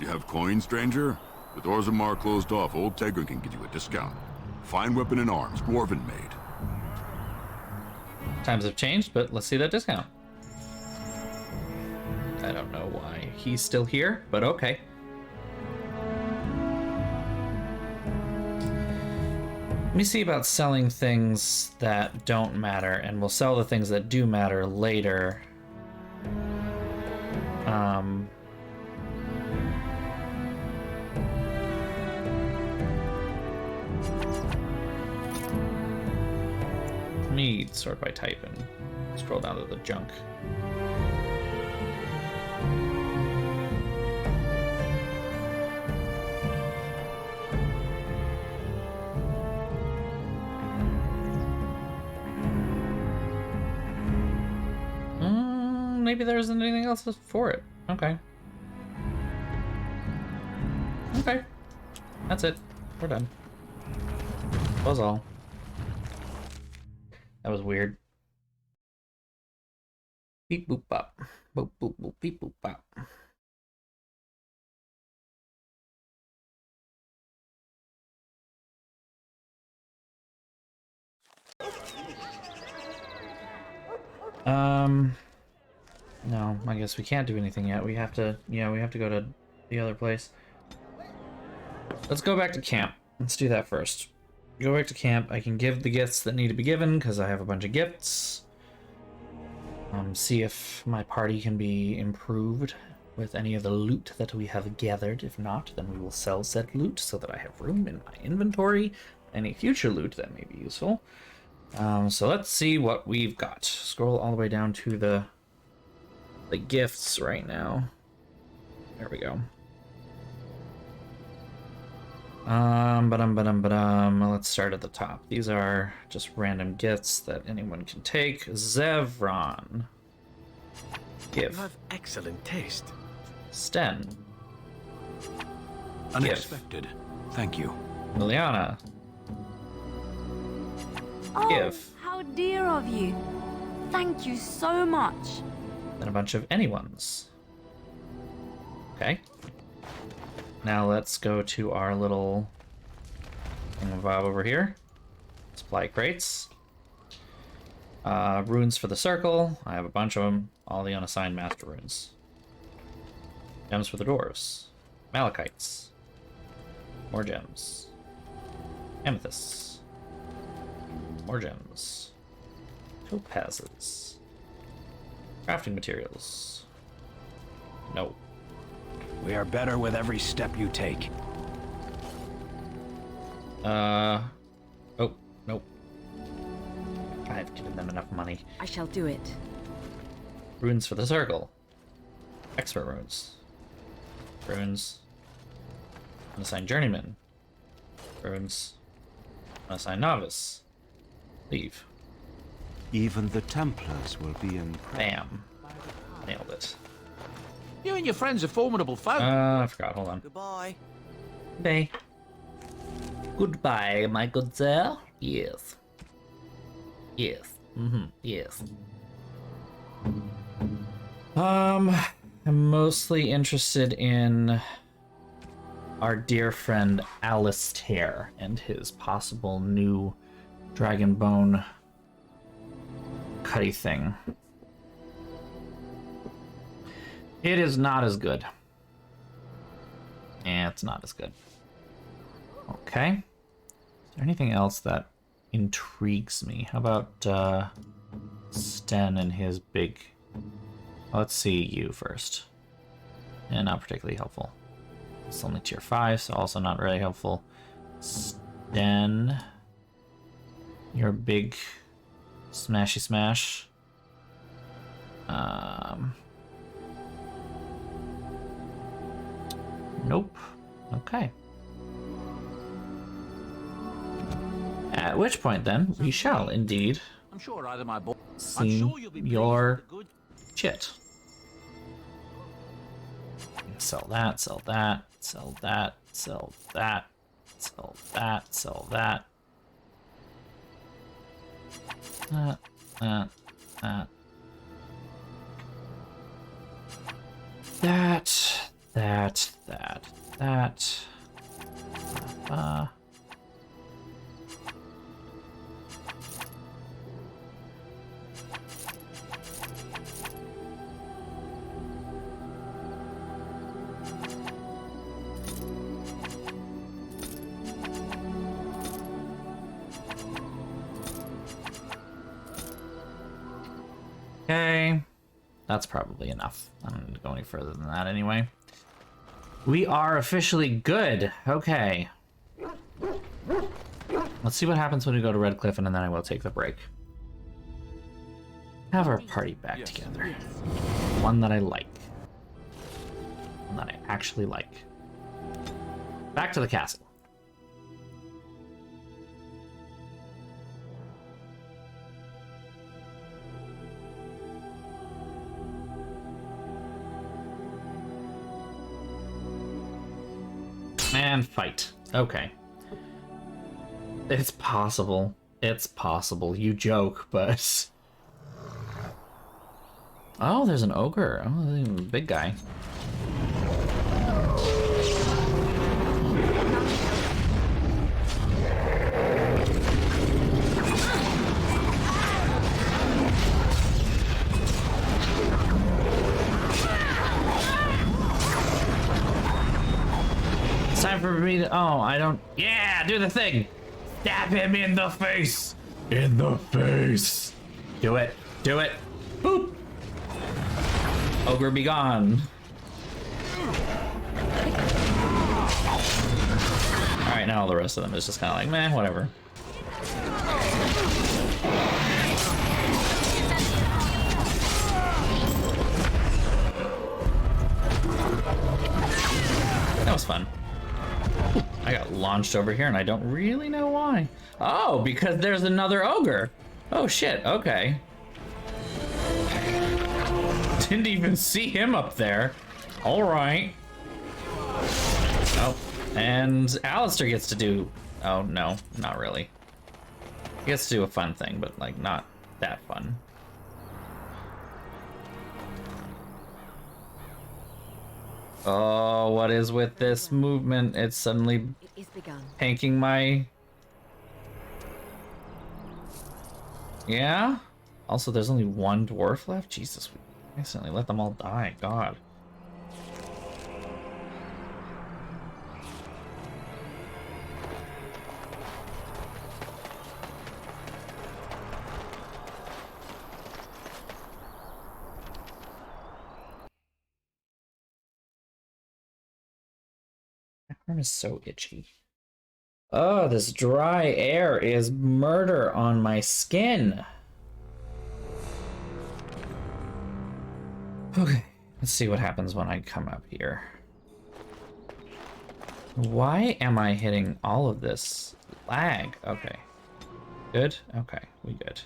You have coin, stranger? With Orzammar closed off, old Tegrin can give you a discount. Fine weapon and arms, dwarven made. Times have changed, but let's see that discount. I don't know why he's still here, but okay. Let me see about selling things that don't matter, and we'll sell the things that do matter later. Let me sort by type and scroll down to the junk. Maybe there isn't anything else for it. Okay. Okay. That's it. We're done. That was all. That was weird. Beep boop bop. Boop boop boop beep boop bop. No, I guess we can't do anything yet. We have to, we have to go to the other place. Let's go back to camp. Let's do that first. Go back to camp. I can give the gifts that need to be given because I have a bunch of gifts. See if my party can be improved with any of the loot that we have gathered. If not, then we will sell said loot so that I have room in my inventory. Any future loot that may be useful. So let's see what we've got. Scroll all the way down to the gifts right now. There we go. Let's start at the top. These are just random gifts that anyone can take. Zevron. Give. You have excellent taste. Sten. Unexpected. Thank you. Liliana. Oh, Give. how dear of you. Thank you so much. And a bunch of anyone's. Okay. Now let's go to our little thingamabob over here. Supply crates. Runes for the circle. I have a bunch of them. All the unassigned master runes. Gems for the dwarves. Malachites. More gems. Amethysts. more gems. Topazes. Crafting materials. No. We are better with every step you take. Oh, nope. I've given them enough money. I shall do it. Runes for the circle. Expert runes. Runes. Unassigned journeyman. Runes. Unassigned novice. Leave. Even the Templars will be impressed. Bam. Nailed it. You and your friends are formidable folk. I forgot. Hold on. Goodbye. Bye. Goodbye, my good sir. Yes. Yes. Yes. I'm mostly interested in our dear friend Alistair and his possible new dragon bone cutty thing. It is not as good. Yeah, it's not as good. Okay. Is there anything else that intrigues me? How about Sten and his big... Let's see you first. And not particularly helpful. It's only tier 5, so also not really helpful. Sten... Your big smashy smash. Nope. Okay. At which point, then, we shall indeed I'm sure either my boy. see your chit. Sell that, sell that, sell that, sell that, sell that, sell that. That. Okay, that's probably enough. I don't need to go any further than that anyway. We are officially good. Okay. Let's see what happens when we go to Red Cliff, and then I will take the break. Have our party back together. One that I like. One that I actually like. Back to the castle. And fight. Okay. It's possible. It's possible. You joke, but... Oh, there's an ogre. Oh, big guy. It's time for me to... Oh, I don't... Yeah, do the thing! Stab him in the face! In the face! Do it. Do it. Boop! Ogre be gone. Alright, now all the rest of them is just kind of like, meh, whatever. That was fun. I got launched over here and I don't really know why. Oh, because there's another ogre. Oh shit, okay. Didn't even see him up there. All right. Oh, and Alistair gets to do... Oh, no, not really. He gets to do a fun thing, but, like, not that fun. Oh, what is with this movement? It's suddenly tanking my... Yeah? Also, there's only one dwarf left? Jesus, we accidentally let them all die. God. arm is so itchy. Oh, this dry air is murder on my skin. Okay, let's see what happens when I come up here. Why am I hitting all of this? Lag. Okay. Good? Okay, we good.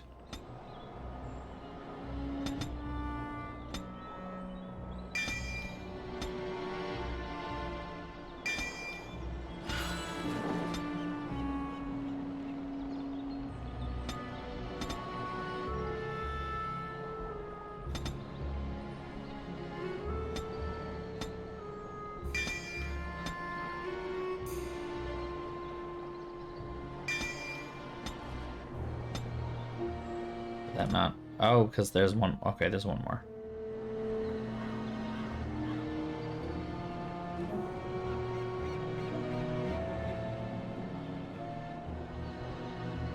That not. Oh, because there's one. Okay, there's one more.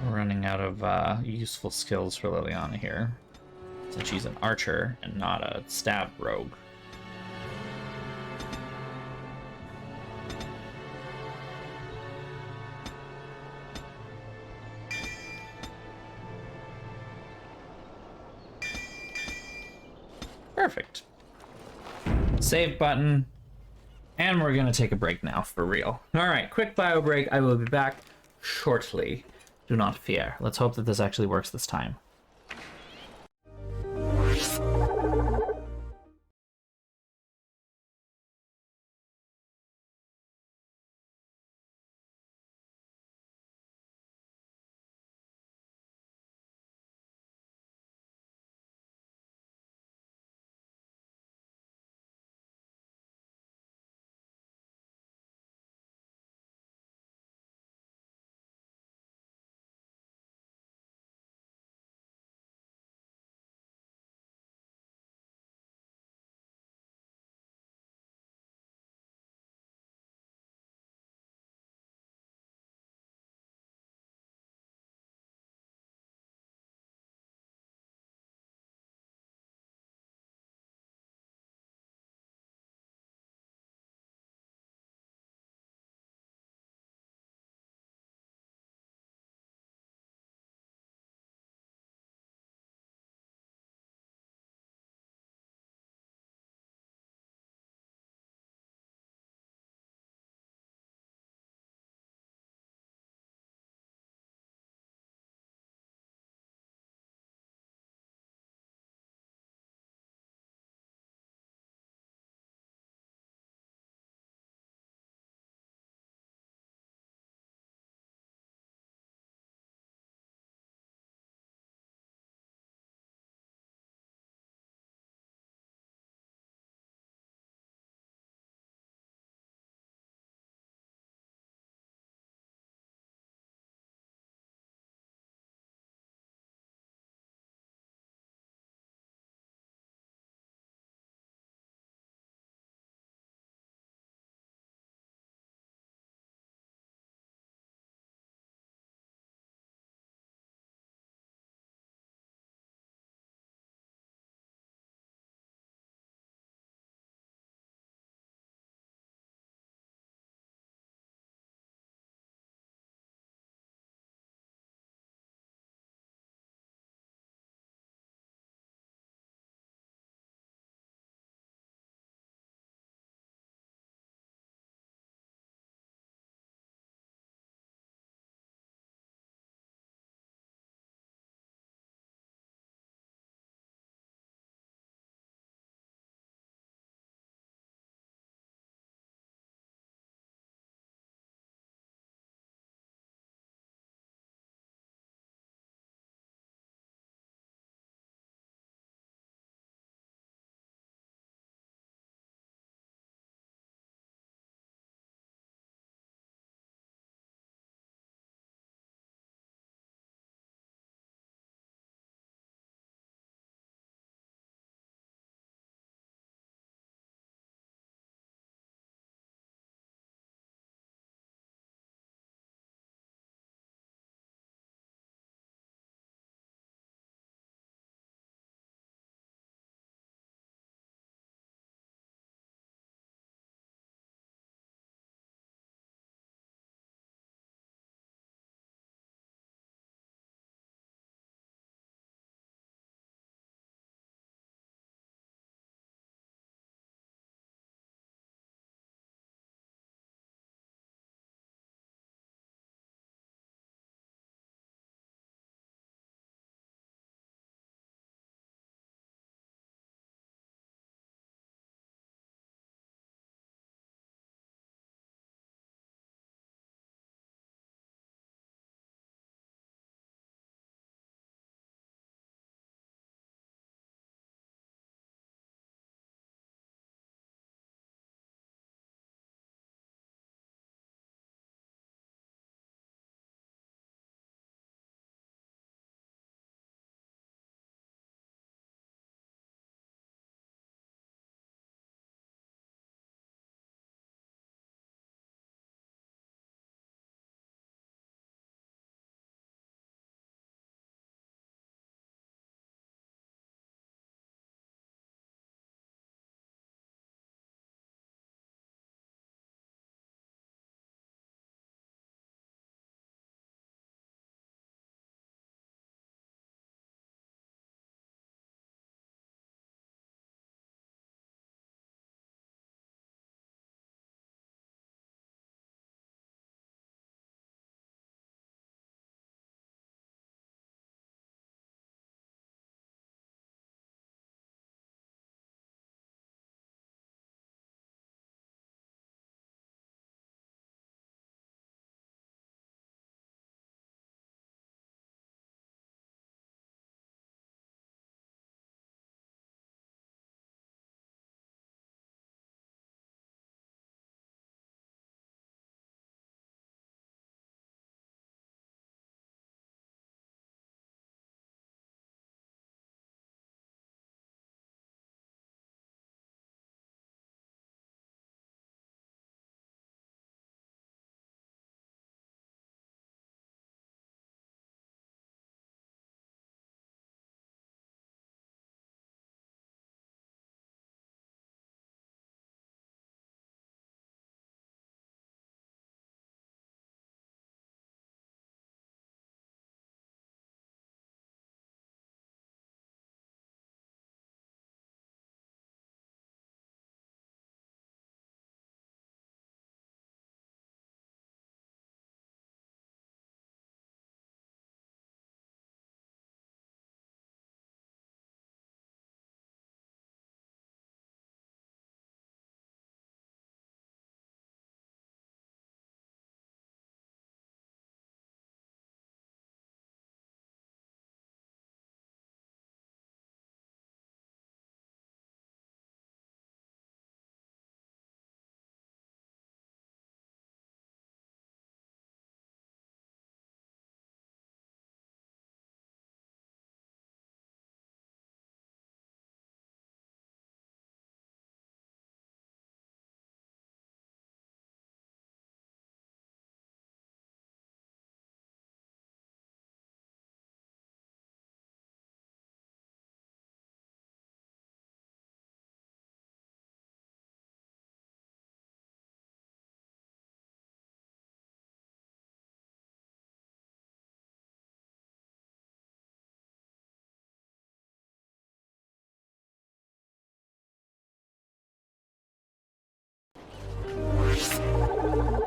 We're running out of useful skills for Liliana here, since she's an archer and not a stab rogue. Perfect. Save button. And we're gonna take a break now, for real. Alright, quick bio break. I will be back shortly. Do not fear. Let's hope that this actually works this time.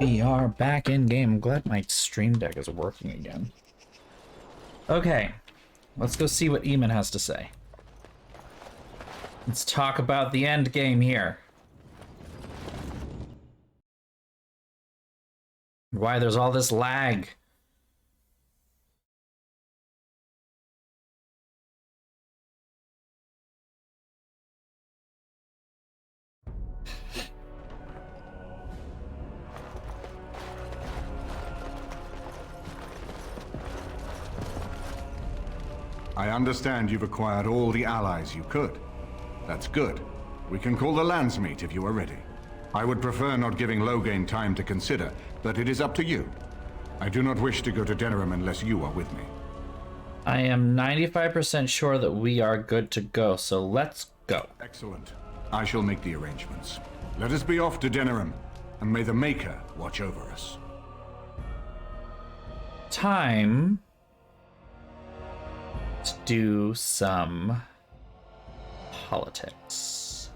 We are back in game. I'm glad my stream deck is working again. Okay, let's go see what Eamon has to say. Let's talk about the end game here. Why there's all this lag. I understand you've acquired all the allies you could. That's good. We can call the Landsmeet if you are ready. I would prefer not giving Loghain time to consider, but it is up to you. I do not wish to go to Denerim unless you are with me. I am 95% sure that we are good to go, so let's go. Excellent. I shall make the arrangements. Let us be off to Denerim, and may the Maker watch over us. Time to do some politics.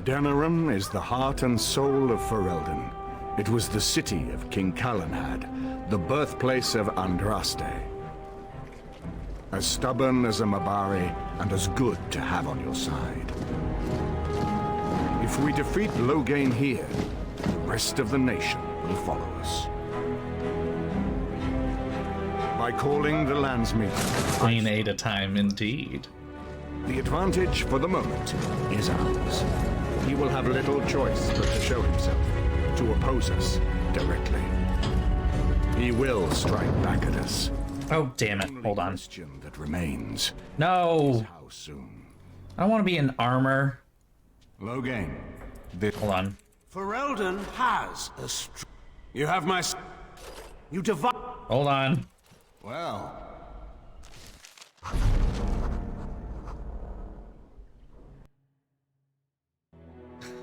Denerim is the heart and soul of Fereldan. It was the city of King Calanhad, the birthplace of Andraste. As stubborn as a Mabari, and as good to have on your side. If we defeat Loghain here, the rest of the nation will follow us. By calling the Landsmeet, Queen Ada time indeed. The advantage for the moment is ours. He will have little choice but to show himself, to oppose us directly. He will strike back at us. Oh, damn it. Hold on. Question that remains. No. How soon? I don't want to be in armor. Loghain. Hold on. Fereldan has a You have my... You divide... Hold on. Well...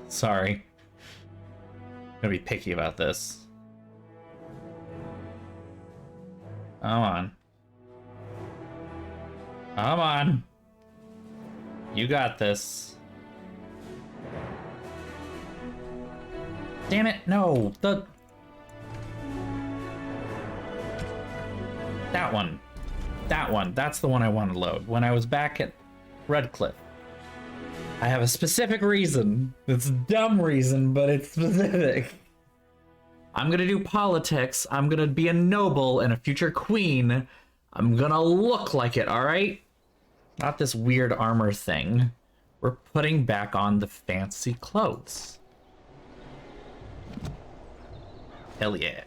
Sorry. I'm gonna be picky about this. Come on. Come on. You got this. Damn it, no. That one. That one. That's the one I want to load. When I was back at Redcliffe. I have a specific reason. It's a dumb reason, but it's specific. I'm gonna do politics. I'm gonna be a noble and a future queen. I'm gonna look like it, alright? Not this weird armor thing. We're putting back on the fancy clothes. Hell yeah.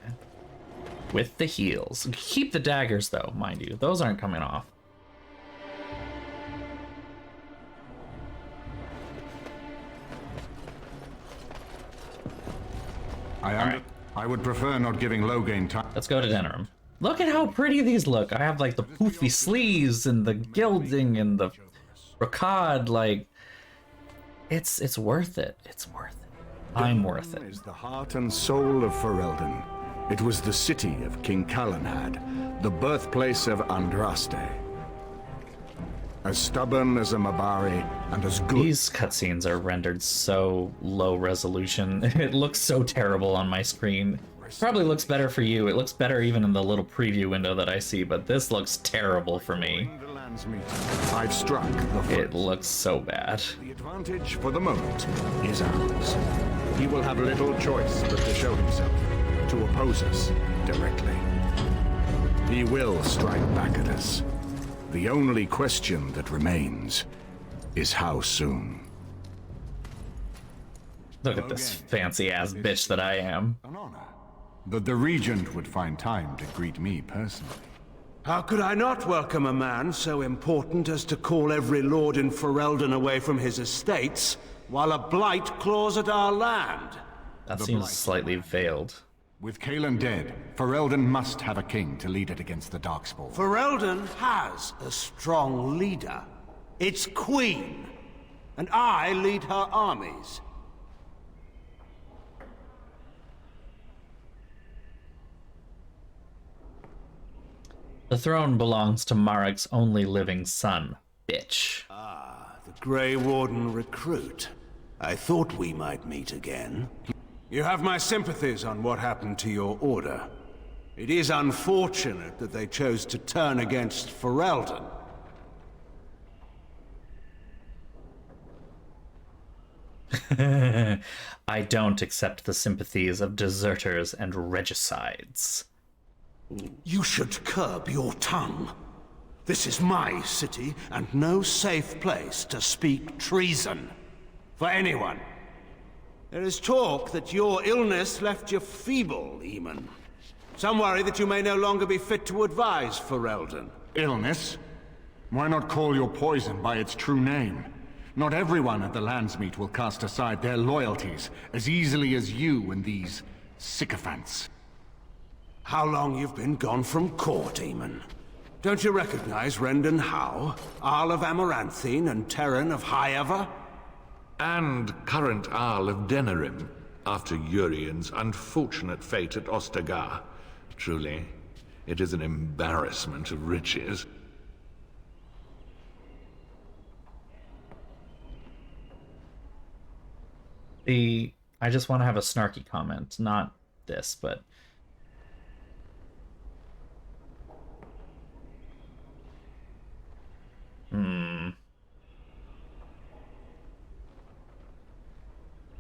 With the heels. Keep the daggers though, mind you. Those aren't coming off. I would prefer not giving Loghain time. Let's go to Denerim. Look at how pretty these look. I have like the poofy sleeves and the gilding and the brocade. Like, it's worth it. It's worth it. I'm worth it. Is the heart and soul of Fereldan. It was the city of King Calanhad, the birthplace of Andraste. As stubborn as a Mabari, and as good... These cutscenes are rendered so low resolution. It looks so terrible on my screen. Probably looks better for you. It looks better even in the little preview window that I see, but this looks terrible for me. I've struck the first. It looks so bad. The advantage for the moment is ours. He will have little choice but to show himself, to oppose us directly. He will strike back at us. The only question that remains is how soon. Look at this fancy-ass bitch that I am. An honor. But the Regent would find time to greet me personally. How could I not welcome a man so important as to call every lord in Fereldan away from his estates, while a blight claws at our land? That seems slightly veiled. With Cailan dead, Fereldan must have a king to lead it against the Darkspawn. Fereldan has a strong leader. Its queen. And I lead her armies. The throne belongs to Marag's only living son, bitch. Ah, Grey Warden recruit. I thought we might meet again. You have my sympathies on what happened to your order. It is unfortunate that they chose to turn against Fereldan. I don't accept the sympathies of deserters and regicides. You should curb your tongue. This is my city, and no safe place to speak treason. For anyone. There is talk that your illness left you feeble, Eamon. Some worry that you may no longer be fit to advise Fereldan. Illness? Why not call your poison by its true name? Not everyone at the Landsmeet will cast aside their loyalties as easily as you and these sycophants. How long you've been gone from court, Eamon? Don't you recognize Rendon Howe, Arl of Amaranthine, and Terran of Highever? And current Arl of Denerim, after Urian's unfortunate fate at Ostagar. Truly, it is an embarrassment of riches. I just want to have a snarky comment, not this, but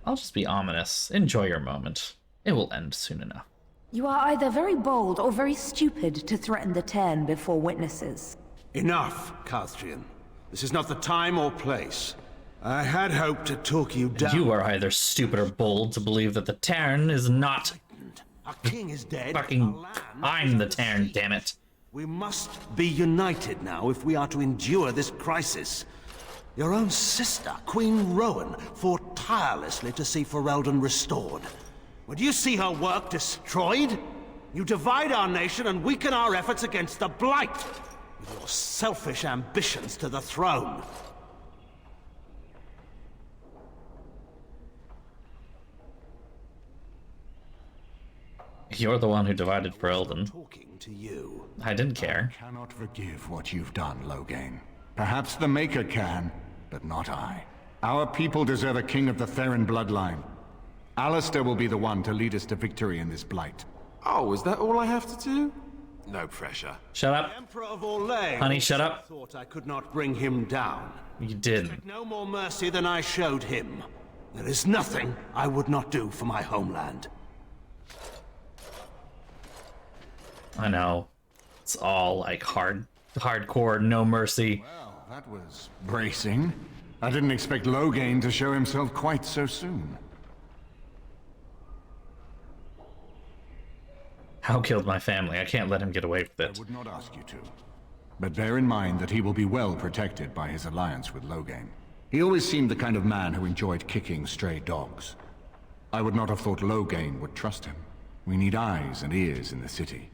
I'll just be ominous. Enjoy your moment. It will end soon enough. You are either very bold or very stupid to threaten the Tern before witnesses. Enough, Carthrian. This is not the time or place. I had hoped to talk you down. You are either stupid or bold to believe that the Tern is not. Our king is dead. Fucking, I'm the Tern, damn it. We must be united now if we are to endure this crisis. Your own sister, Queen Rowan, fought tirelessly to see Fereldan restored. Would you see her work destroyed? You divide our nation and weaken our efforts against the Blight, with your selfish ambitions to the throne. You're the one who divided Fereldan. Talking to you. I didn't care. I cannot forgive what you've done, Loghain. Perhaps the Maker can, but not I. Our people deserve a king of the Theron bloodline. Alistair will be the one to lead us to victory in this blight. Oh, is that all I have to do? No pressure. Shut up. Emperor of Orlais. Honey, shut up. Thought I could not bring him down. You didn't. No more mercy than I showed him. There is nothing I would not do for my homeland. I know. It's all like hardcore, no mercy. Well, that was bracing. I didn't expect Loghain to show himself quite so soon. Hal killed my family. I can't let him get away with it. I would not ask you to. But bear in mind that he will be well protected by his alliance with Loghain. He always seemed the kind of man who enjoyed kicking stray dogs. I would not have thought Loghain would trust him. We need eyes and ears in the city.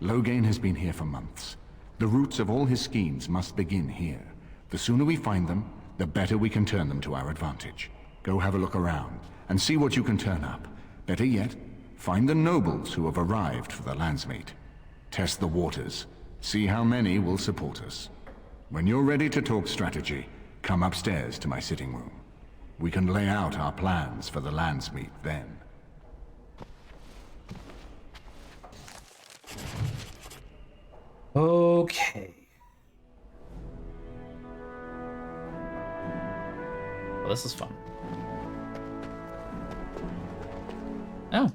Loghain has been here for months. The roots of all his schemes must begin here. The sooner we find them, the better we can turn them to our advantage. Go have a look around, and see what you can turn up. Better yet, find the nobles who have arrived for the Landsmeet. Test the waters. See how many will support us. When you're ready to talk strategy, come upstairs to my sitting room. We can lay out our plans for the Landsmeet then. Okay. Well, this is fun. Oh.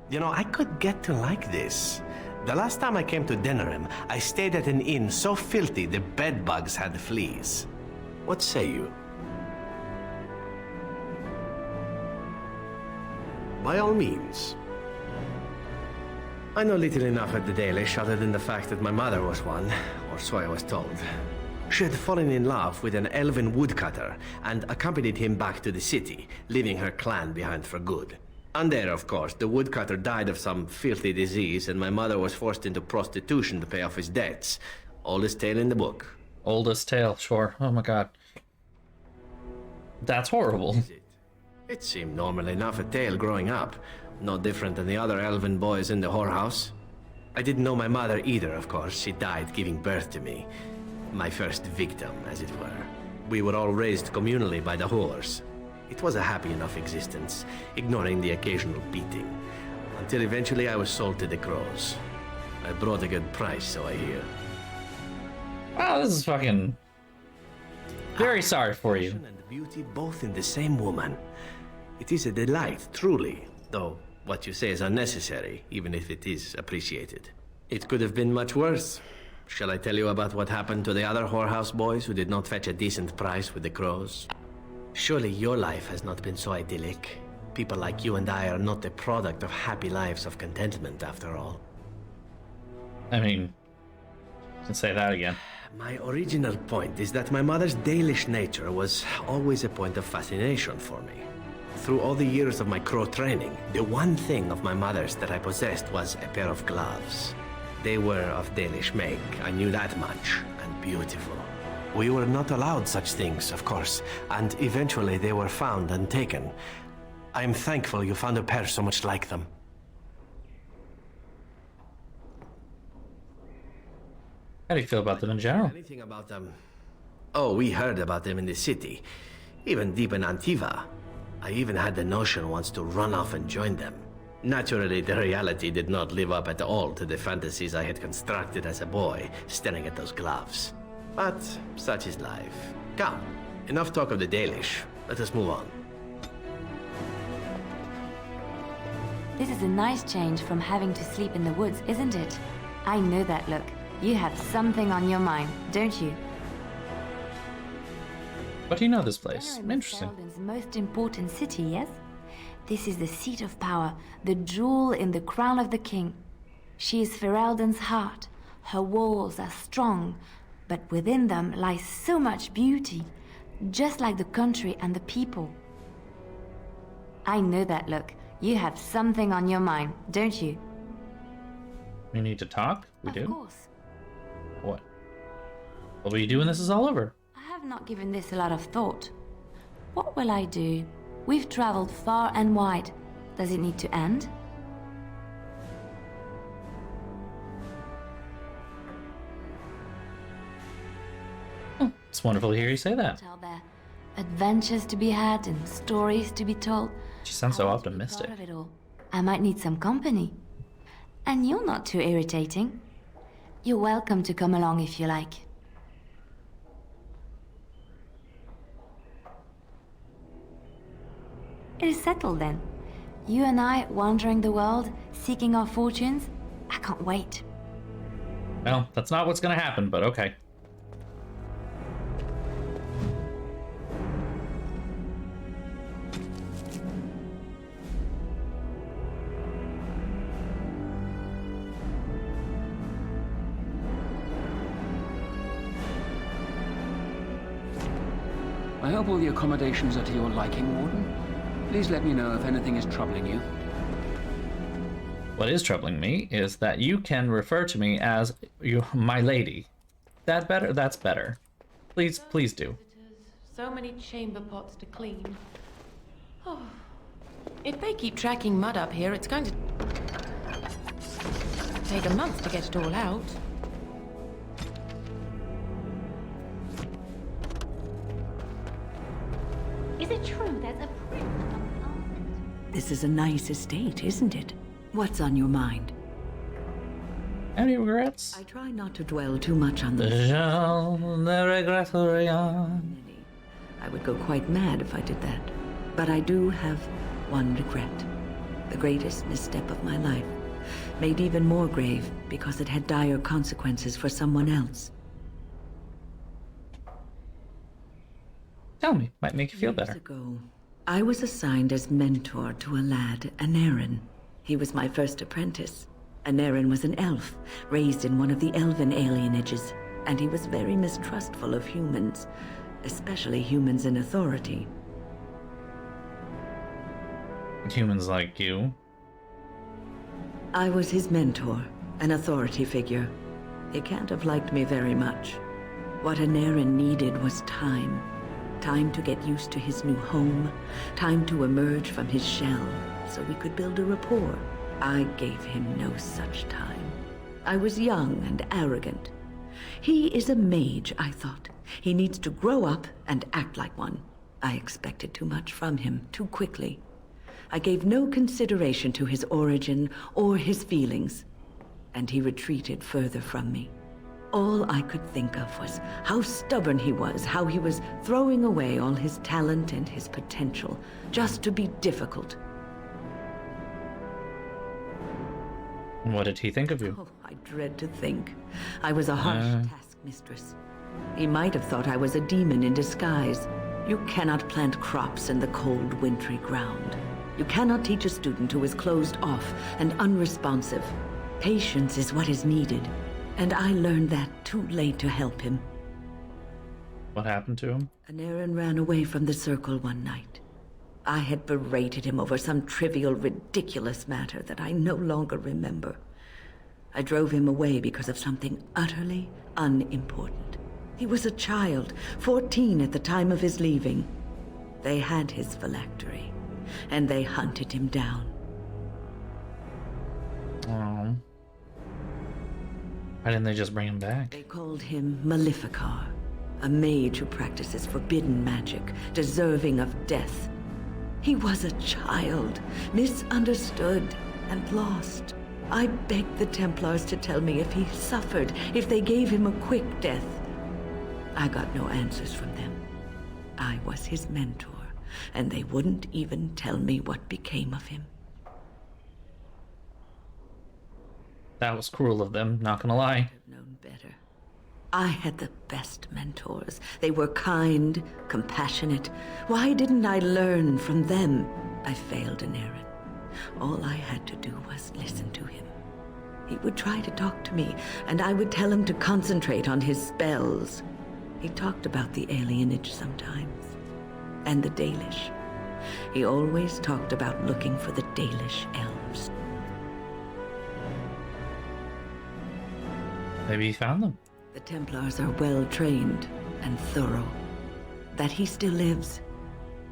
You know, I could get to like this. The last time I came to Denerim, I stayed at an inn so filthy the bedbugs had fleas. What say you? By all means. I know little enough at the Dalish other than the fact that my mother was one, or so I was told. She had fallen in love with an elven woodcutter and accompanied him back to the city, leaving her clan behind for good. And there, of course, the woodcutter died of some filthy disease and my mother was forced into prostitution to pay off his debts. Oldest tale in the book. Oldest tale, sure. Oh my god. That's horrible. It seemed normal enough a tale growing up. No different than the other elven boys in the whorehouse. I didn't know my mother either, of course. She died giving birth to me. My first victim, as it were. We were all raised communally by the whores. It was a happy enough existence, ignoring the occasional beating, until eventually I was sold to the crows. I brought a good price, so I hear. Wow, this is fucking... Very sorry for you. And beauty both in the same woman. It is a delight, truly, though what you say is unnecessary, even if it is appreciated. It could have been much worse. Shall I tell you about what happened to the other whorehouse boys who did not fetch a decent price with the crows? Surely your life has not been so idyllic. People like you and I are not the product of happy lives of contentment, after all. I mean, you can say that again. My original point is that my mother's Dalish nature was always a point of fascination for me. Through all the years of my crow training, the one thing of my mother's that I possessed was a pair of gloves. They were of Dalish make, I knew that much, and beautiful. We were not allowed such things, of course, and eventually they were found and taken. I am thankful you found a pair so much like them. How do you feel about them in general? Anything about them? Oh, we heard about them in the city, even deep in Antiva. I even had the notion once to run off and join them. Naturally, the reality did not live up at all to the fantasies I had constructed as a boy, staring at those gloves. But such is life. Come, enough talk of the Dalish. Let us move on. This is a nice change from having to sleep in the woods, isn't it? I know that look. You have something on your mind, don't you? But you know this place. Denerim is Interesting. Fereldan's most important city, yes? This is the seat of power, the jewel in the crown of the king. She is Fereldan's heart. Her walls are strong, but within them lies so much beauty, just like the country and the people. I know that look. You have something on your mind, don't you? We need to talk? We do? Of course. What? What will you do when this is all over? I have not given this a lot of thought. What will I do? We've traveled far and wide. Does it need to end? It's wonderful to hear you say that. Are there adventures to be had and stories to be told? She sounds so optimistic. Part of it all. I might need some company. And you're not too irritating. You're welcome to come along if you like. It is settled then. You and I wandering the world, seeking our fortunes. I can't wait. Well, that's not what's gonna happen, but okay. I hope all the accommodations are to your liking, Warden. Please let me know if anything is troubling you. What is troubling me is that you can refer to me as my lady. That better? That's better. Please, please do. So many chamber pots to clean. Oh. If they keep tracking mud up here, it's going to take a month to get it all out. Is it true there's a prince among the armament? This is a nice estate, isn't it? What's on your mind? Any regrets? I try not to dwell too much on this. I would go quite mad if I did that. But I do have one regret. The greatest misstep of my life. Made even more grave because it had dire consequences for someone else. Tell me, might make you feel better. Years ago, I was assigned as mentor to a lad, Anarin. He was my first apprentice. Anarin was an elf, raised in one of the elven alienages, and he was very mistrustful of humans, especially humans in authority. Humans like you. I was his mentor, an authority figure. He can't have liked me very much. What Anarin needed was time. Time to get used to his new home, time to emerge from his shell, so we could build a rapport. I gave him no such time. I was young and arrogant. He is a mage, I thought. He needs to grow up and act like one. I expected too much from him, too quickly. I gave no consideration to his origin or his feelings, and he retreated further from me. All I could think of was how stubborn he was, how he was throwing away all his talent and his potential just to be difficult. What did he think of you? Oh, I dread to think. I was a harsh taskmistress. He might have thought I was a demon in disguise. You cannot plant crops in the cold, wintry ground. You cannot teach a student who is closed off and unresponsive. Patience is what is needed. And I learned that too late to help him. What happened to him? Anarin ran away from the circle one night. I had berated him over some trivial, ridiculous matter that I no longer remember. I drove him away because of something utterly unimportant. He was a child, 14 at the time of his leaving. They had his phylactery, and they hunted him down. Oh. Why didn't they just bring him back? They called him Maleficar, a mage who practices forbidden magic, deserving of death. He was a child, misunderstood and lost. I begged the Templars to tell me if he suffered, if they gave him a quick death. I got no answers from them. I was his mentor, and they wouldn't even tell me what became of him. That was cruel of them, not gonna lie. I've known better. I had the best mentors. They were kind, compassionate. Why didn't I learn from them? I failed Anarin. All I had to do was listen to him. He would try to talk to me, and I would tell him to concentrate on his spells. He talked about the alienage sometimes, and the Dalish. He always talked about looking for the Dalish elves. Maybe he found them. The Templars are well trained and thorough. That he still lives,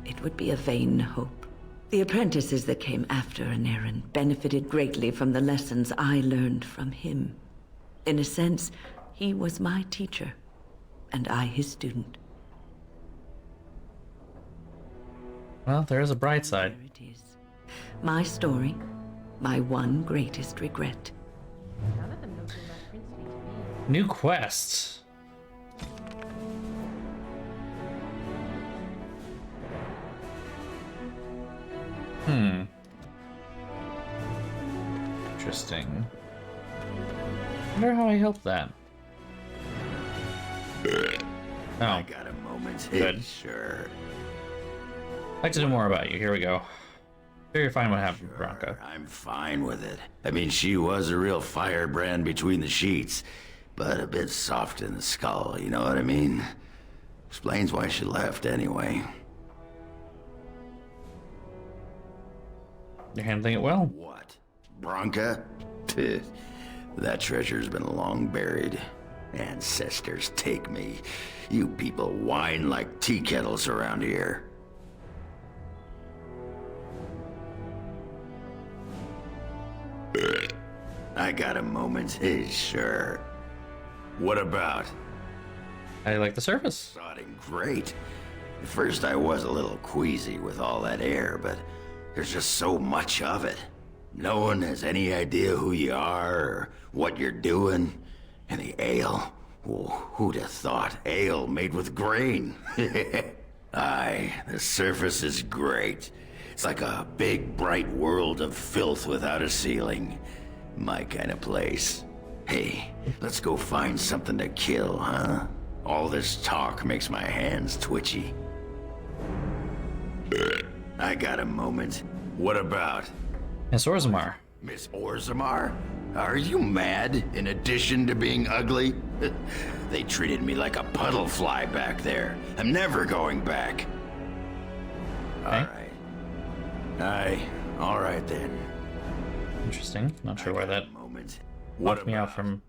it would be a vain hope. The apprentices that came after Anarin benefited greatly from the lessons I learned from him. In a sense, he was my teacher, and I his student. Well, there is a bright side. There it is. My story, my one greatest regret. New quest. Interesting. Wonder how I helped that. Oh, I got a moment's good. Sure. I'd like to know more about you. Here we go. Sure, you're fine. What happened, Bronca? I'm fine with it. I mean, she was a real firebrand between the sheets, but a bit soft in the skull, you know what I mean? Explains why she left anyway. You're handling it well. What? Bronca? That treasure's been long buried. Ancestors take me. You people whine like tea kettles around here. I got a moment, sure. What about? I like the surface. Sodding great. At first I was a little queasy with all that air, but there's just so much of it. No one has any idea who you are or what you're doing. And the ale, oh, who'd have thought ale made with grain? Aye, the surface is great. It's like a big, bright world of filth without a ceiling. My kind of place. Hey, let's go find something to kill, huh? All this talk makes my hands twitchy. I got a moment. What about? Miss Orzammar. Miss Orzammar? Are you mad, in addition to being ugly? They treated me like a puddle fly back there. I'm never going back. Okay. All right then. Interesting. Not sure why that moment. knocked me out from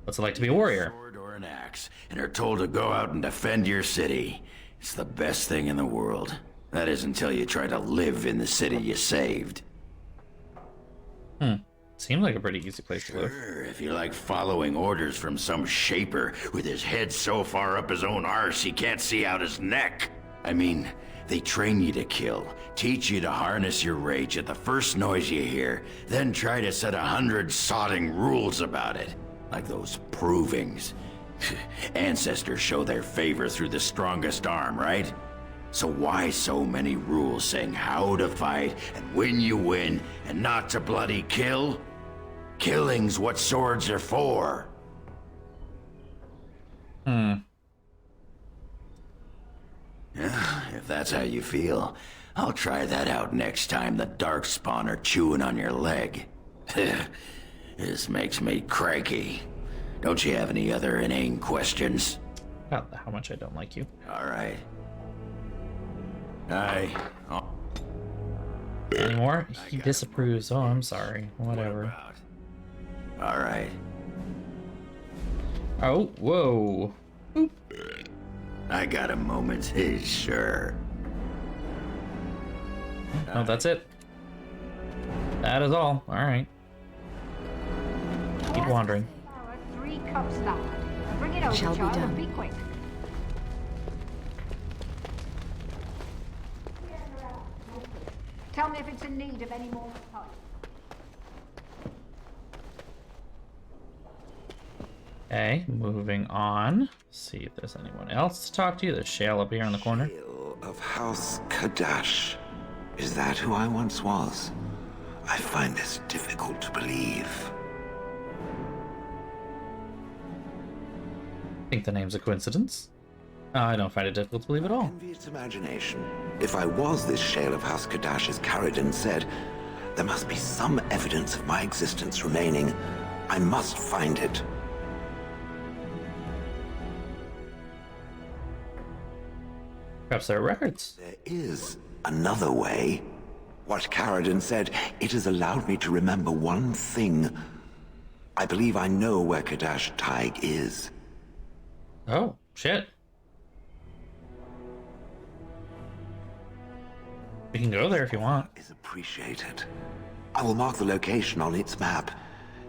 what's it like to be a warrior. Sword or an axe, and are told to go out and defend your city. It's the best thing in the world. That is until you try to live in the city you saved. Seemed like a pretty easy place to live. Sure, if you like following orders from some shaper with his head so far up his own arse he can't see out his neck. I mean, they train you to kill, teach you to harness your rage at the first noise you hear, then try to set 100 sodding rules about it. Like those provings. Ancestors show their favor through the strongest arm, right? So why so many rules saying how to fight and when you win and not to bloody kill? Killing's what swords are for. If that's how you feel, I'll try that out next time the Darkspawn are chewing on your leg. This makes me cranky. Don't you have any other inane questions? About how much I don't like you. All right. Anymore? He disapproves. Oh, I'm sorry. Whatever. All right. Oh, whoa. Oop. I got a moment. Sure. Oh, that's it. That is all. All right. Keep wandering. 3 cups now. Bring it over, Shall be child, done. and be quick. Tell me if it's in need of any more time. Okay, moving on. See if there's anyone else to talk to. There's Shale up here in the corner. Shale of House Kadash. Is that who I once was? I find this difficult to believe. I think the name's a coincidence. I don't find it difficult to believe at all. Envious imagination. If I was this Shale of House Kadash, as Fereldan said, there must be some evidence of my existence remaining. I must find it. Perhaps there are records. There is another way. What Fereldan said, it has allowed me to remember one thing. I believe I know where Kadash Taig is. Oh, shit. We can go there if you want. Is appreciated. I will mark the location on its map.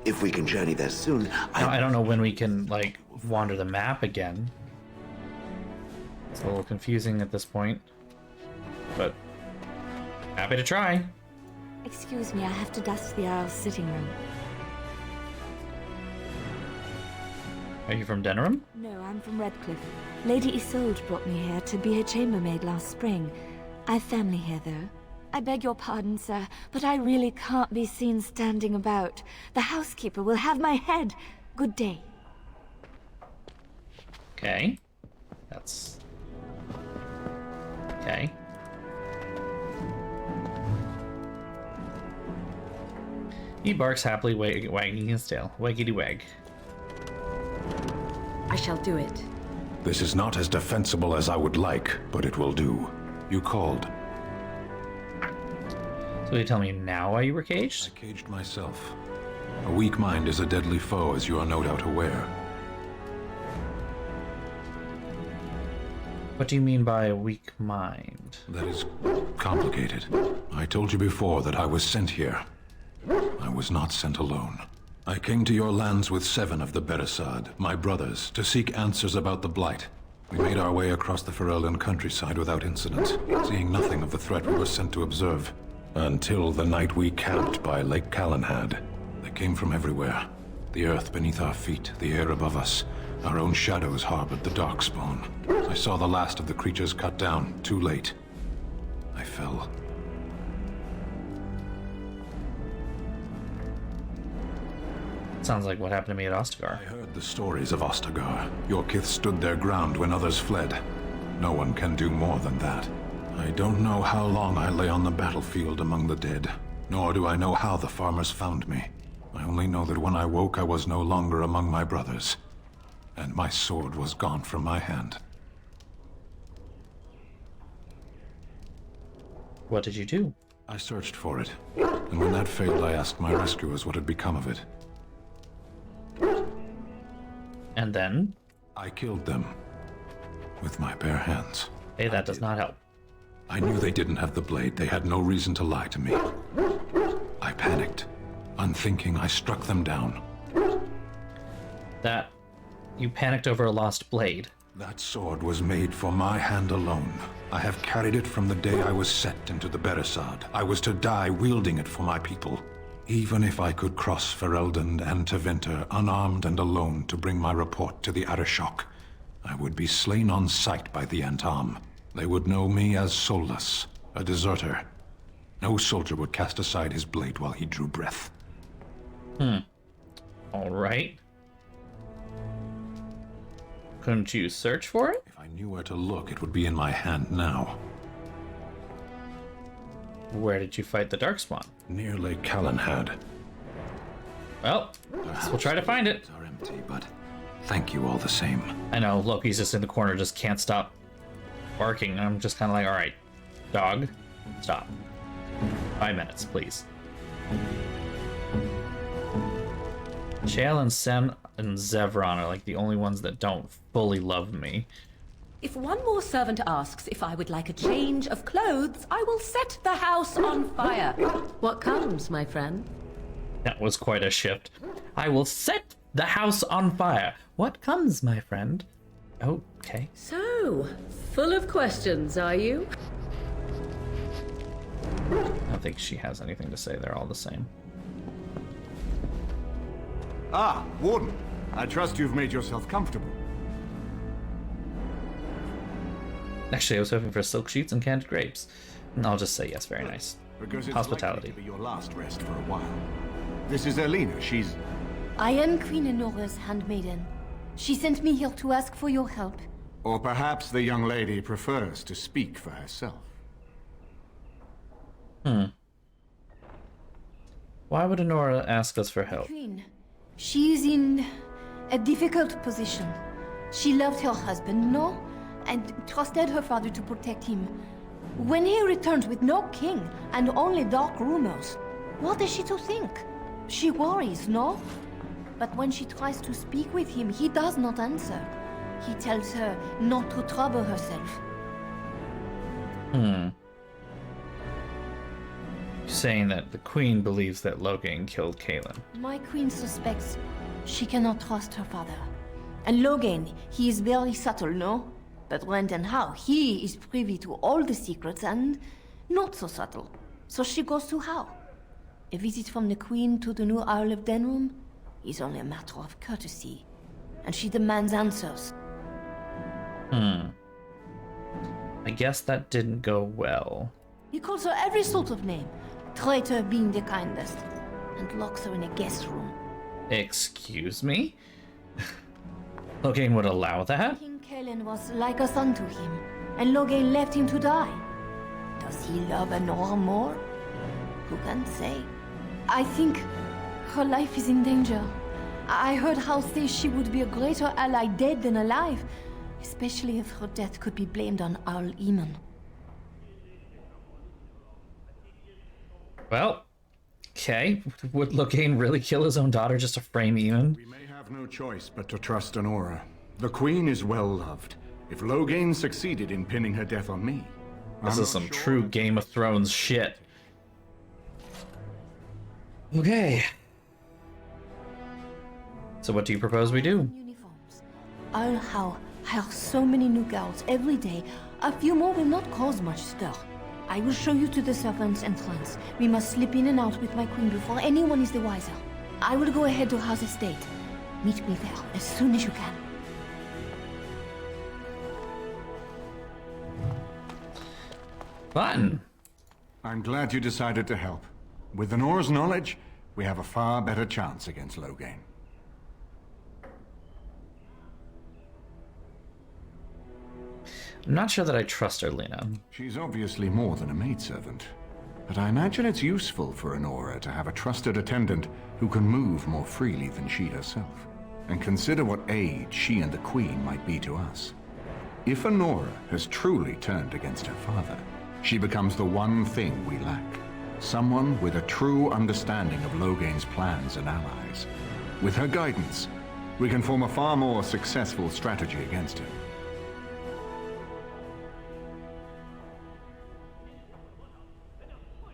If we can journey there soon, Now, I don't know when we can, like, wander the map again. It's a little confusing at this point. But happy to try. Excuse me, I have to dust the Earl's sitting room. Are you from Denerim? No, I'm from Redcliffe. Lady Isolde brought me here to be her chambermaid last spring. I've family here, though. I beg your pardon, sir, but I really can't be seen standing about. The housekeeper will have my head. Good day. Okay. That's... okay. He barks happily, wagging his tail. Waggity wag. I shall do it. This is not as defensible as I would like, but it will do. You called. So you tell me now why you were caged? I caged myself. A weak mind is a deadly foe, as you are no doubt aware. What do you mean by a weak mind? That is complicated. I told you before that I was sent here. I was not sent alone. I came to your lands with 7 of the Beresad, my brothers, to seek answers about the Blight. We made our way across the Fereldan countryside without incident, seeing nothing of the threat we were sent to observe. Until the night we camped by Lake Calenhad. They came from everywhere. The earth beneath our feet, the air above us. Our own shadows harbored the Darkspawn. I saw the last of the creatures cut down, too late. I fell. Sounds like what happened to me at Ostagar. I heard the stories of Ostagar. Your kith stood their ground when others fled. No one can do more than that. I don't know how long I lay on the battlefield among the dead, nor do I know how the farmers found me. I only know that when I woke I was no longer among my brothers, and my sword was gone from my hand. What did you do? I searched for it, and when that failed I asked my rescuers what had become of it. And then? I killed them. With my bare hands. Hey, that does not help. I knew they didn't have the blade. They had no reason to lie to me. I panicked, thinking I struck them down. That you panicked over a lost blade. That sword was made for my hand alone. I have carried it from the day I was set into the Beresard. I was to die wielding it for my people. Even if I could cross Fereldan and Tevinter unarmed and alone to bring my report to the Arishok, I would be slain on sight by the Antam. They would know me as soulless, a deserter. No soldier would cast aside his blade while he drew breath. All right. Couldn't you search for it? If I knew where to look, it would be in my hand now. Where did you fight the Darkspawn? Near Lake Callanhad. Well, guess we'll try to find it. Are empty, but thank you all the same. I know, Loki's just in the corner, just can't stop barking. I'm just kind of like, all right, dog, stop. 5 minutes, please. Chael and Sen and Zevron are like the only ones that don't fully love me. If one more servant asks if I would like a change of clothes, I will set the house on fire. What comes, my friend? That was quite a shift. I will set the house on fire. What comes, my friend? Okay. So, full of questions, are you? I don't think she has anything to say. They're all the same. Ah, Warden. I trust you've made yourself comfortable. Actually, I was hoping for silk sheets and candied grapes. And I'll just say yes, very nice. Because it's Hospitality. likely to be your last rest for a while. This is Elena. She's... I am Queen Enora's handmaiden. She sent me here to ask for your help. Or perhaps the young lady prefers to speak for herself. Why would Enora ask us for help? Queen, she is in a difficult position. She loved her husband, no? And trusted her father to protect him. When he returns with no king and only dark rumors, what is she to think? She worries, no? But when she tries to speak with him, he does not answer. He tells her not to trouble herself. Saying that the Queen believes that Logain killed Kaelin. My queen suspects she cannot trust her father. And Logain, he is very subtle, no? But when and how, he is privy to all the secrets and not so subtle. So she goes to how? A visit from the Queen to the new Isle of Denrum is only a matter of courtesy. And she demands answers. I guess that didn't go well. He calls her every sort of name, traitor being the kindest, and locks her in a guest room. Excuse me? Logain would allow that? King Kaelin was like a son to him, and Logain left him to die. Does he love Enora more? Who can say? I think her life is in danger. I heard Hal say she would be a greater ally dead than alive, especially if her death could be blamed on Al Eamon. Well, okay. Would Logain really kill his own daughter just to frame Eamon? We may have no choice but to trust Enora. The Queen is well loved. If Logain succeeded in pinning her death on me... This is some true Game of Thrones shit. Okay. So what do you propose we do? Uniforms. I'll hire so many new guards every day. A few more will not cause much stir. I will show you to the servants' entrance. We must slip in and out with my queen before anyone is the wiser. I will go ahead to House Estate. Meet me there as soon as you can. Fun. I'm glad you decided to help. With Enora's knowledge, we have a far better chance against Logain. I'm not sure that I trust her, Lena. She's obviously more than a maidservant. But I imagine it's useful for Enora to have a trusted attendant who can move more freely than she herself. And consider what aid she and the Queen might be to us. If Enora has truly turned against her father, she becomes the one thing we lack. Someone with a true understanding of Logain's plans and allies. With her guidance, we can form a far more successful strategy against him.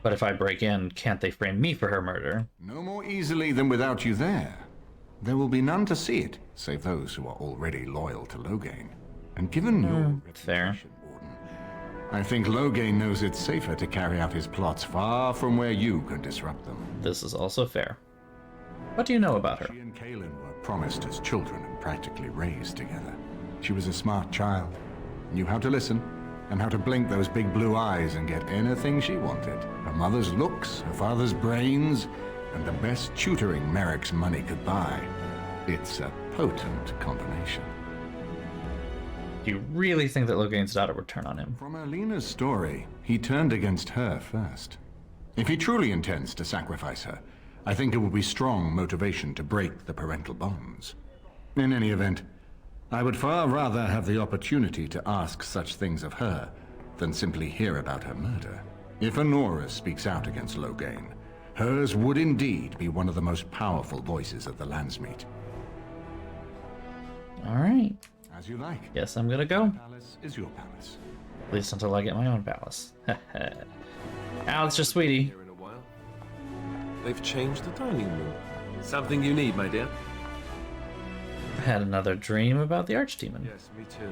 But if I break in, can't they frame me for her murder? No more easily than without you there. There will be none to see it, save those who are already loyal to Loghain. And given your fair. I think Loghain knows it's safer to carry out his plots far from where you can disrupt them. This is also fair. What do you know about her? She and Kaelin were promised as children and practically raised together. She was a smart child, knew how to listen, and how to blink those big blue eyes and get anything she wanted. Her mother's looks, her father's brains, and the best tutoring Merrick's money could buy. It's a potent combination. Do you really think that Loghain's daughter would turn on him? From Erlena's story, he turned against her first. If he truly intends to sacrifice her, I think it will be strong motivation to break the parental bonds. In any event, I would far rather have the opportunity to ask such things of her than simply hear about her murder. If Honora speaks out against Loghain, hers would indeed be one of the most powerful voices of the Landsmeet. All right. As you like. Guess I'm gonna go. Palace is your palace. At least until I get my own palace. Alex, your sweetie. Here in a while. They've changed the dining room. Something you need, my dear. I had another dream about the archdemon. Yes, me too.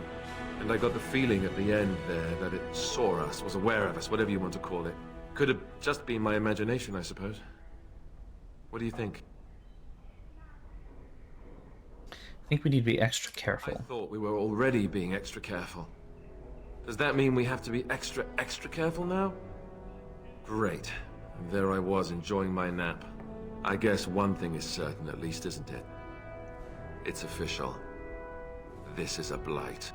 And I got the feeling at the end there that it saw us, was aware of us, whatever you want to call it. Could have just been my imagination, I suppose. What do you think? I think we need to be extra careful. I thought we were already being extra careful. Does that mean we have to be extra careful now? Great. And there I was, enjoying my nap. I guess one thing is certain at least, isn't it? It's official. This is a blight.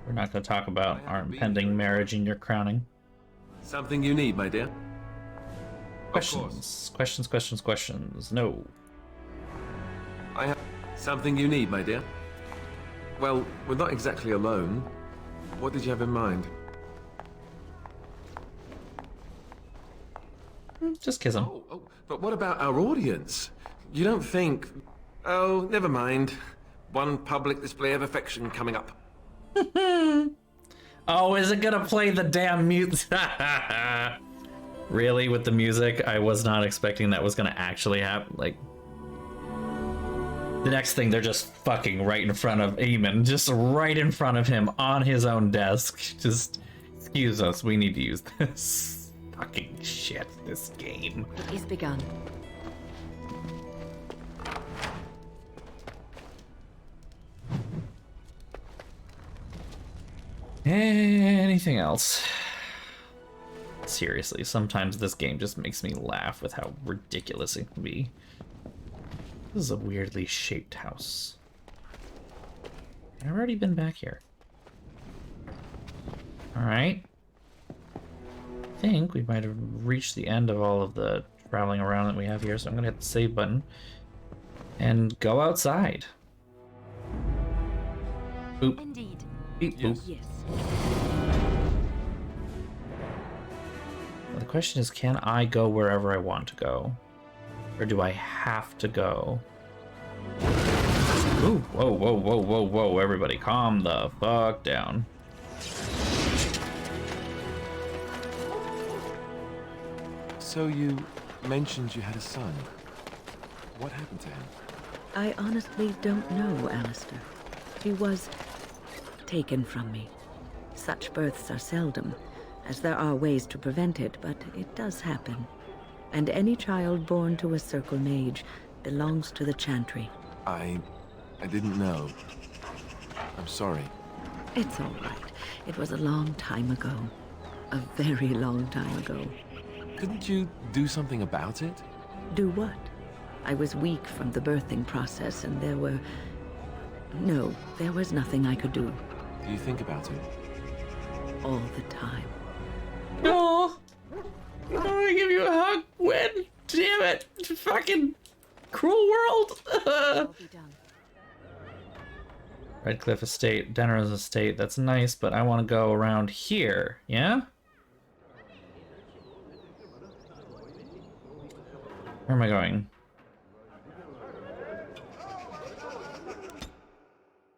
We're not going to talk about our impending marriage and your crowning. Something you need, my dear? Questions. No. I have something you need, my dear. Well, we're not exactly alone. What did you have in mind? Just kiss him. Oh, but what about our audience? You don't think... Oh, never mind. One public display of affection coming up. Oh, is it gonna play the damn mute? Really, with the music? I was not expecting that was gonna actually happen. Like, the next thing, they're just fucking right in front of Eamon, just right in front of him on his own desk. Just excuse us, we need to use this. Fucking shit, this game. It is begun. Anything else? Seriously, sometimes this game just makes me laugh with how ridiculous it can be. This is a weirdly shaped house. I've already been back here. Alright. I think we might have reached the end of all of the traveling around that we have here, so I'm gonna hit the save button and go outside. Boop. Indeed. Beep, boop. Yes. The question is, can I go wherever I want to go? Or do I have to go? Ooh, whoa, everybody calm the fuck down. So you mentioned you had a son. What happened to him? I honestly don't know, Alistair. He was taken from me. Such births are seldom, as there are ways to prevent it, but it does happen. And any child born to a Circle Mage belongs to the Chantry. I didn't know. I'm sorry. It's all right. It was a long time ago. A very long time ago. Couldn't you do something about it? Do what? I was weak from the birthing process, and there were... No, there was nothing I could do. Do you think about it? All the time. No! I want to give you a hug. When? Damn it! Fucking cruel world! Redcliffe Estate, Denner's Estate, that's nice, but I want to go around here, yeah? Where am I going?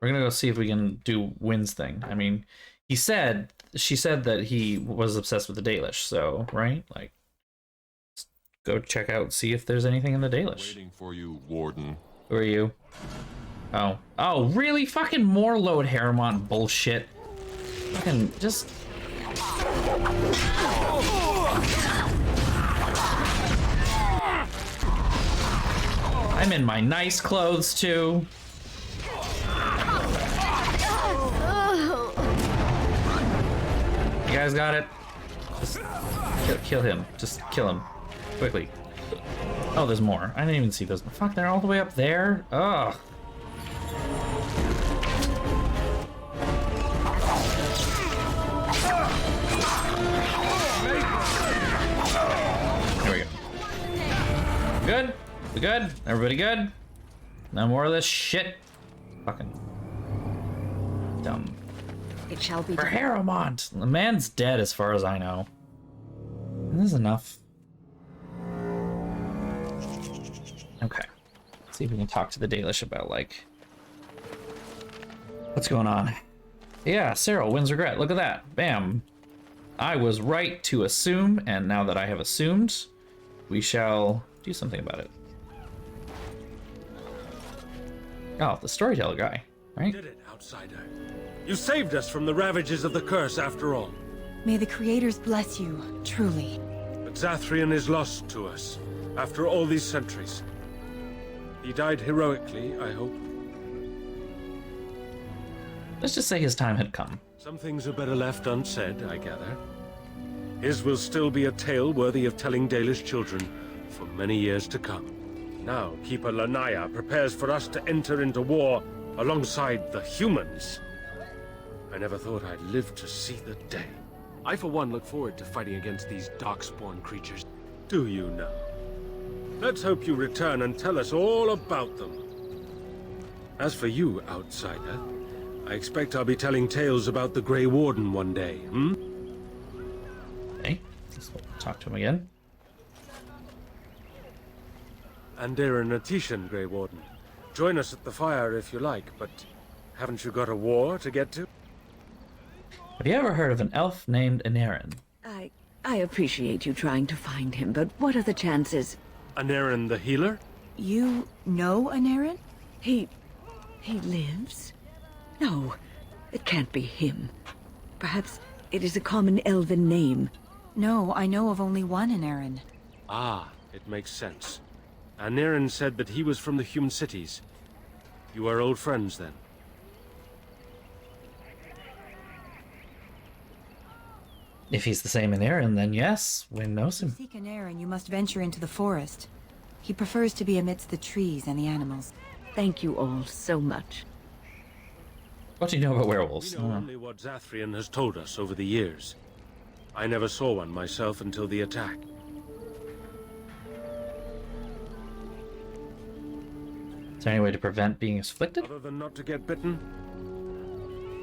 We're gonna go see if we can do Wynn's thing. I mean, he said she said that he was obsessed with the Dalish, so, right? Like, go check out, see if there's anything in the Dalish. Waiting for you, Warden. Who are you? Oh. Oh, really? Fucking more Lord Harrimont bullshit. Fucking just... I'm in my nice clothes, too. You guys got it? Just kill him. Just kill him. Quickly. Oh, there's more. I didn't even see those. Fuck, they're all the way up there? Ugh. There we go. Good? We good? Everybody good? No more of this shit? Fucking dumb. It shall be For done. Harrimont! The man's dead as far as I know. This is enough. Okay. Let's see if we can talk to the Dalish about, like, what's going on. Yeah, Cyril wins regret. Look at that. Bam. I was right to assume, and now that I have assumed, we shall do something about it. Oh, the storyteller guy, right? You did it, outsider. You saved us from the ravages of the curse after all. May the creators bless you, truly. But Zathrian is lost to us, after all these centuries. He died heroically, I hope. Let's just say his time had come. Some things are better left unsaid, I gather. His will still be a tale worthy of telling Dalish children for many years to come. Now, Keeper Lanaya prepares for us to enter into war alongside the humans. I never thought I'd live to see the day. I, for one, look forward to fighting against these darkspawn creatures. Do you now? Let's hope you return and tell us all about them. As for you, outsider, I expect I'll be telling tales about the Grey Warden one day, hmm? Okay, let's talk to him again. Andera Natishan, Grey Warden. Join us at the fire if you like, but haven't you got a war to get to? Have you ever heard of an elf named Anarin? I appreciate you trying to find him, but what are the chances? Anarin the healer? You know Anarin? He lives? No, it can't be him. Perhaps it is a common elven name. No, I know of only one Anarin. Ah, it makes sense. Anarin said that he was from the human cities. You are old friends, then? If he's the same Anarin, then yes, Wynn knows him. To seek Anarin, you must venture into the forest. He prefers to be amidst the trees and the animals. Thank you all so much. What do you know about werewolves? We know only what Zathrian has told us over the years. I never saw one myself until the attack. Is there any way to prevent being afflicted? Other than not to get bitten?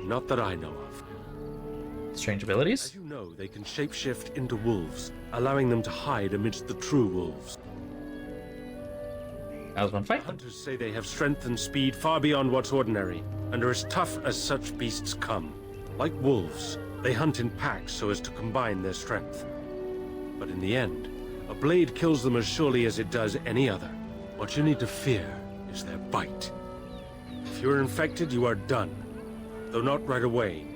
Not that I know of. Strange abilities? As you know, they can shapeshift into wolves, allowing them to hide amidst the true wolves. How's one fight? Hunters say they have strength and speed far beyond what's ordinary, and are as tough as such beasts come. Like wolves, they hunt in packs so as to combine their strength. But in the end, a blade kills them as surely as it does any other. What you need to fear is their bite. If you're infected, you are done. Though not right away,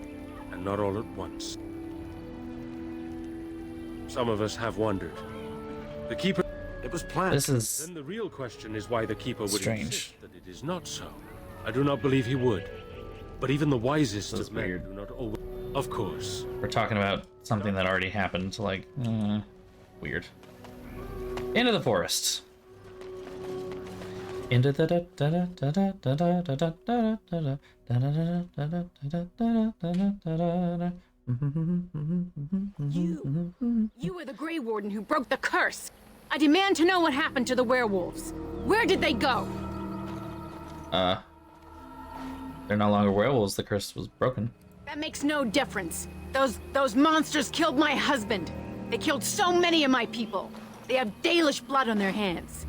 and not all at once. Some of us have wondered. The Keeper... It was planned. This is... Then the real question is why the Keeper would strange. insist that it is not so. I do not believe he would. But even the wisest This is of men weird. do not always... Of course. We're talking about something that already happened, like, weird. Into the forest. Into the You were the Grey Warden who broke the curse. I demand to know what happened to the werewolves. Where did they go? They're no longer werewolves. The curse was broken. That makes no difference. Those monsters killed my husband. They killed so many of my people. They have Dalish blood on their hands.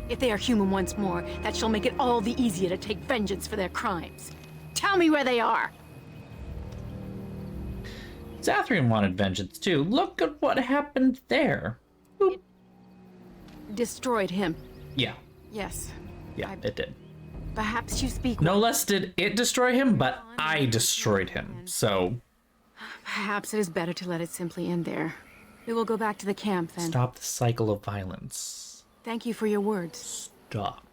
If they are human once more, that shall make it all the easier to take vengeance for their crimes. Tell me where they are. Zathrian wanted vengeance too. Look at what happened there. It destroyed him. Yeah. Yes. Yeah, it did. Perhaps you speak. No less did it destroy him, but I destroyed him. So perhaps it is better to let it simply end there. We will go back to the camp then. stop the cycle of violence. Thank you for your words. Stop.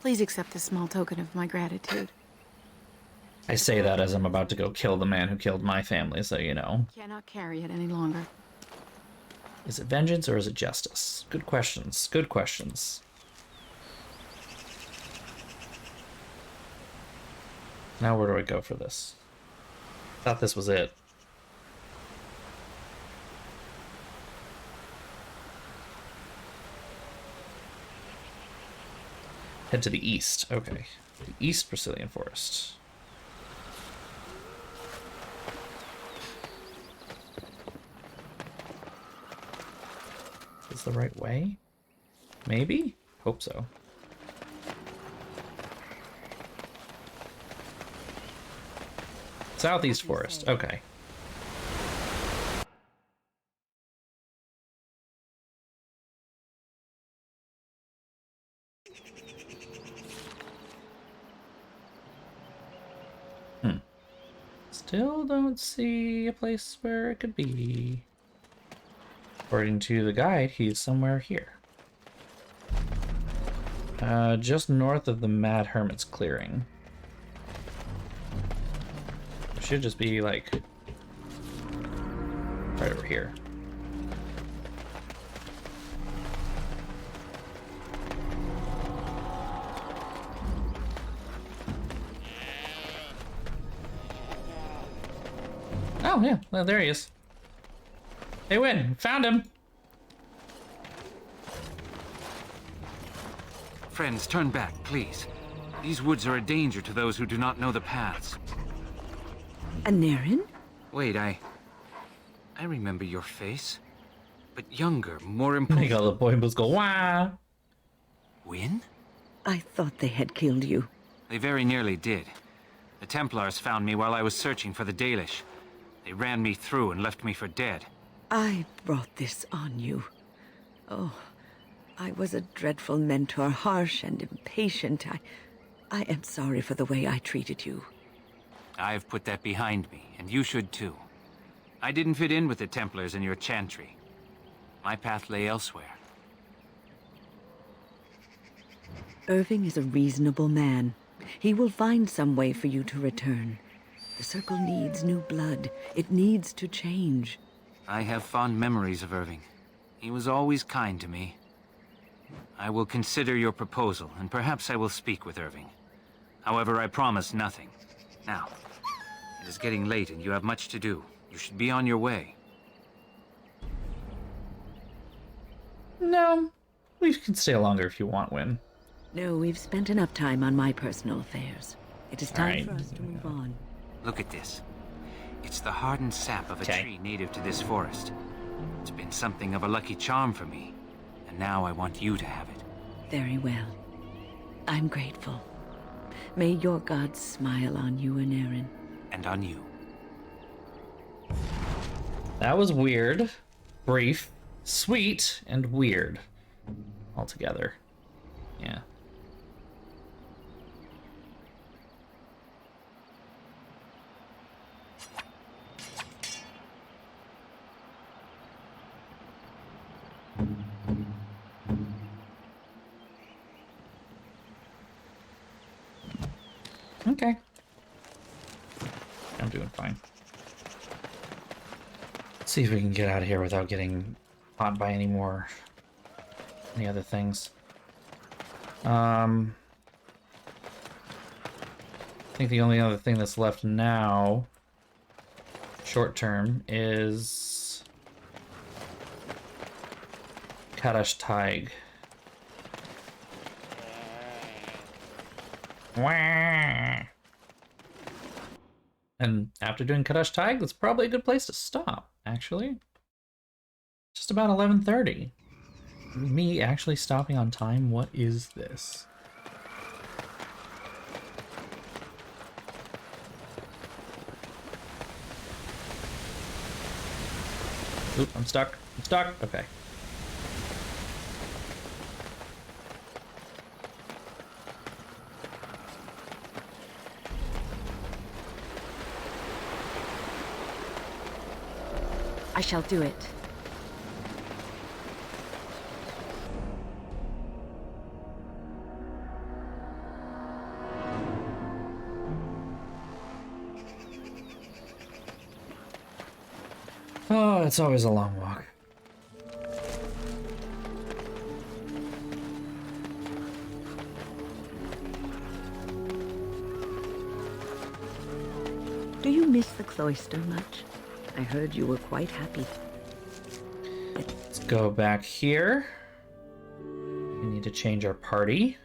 Please accept this small token of my gratitude. I say that as I'm about to go kill the man who killed my family, so you know. Cannot carry it any longer. Is it vengeance or is it justice? Good questions. Good questions. Now where do I go for this? Thought this was it. Head to the east. Okay. The East Brazilian Forest. Is the right way? Maybe? Hope so. Southeast Forest. Okay. Still don't see a place where it could be. According to the guide, he's somewhere here. Just north of the Mad Hermit's clearing. It should just be like right over here. Oh, yeah. Well, there he is. They win. Found him. Friends, turn back, please. These woods are a danger to those who do not know the paths. Anarin? Wait, I remember your face. But younger, more impulsive. Make all the boy go, wah! Win? I thought they had killed you. They very nearly did. The Templars found me while I was searching for the Dalish. They ran me through and left me for dead. I brought this on you. Oh, I was a dreadful mentor, harsh and impatient. I am sorry for the way I treated you. I've put that behind me, and you should too. I didn't fit in with the Templars in your chantry. My path lay elsewhere. Irving is a reasonable man. He will find some way for you to return. The Circle needs new blood. It needs to change. I have fond memories of Irving. He was always kind to me. I will consider your proposal, and perhaps I will speak with Irving. However, I promise nothing. Now, it is getting late and you have much to do. You should be on your way. No. We can stay longer if you want, Win. No, we've spent enough time on my personal affairs. It is time Right. for us to move on. Look at this. It's the hardened sap of a tree native to this forest. It's been something of a lucky charm for me, and now I want you to have it. Very well. I'm grateful. May your gods smile on you, Anarin. And on you. That was weird, brief, sweet, and weird all together. Yeah. Okay. I'm doing fine. Let's see if we can get out of here without getting caught by any other things. I think the only other thing that's left now, short term, is Kadash Taig. And after doing Kadash Taig, that's probably a good place to stop, actually. Just about 11:30. Me actually stopping on time? What is this? Oop, I'm stuck. I'm stuck. Okay. I shall do it. Oh, it's always a long walk. Do you miss the cloister much? I heard you were quite happy. Let's go back here. We need to change our party.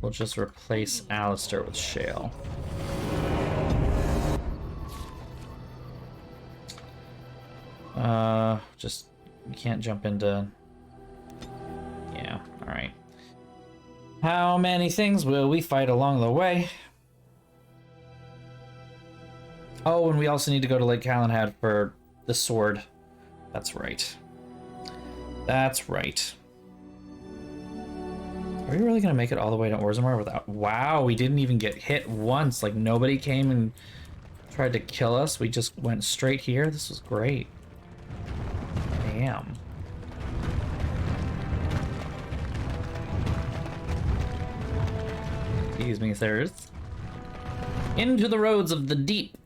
We'll just replace Alistair with Shale. Just, you can't jump into... Yeah, alright. How many things will we fight along the way? Oh, and we also need to go to Lake Calenhad for the sword. That's right. That's right. Are we really gonna make it all the way to Orzammar without... Wow, we didn't even get hit once. Like, nobody came and tried to kill us. We just went straight here. This was great. Damn. Excuse me, sirs. Into the roads of the deep.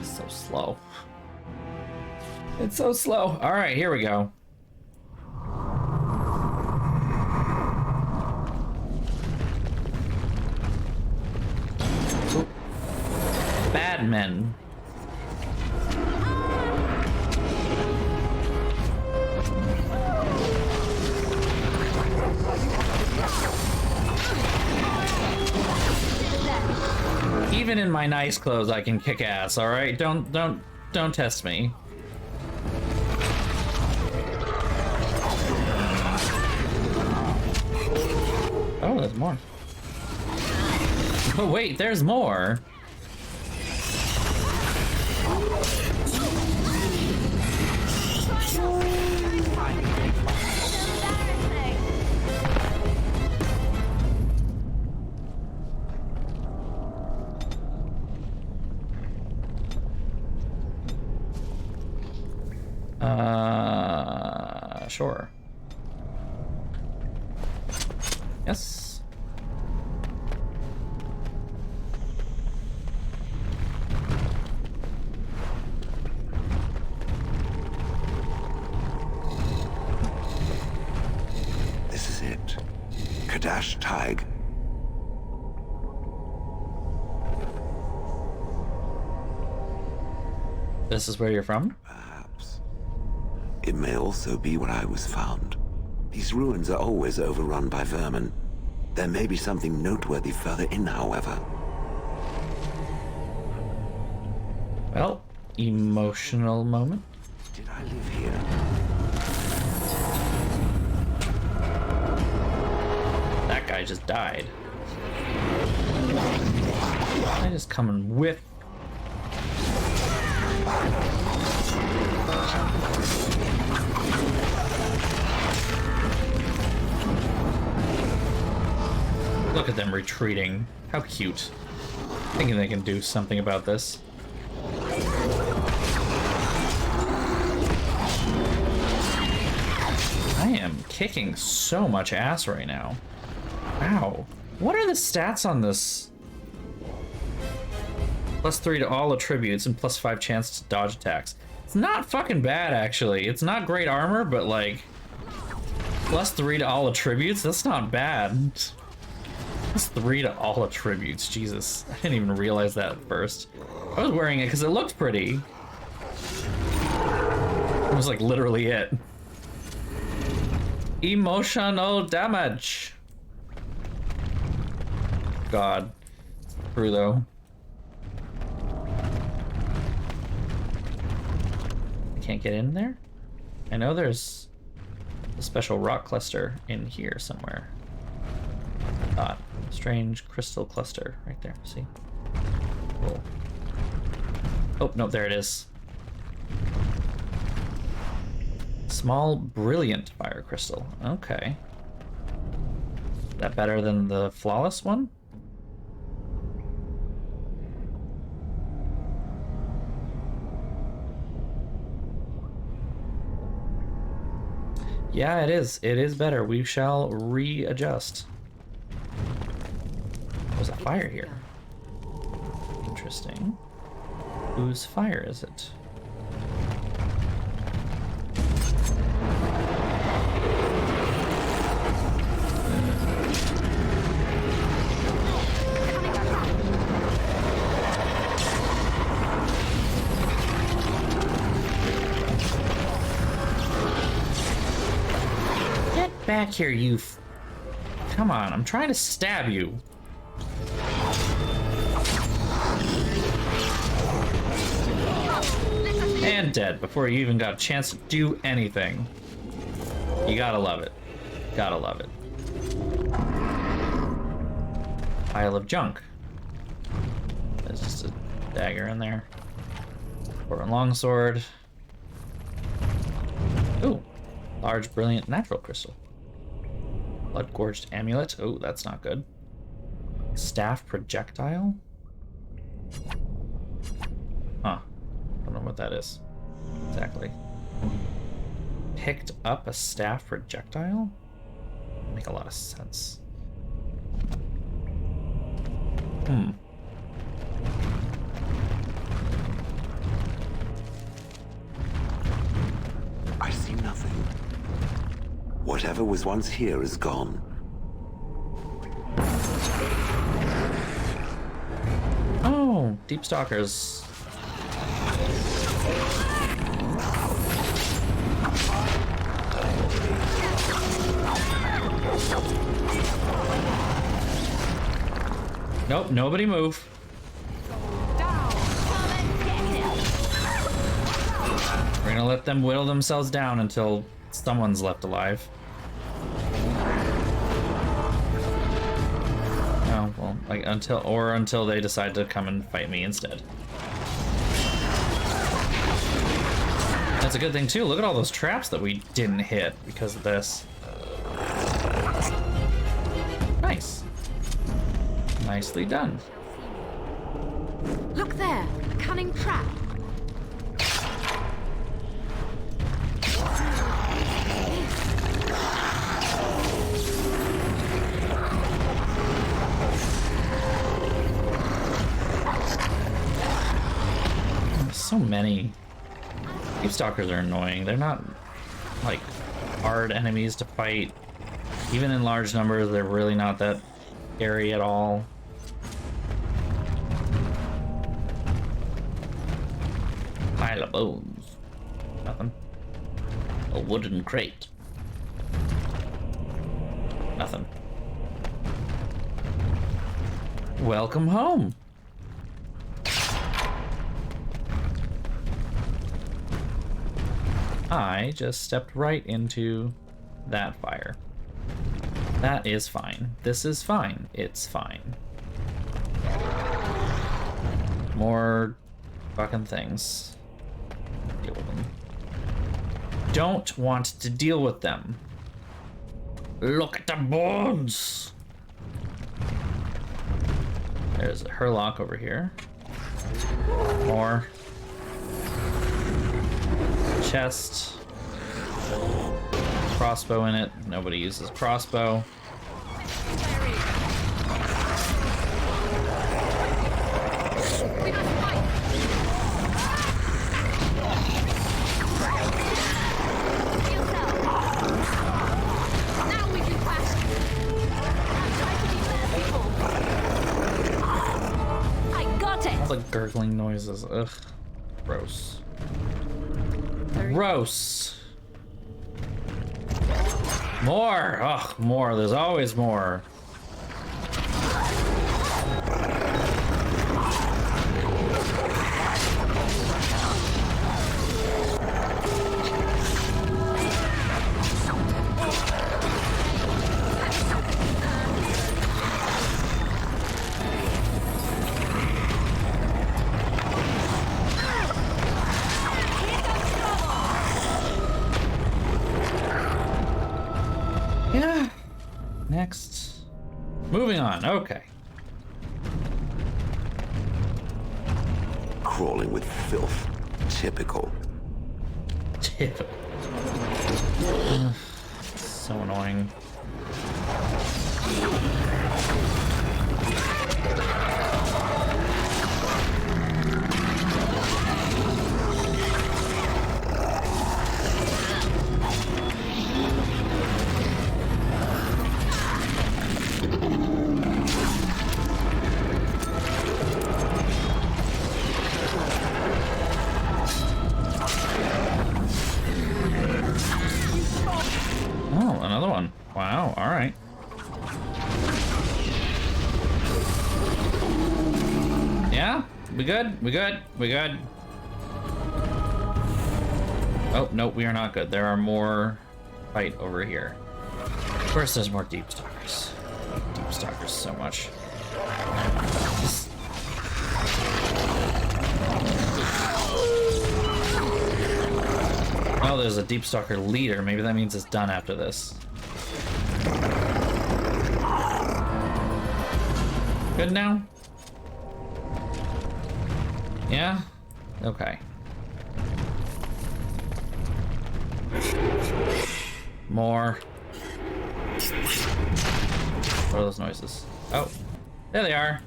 So slow. It's so slow. All right, here we go. Ooh. Bad men. Even in my nice clothes, I can kick ass. All right, don't test me. Oh, there's more. Oh wait, there's more. Sure. Yes. This is it. Kadash Taig. This is where you're from? Perhaps. It may also be where I was found. These ruins are always overrun by vermin. There may be something noteworthy further in, however. Well, emotional moment. Did I live here? That guy just died. I just come and whip. Look at them retreating. How cute. Thinking they can do something about this. I am kicking so much ass right now. Wow. What are the stats on this? +3 to all attributes and +5 chance to dodge attacks. It's not fucking bad, actually. It's not great armor, but like... +3 to all attributes? That's not bad. +3 to all attributes. Jesus. I didn't even realize that at first. I was wearing it because it looked pretty. It was like literally it. Emotional damage. God. True though. I can't get in there? I know there's a special rock cluster in here somewhere. I thought. Strange crystal cluster right there. See? Cool. Oh, no, there it is. Small brilliant fire crystal. Okay. Is that better than the flawless one? Yeah, it is. It is better. We shall readjust. There's a fire here. Interesting. Whose fire is it? Get back here, you Come on, I'm trying to stab you. And dead before you even got a chance to do anything. You gotta love it. Gotta love it. Pile of junk. There's just a dagger in there. Or a longsword. Ooh. Large, brilliant, natural crystal. Blood-gorged amulet. Oh, that's not good. Staff projectile? Huh. Don't know what that is. Exactly. Picked up a staff projectile? Make a lot of sense. I see nothing. Whatever was once here is gone. Oh, deep stalkers. Nope, nobody move. We're gonna let them whittle themselves down until someone's left alive. Oh, well, like until they decide to come and fight me instead. That's a good thing too. Look at all those traps that we didn't hit because of this. Nice. Nicely done. Look there, a cunning trap. So many. Deep stalkers are annoying. They're not like hard enemies to fight. Even in large numbers, they're really not that scary at all. Pile of bones. Nothing. A wooden crate. Nothing. Welcome home. I just stepped right into that fire. That is fine. This is fine. It's fine. More fucking things. Deal with them. Don't want to deal with them. Look at the bones! There's a Herlock over here. More. Chest. Crossbow in it. Nobody uses crossbow. I got it. All the gurgling noises. Ugh. Gross. Gross. More! Ugh, more. There's always more. Moving on. Okay. Crawling with filth. Typical. Typical. So annoying. Oh, another one. Wow, alright. Yeah? We good? We good? We good? Oh, no, we are not good. There are more fight over here. Of course there's more deep stalkers. I hate deep stalkers so much. Oh, there's a deep stalker leader. Maybe that means it's done after this. Good now? Yeah? Okay. More. What are those noises? Oh, there they are.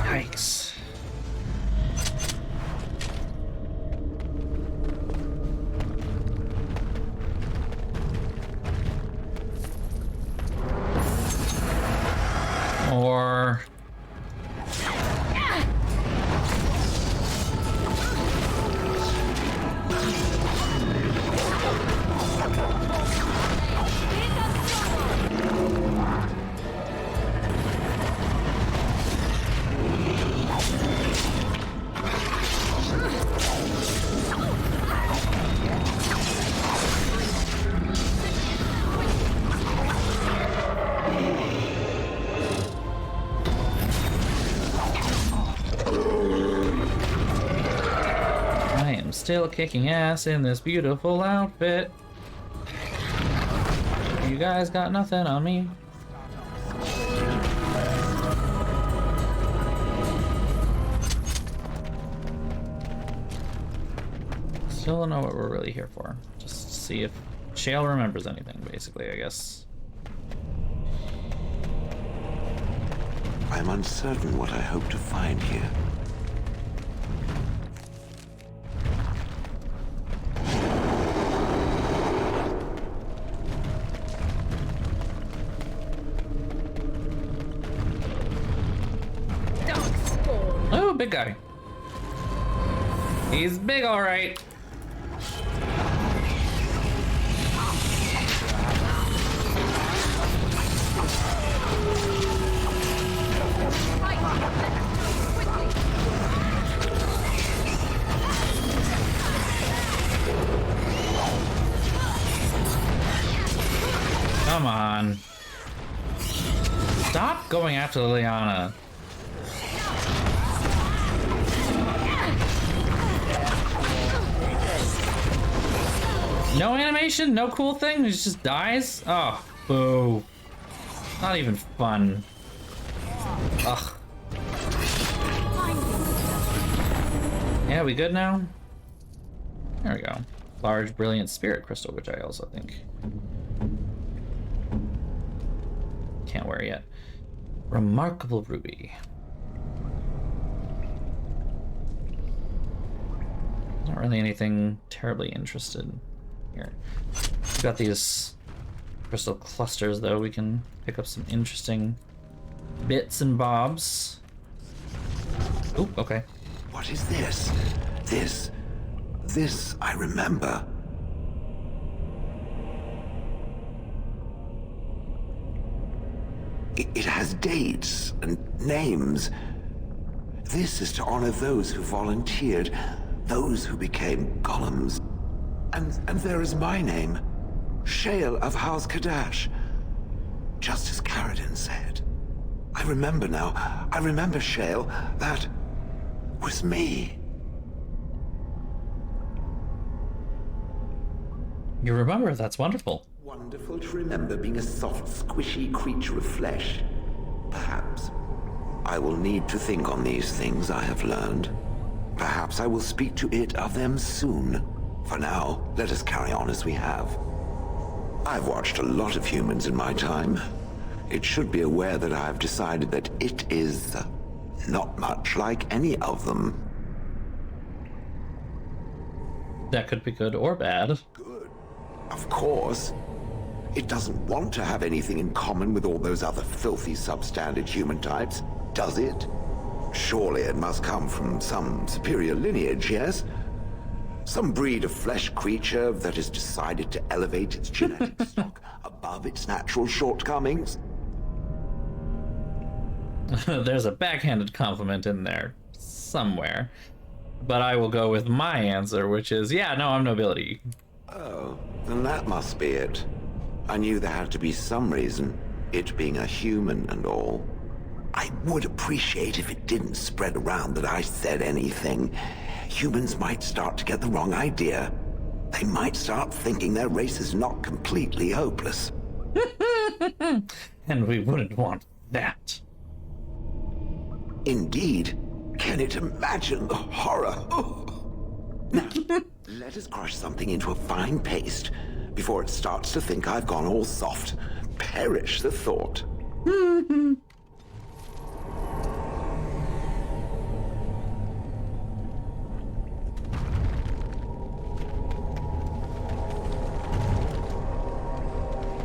Yikes. Or still kicking ass in this beautiful outfit. You guys got nothing on me. Still don't know what we're really here for. Just to see if Shale remembers anything, basically, I guess. I'm uncertain what I hope to find here. Oh, big guy. He's big, all right. Come on. Stop going after Liliana. No animation? No cool thing? He just dies? Oh, boo. Not even fun. Ugh. Yeah, we good now? There we go. Large, brilliant spirit crystal, which I also think can't wear yet. Remarkable ruby. Not really anything terribly interested here. We've got these crystal clusters, though. We can pick up some interesting bits and bobs. Oh, okay. What is this? This I remember. It has dates and names. This is to honor those who volunteered, those who became golems. And there is my name. Shale of House Kadash. Just as Carradine said. I remember now. I remember, Shale. That was me. You remember? That's wonderful. Wonderful to remember being a soft, squishy creature of flesh. Perhaps I will need to think on these things I have learned. Perhaps I will speak to it of them soon. For now, let us carry on as we have. I've watched a lot of humans in my time. It should be aware that I have decided that it is not much like any of them. That could be good or bad. Good. Of course. It doesn't want to have anything in common with all those other filthy substandard human types, does it? Surely it must come from some superior lineage, yes? Some breed of flesh creature that has decided to elevate its genetic stock above its natural shortcomings? There's a backhanded compliment in there somewhere. But I will go with my answer, which is, yeah, no, I'm nobility. Oh, then that must be it. I knew there had to be some reason, it being a human and all. I would appreciate if it didn't spread around that I said anything. Humans might start to get the wrong idea. They might start thinking their race is not completely hopeless. And we wouldn't want that. Indeed. Can it imagine the horror? Oh. Now, let us crush something into a fine paste before it starts to think I've gone all soft. Perish the thought.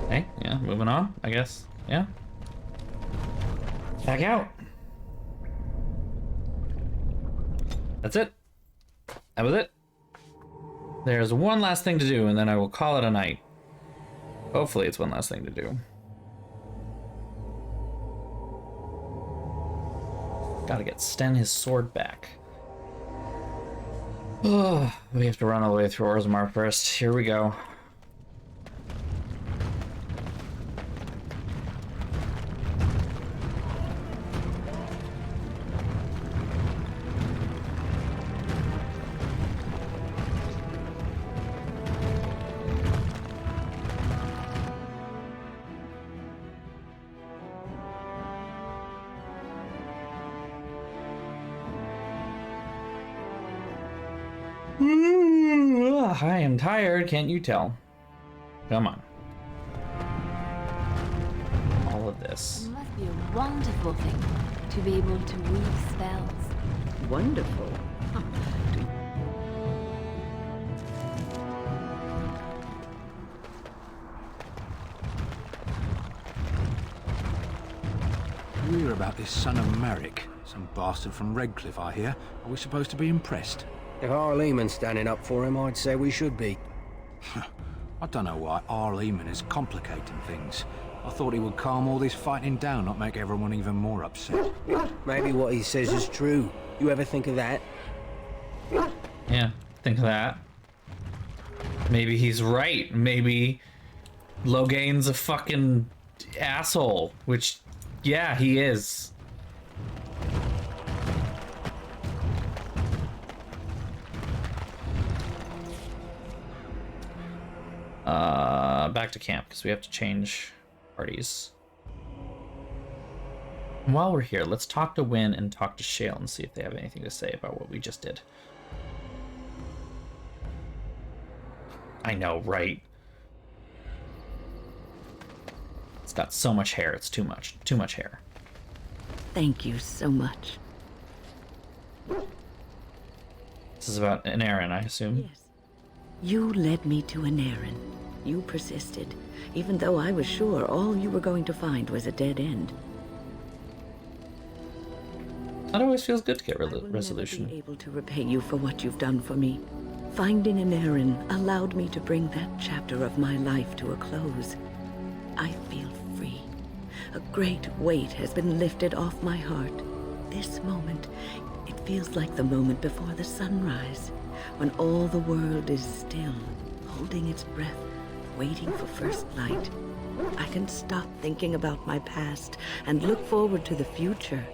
Okay, yeah, moving on, I guess. Yeah. Back out. That's it. That was it. There's one last thing to do, and then I will call it a night. Hopefully it's one last thing to do. Gotta get Sten his sword back. Oh, we have to run all the way through Orzammar first. Here we go. I am tired, can't you tell? Come on. All of this. It must be a wonderful thing to be able to weave spells. Wonderful. You hear about this son of Marek? Some bastard from Redcliffe, I hear. Are we supposed to be impressed? If Arleman's standing up for him, I'd say we should be. I don't know why Arleman is complicating things. I thought he would calm all this fighting down, not make everyone even more upset. Maybe what he says is true. You ever think of that? Yeah, think of that. Maybe he's right. Maybe Loghain's a fucking asshole, which, yeah, he is. Back to camp, because we have to change parties. And while we're here, let's talk to Wynn and talk to Shale and see if they have anything to say about what we just did. I know, right? It's got so much hair, it's too much. Too much hair. Thank you so much. This is about an errand, I assume? Yes. You led me to an errand. You persisted, even though I was sure all you were going to find was a dead end. That always feels good to get resolution. I will never be able to repay you for what you've done for me. Finding an errand allowed me to bring that chapter of my life to a close. I feel free. A great weight has been lifted off my heart. This moment, it feels like the moment before the sunrise, when all the world is still, holding its breath, waiting for first light. I can stop thinking about my past and look forward to the future.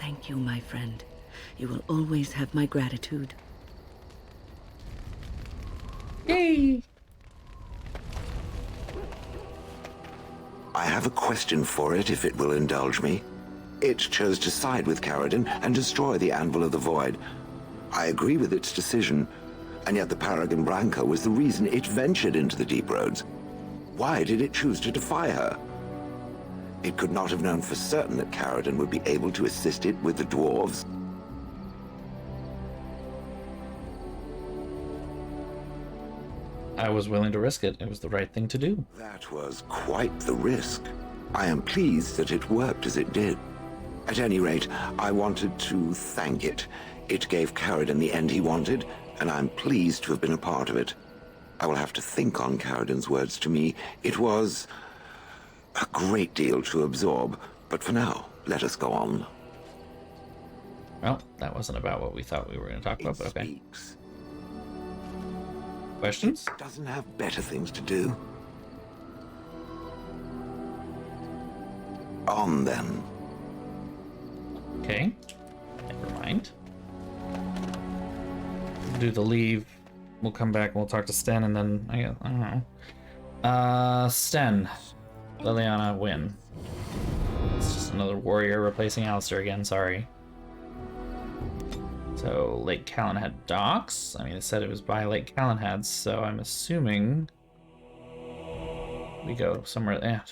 Thank you, my friend. You will always have my gratitude. Yay! I have a question for it, if it will indulge me. It chose to side with Caridin and destroy the Anvil of the Void. I agree with its decision, and yet the Paragon Branca was the reason it ventured into the Deep Roads. Why did it choose to defy her? It could not have known for certain that Caridin would be able to assist it with the dwarves. I was willing to risk it. It was the right thing to do. That was quite the risk. I am pleased that it worked as it did. At any rate, I wanted to thank it. It gave Caridin the end he wanted, and I'm pleased to have been a part of it. I will have to think on Caridin's words to me. It was a great deal to absorb, but for now, let us go on. Well, that wasn't about what we thought we were going to talk about, but okay. Questions? It doesn't have better things to do. On then. Okay. Never mind. Do the leave. We'll come back and we'll talk to Sten, and then I don't know. Sten. Liliana, win. It's just another warrior replacing Alistair again, sorry. So, Lake Calenhad docks. I mean, it said it was by Lake Calenhad, so I'm assuming we go somewhere there.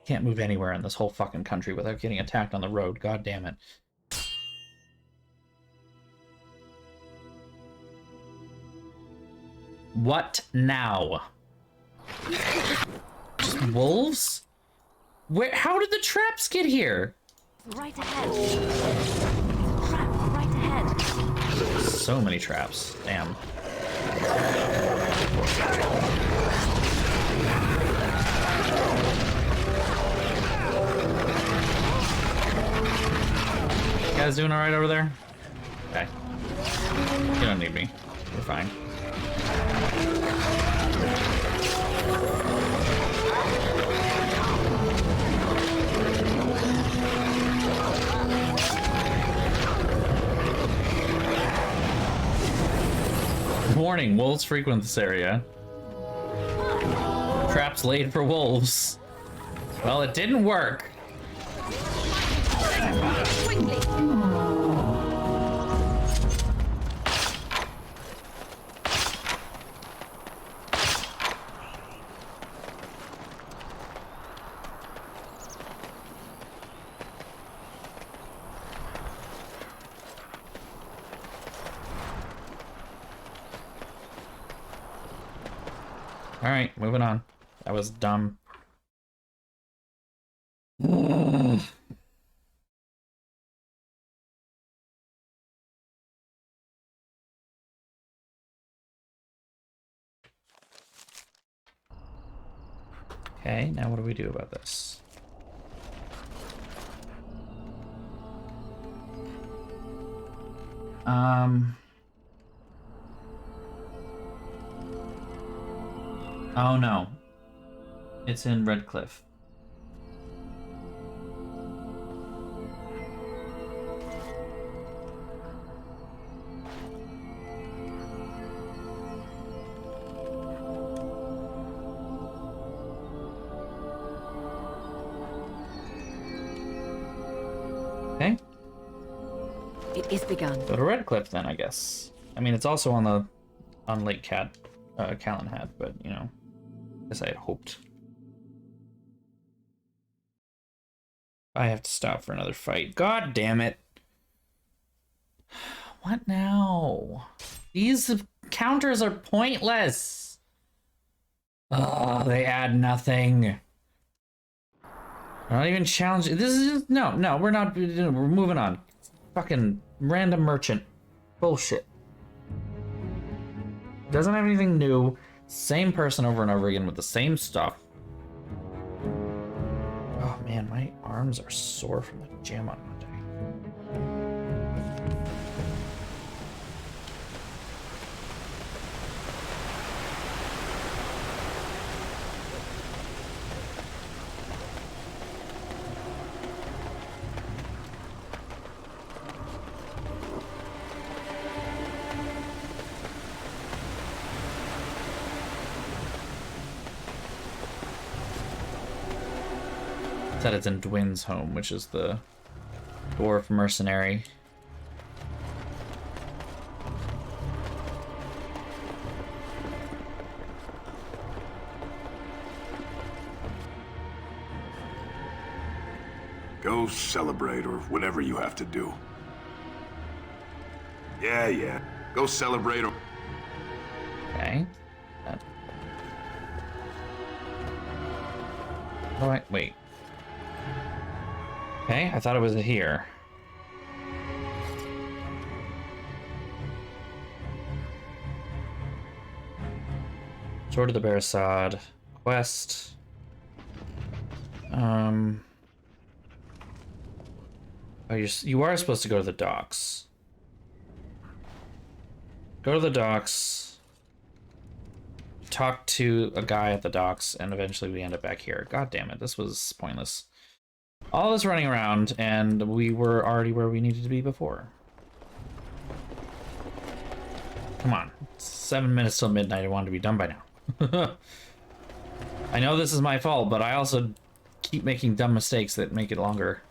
Can't move anywhere in this whole fucking country without getting attacked on the road. God damn it. What now? Just wolves? Where? How did the traps get here? Right ahead. Trap right ahead. So many traps. Damn. You guys doing alright over there? Okay. You don't need me. We're fine. Warning, wolves frequent this area. Traps laid for wolves. Well, it didn't work. Alright, moving on. That was dumb. Okay, now what do we do about this? Oh no. It's in Redcliffe. Okay. It is begun. Go to Redcliffe then, I guess. I mean, it's also on Lake Calenhad, but you know, as I had hoped. I have to stop for another fight. God damn it! What now? These counters are pointless. Oh, they add nothing. I'm not even challenging. This is just, no, we're not. We're moving on. Fucking random merchant. Bullshit. Doesn't have anything new. Same person over and over again with the same stuff. Oh man, my arms are sore from the gym on Monday. That it's in Dwyn's home, which is the dwarf mercenary. Go celebrate, or whatever you have to do. Yeah. Go celebrate, or... Okay. Oh, wait. Okay, I thought it was here. Sword of the Beresad. Quest. Oh, you are supposed to go to the docks. Go to the docks. Talk to a guy at the docks, and eventually we end up back here. God damn it, this was pointless. All this running around, and we were already where we needed to be before. Come on. It's 7 minutes till midnight. I wanted to be done by now. I know this is my fault, but I also keep making dumb mistakes that make it longer.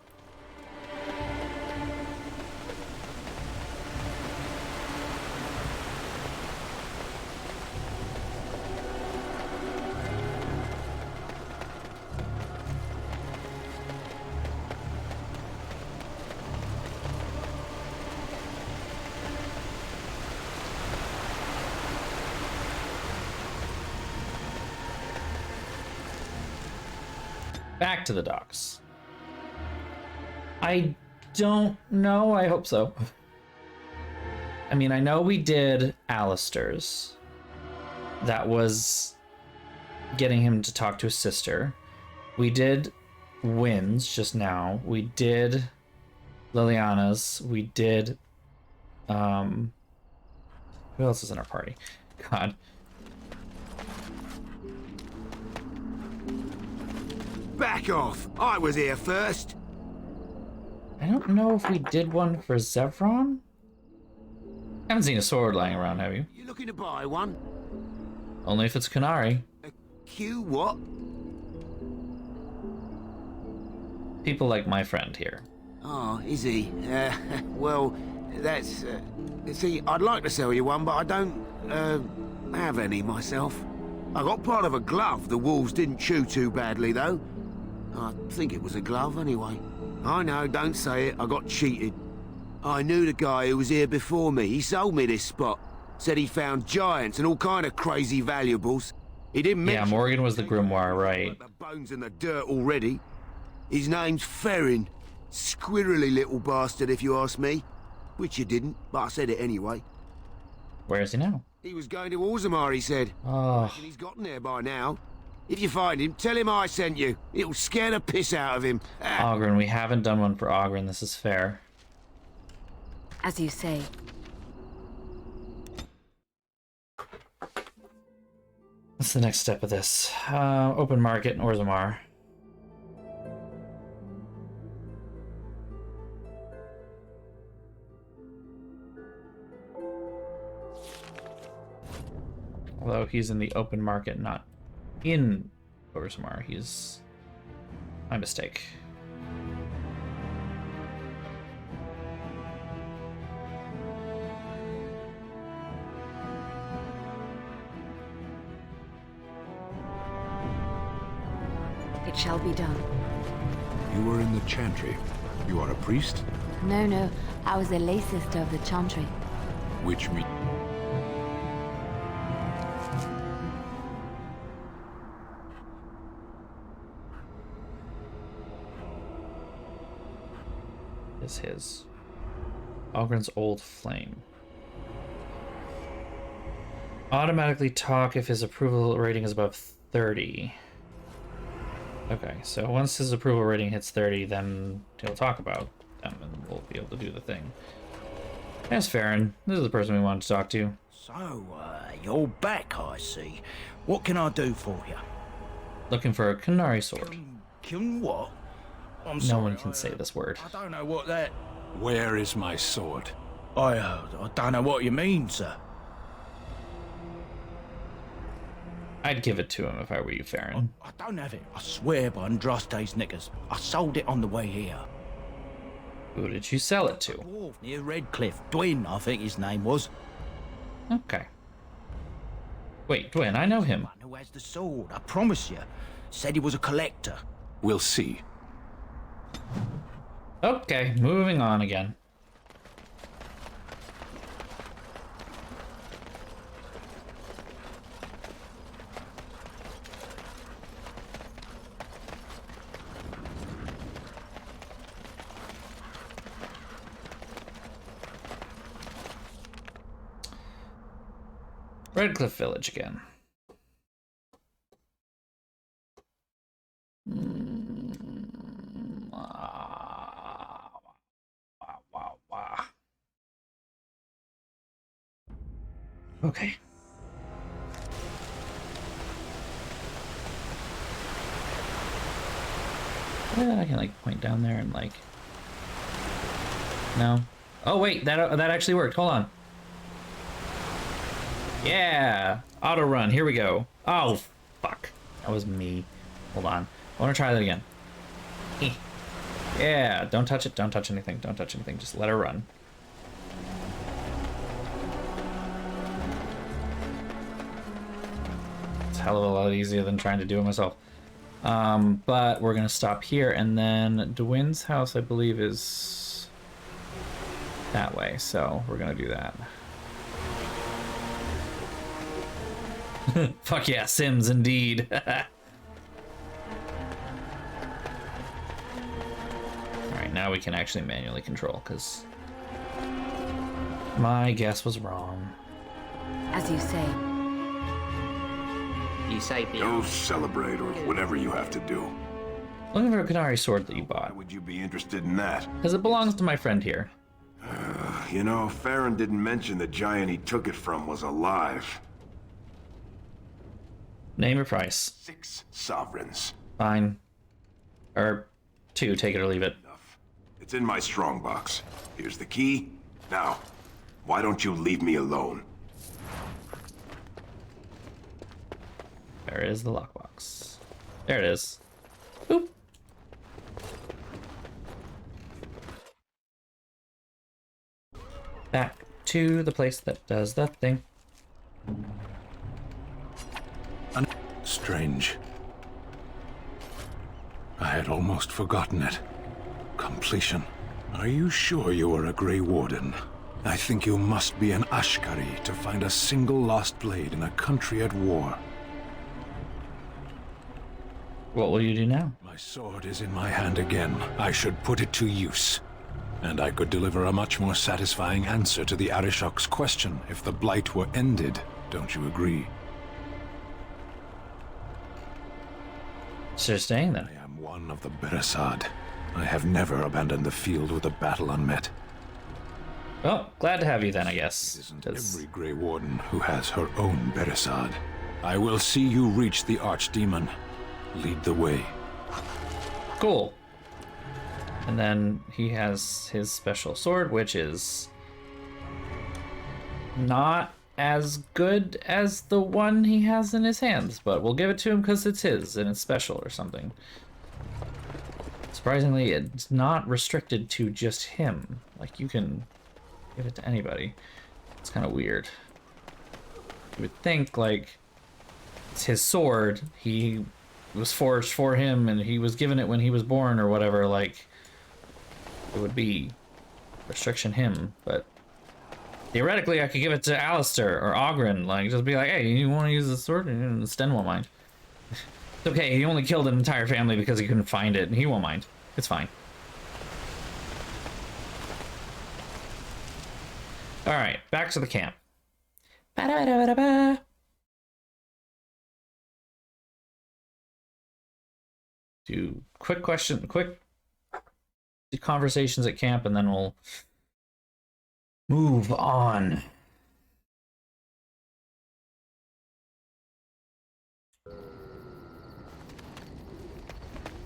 Back to the docks. I don't know. I hope so. I mean, I know we did Alistair's. That was getting him to talk to his sister. We did Wynn's just now. We did Liliana's. We did... Who else is in our party? God. Back off! I was here first! I don't know if we did one for Zevron? Haven't seen a sword lying around, have you? You looking to buy one? Only if it's Kunari. Q what? People like my friend here. Oh, is he? Well, that's... see, I'd like to sell you one, but I don't, have any myself. I got part of a glove the wolves didn't chew too badly, though. I think it was a glove, anyway. I know, don't say it. I got cheated. I knew the guy who was here before me. He sold me this spot. Said he found giants and all kind of crazy valuables. He didn't mention... Yeah, Morgan was the grimoire, right. The bones in the dirt already. His name's Fereldan. Squirrely little bastard, if you ask me. Which you didn't, but I said it anyway. Where is he now? He was going to Orzammar, he said. Oh. He's gotten there by now. If you find him, tell him I sent you. It'll scare the piss out of him. Oghren, we haven't done one for Oghren. This is fair. As you say. What's the next step of this? Open market in Orzammar. Although he's in the open market, not in Orzammar. He's... my mistake. It shall be done. You were in the Chantry. You are a priest? No. I was a lay sister of the Chantry. Which means... Is his. Ogren's Old Flame. Automatically talk if his approval rating is above 30. Okay, so once his approval rating hits 30, then he'll talk about them and we'll be able to do the thing. Yes, Farron. This is the person we wanted to talk to. So, you're back, I see. What can I do for you? Looking for a Kunari sword. Can what? I'm no sorry, one can say this word. I don't know what that... Where is my sword? I don't know what you mean, sir. I'd give it to him if I were you, Farron. I don't have it. I swear by Andraste's knickers. I sold it on the way here. Who did you sell it to? Dwarf near Redcliffe. Dwyn, I think his name was. Okay. Wait, Dwyn, I know him. Who has the sword, I promise you. Said he was a collector. We'll see. Okay, moving on again. Redcliffe Village again. Okay. Yeah, I can like point down there and like. No. Oh wait, that actually worked. Hold on. Yeah, auto run. Here we go. Oh, fuck. That was me. Hold on. I want to try that again. Yeah, don't touch it. Don't touch anything. Don't touch anything. Just let her run. It's a hell of a lot easier than trying to do it myself. But we're going to stop here. And then Dwyn's house, I believe, is that way. So we're going to do that. Fuck yeah, Sims indeed. Alright, now we can actually manually control, because my guess was wrong. As you say. You say, Go celebrate or whatever you have to do. Looking for a Canary sword that you bought. Why would you be interested in that? Because it belongs to my friend here. You know, Farron didn't mention the giant he took it from was alive. Name your price. 6 sovereigns. Fine. Or 2, take it or leave it. It's in my strongbox. Here's the key. Now, why don't you leave me alone? There is the lockbox. There it is. Boop. Back to the place that does that thing. Strange. I had almost forgotten it. Completion. Are you sure you are a Grey Warden? I think you must be an Ashkari to find a single lost blade in a country at war. What will you do now? My sword is in my hand again. I should put it to use. And I could deliver a much more satisfying answer to the Arishok's question if the Blight were ended. Don't you agree? So you're staying then? I am one of the Beresad. I have never abandoned the field with a battle unmet. Well, glad to have you then, I guess. Isn't every Grey Warden who has her own Beresad. I will see you reach the Archdemon. Lead the way. Cool. And then he has his special sword, which is not as good as the one he has in his hands, but we'll give it to him because it's his and it's special or something. Surprisingly, it's not restricted to just him. Like, you can give it to anybody. It's kind of weird. You would think, like, it's his sword, he was forged for him and he was given it when he was born or whatever, like, it would be restriction him, but theoretically, I could give it to Alistair or Ogren, like, just be like, hey, you want to use the sword? And Sten won't mind. It's okay, he only killed an entire family because he couldn't find it, and he won't mind. It's fine. Alright, back to the camp. Ba-da-ba-da-ba-da-ba. Do quick conversations at camp, and then we'll move on.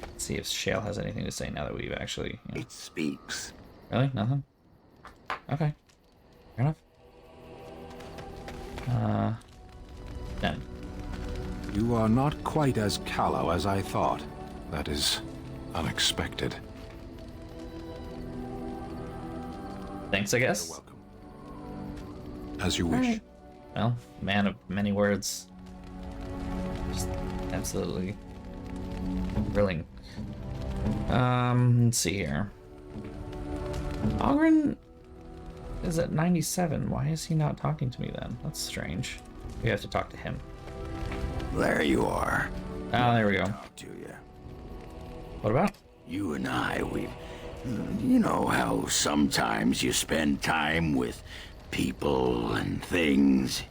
Let's see if Shale has anything to say now that we've actually... You know. It speaks. Really? Nothing? Okay. Fair enough. Done. You are not quite as callow as I thought. That is unexpected. Thanks, I guess. You're welcome. As you wish. Right. Well, man of many words. Just absolutely thrilling. Let's see here. Ogren is at 97. Why is he not talking to me then? That's strange. We have to talk to him. There you are. Oh, there we go. Talk to you. What about? You and I, you know how sometimes you spend time with people and things.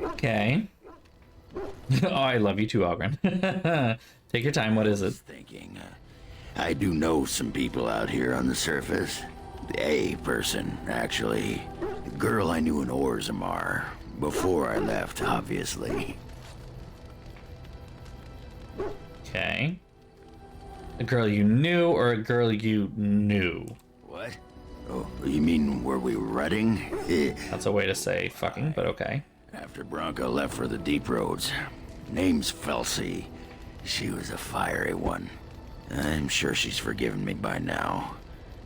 Okay. Oh, I love you too, Ogren. Take your time. What is it? Thinking, I do know some people out here on the surface. A person, actually. A girl I knew in Orzammar. Before I left, obviously. Okay. A girl you knew or a girl you knew? What? Oh, you mean were we rutting? That's a way to say fucking, but okay. After Bronca left for the deep roads. Name's Felsi. She was a fiery one. I'm sure she's forgiven me by now.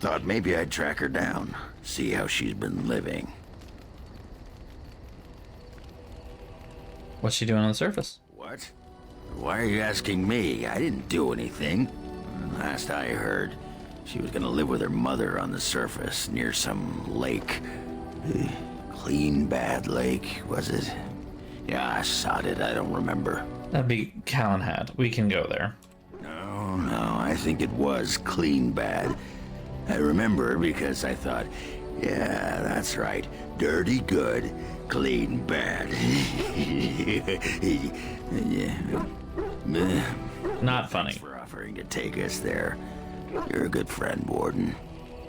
Thought maybe I'd track her down, see how she's been living. What's she doing on the surface? What? Why are you asking me? I didn't do anything. Last I heard, she was gonna live with her mother on the surface near some lake. Clean Bad Lake, was it? Yeah, I sod it, I don't remember. That'd be Calenhad. We can go there. No, I think it was Clean Bad. I remember because I thought, yeah, that's right. Dirty good, clean bad. Not funny. Thanks for offering to take us there. You're a good friend, Warden.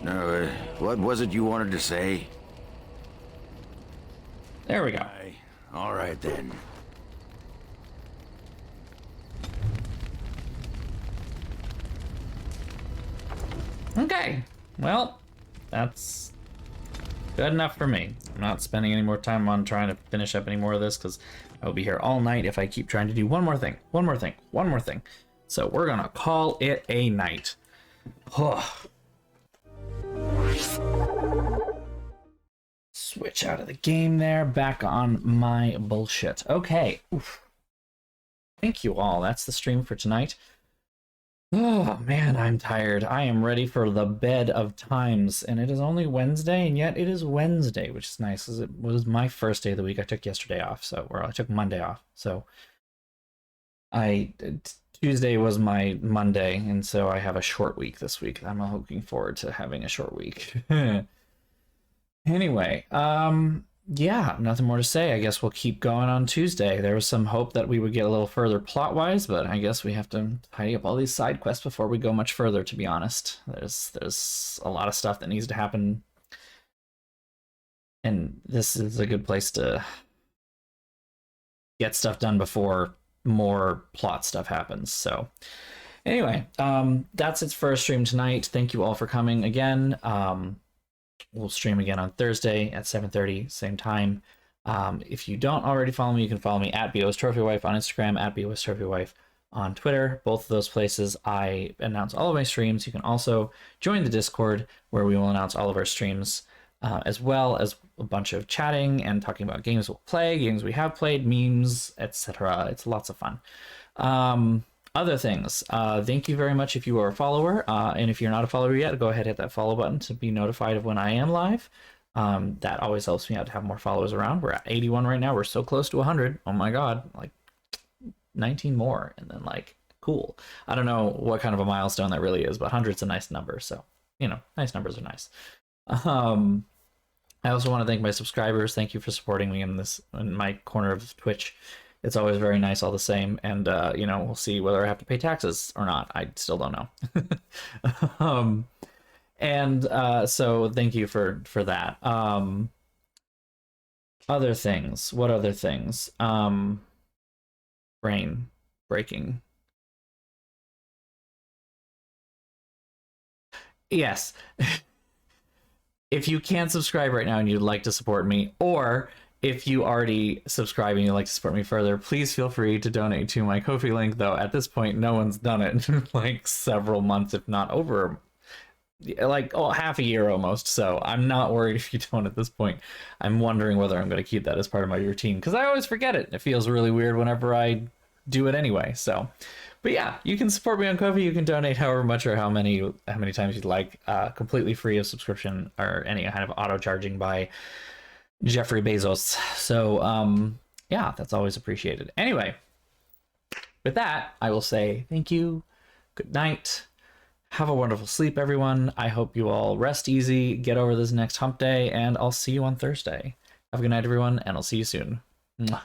No, what was it you wanted to say? There we go. All right then. Okay. Well, that's good enough for me. I'm not spending any more time on trying to finish up any more of this because I'll be here all night if I keep trying to do one more thing. So we're gonna call it a night. Switch out of the game there, back on my bullshit. Okay. Oof. Thank you all. That's the stream for tonight. Oh man, I'm tired. I am ready for the bed of times, and it is only Wednesday, and yet it is Wednesday, which is nice because it was my first day of the week. I took yesterday off, or I took Monday off, so Tuesday was my Monday, and so I have a short week this week. I'm looking forward to having a short week. Anyway, yeah, nothing more to say. I guess we'll keep going on Tuesday. There was some hope that we would get a little further plot-wise, but I guess we have to tidy up all these side quests before we go much further, to be honest. There's a lot of stuff that needs to happen, and this is a good place to get stuff done before more plot stuff happens. So anyway, that's it for our stream tonight. Thank you all for coming again. We'll stream again on Thursday at 7:30, same time. If you don't already follow me, you can follow me at BOSTrophyWife on Instagram, at BOSTrophyWife on Twitter. Both of those places I announce all of my streams. You can also join the Discord where we will announce all of our streams, as well as a bunch of chatting and talking about games we'll play, games we have played, memes, etc. It's lots of fun. Other things, thank you very much if you are a follower, and if you're not a follower yet, go ahead and hit that follow button to be notified of when I am live. That always helps me out to have more followers around. We're at 81 right now. We're so close to 100. Oh my god, like 19 more, and then like cool. I don't know what kind of a milestone that really is, but 100's a nice number, so you know, nice numbers are nice. I also want to thank my subscribers. Thank you for supporting me in my corner of Twitch. It's always very nice all the same, and you know, we'll see whether I have to pay taxes or not. I still don't know. So thank you for that. Other things. What other things? Brain breaking. Yes. If you can't subscribe right now and you'd like to support me, or if you already subscribe and you'd like to support me further, please feel free to donate to my Ko-fi link, though at this point no one's done it in like several months, if not over like half a year almost. So I'm not worried if you don't at this point. I'm wondering whether I'm going to keep that as part of my routine, because I always forget it. It feels really weird whenever I do it anyway. So, but yeah, you can support me on Ko-fi. You can donate however much or how many times you'd like, completely free of subscription or any kind of auto charging by Jeffrey Bezos. So yeah, that's always appreciated. Anyway, with that, I will say thank you, good night, have a wonderful sleep, everyone. I hope you all rest easy, get over this next hump day, and I'll see you on Thursday. Have a good night, everyone, and I'll see you soon. Mwah.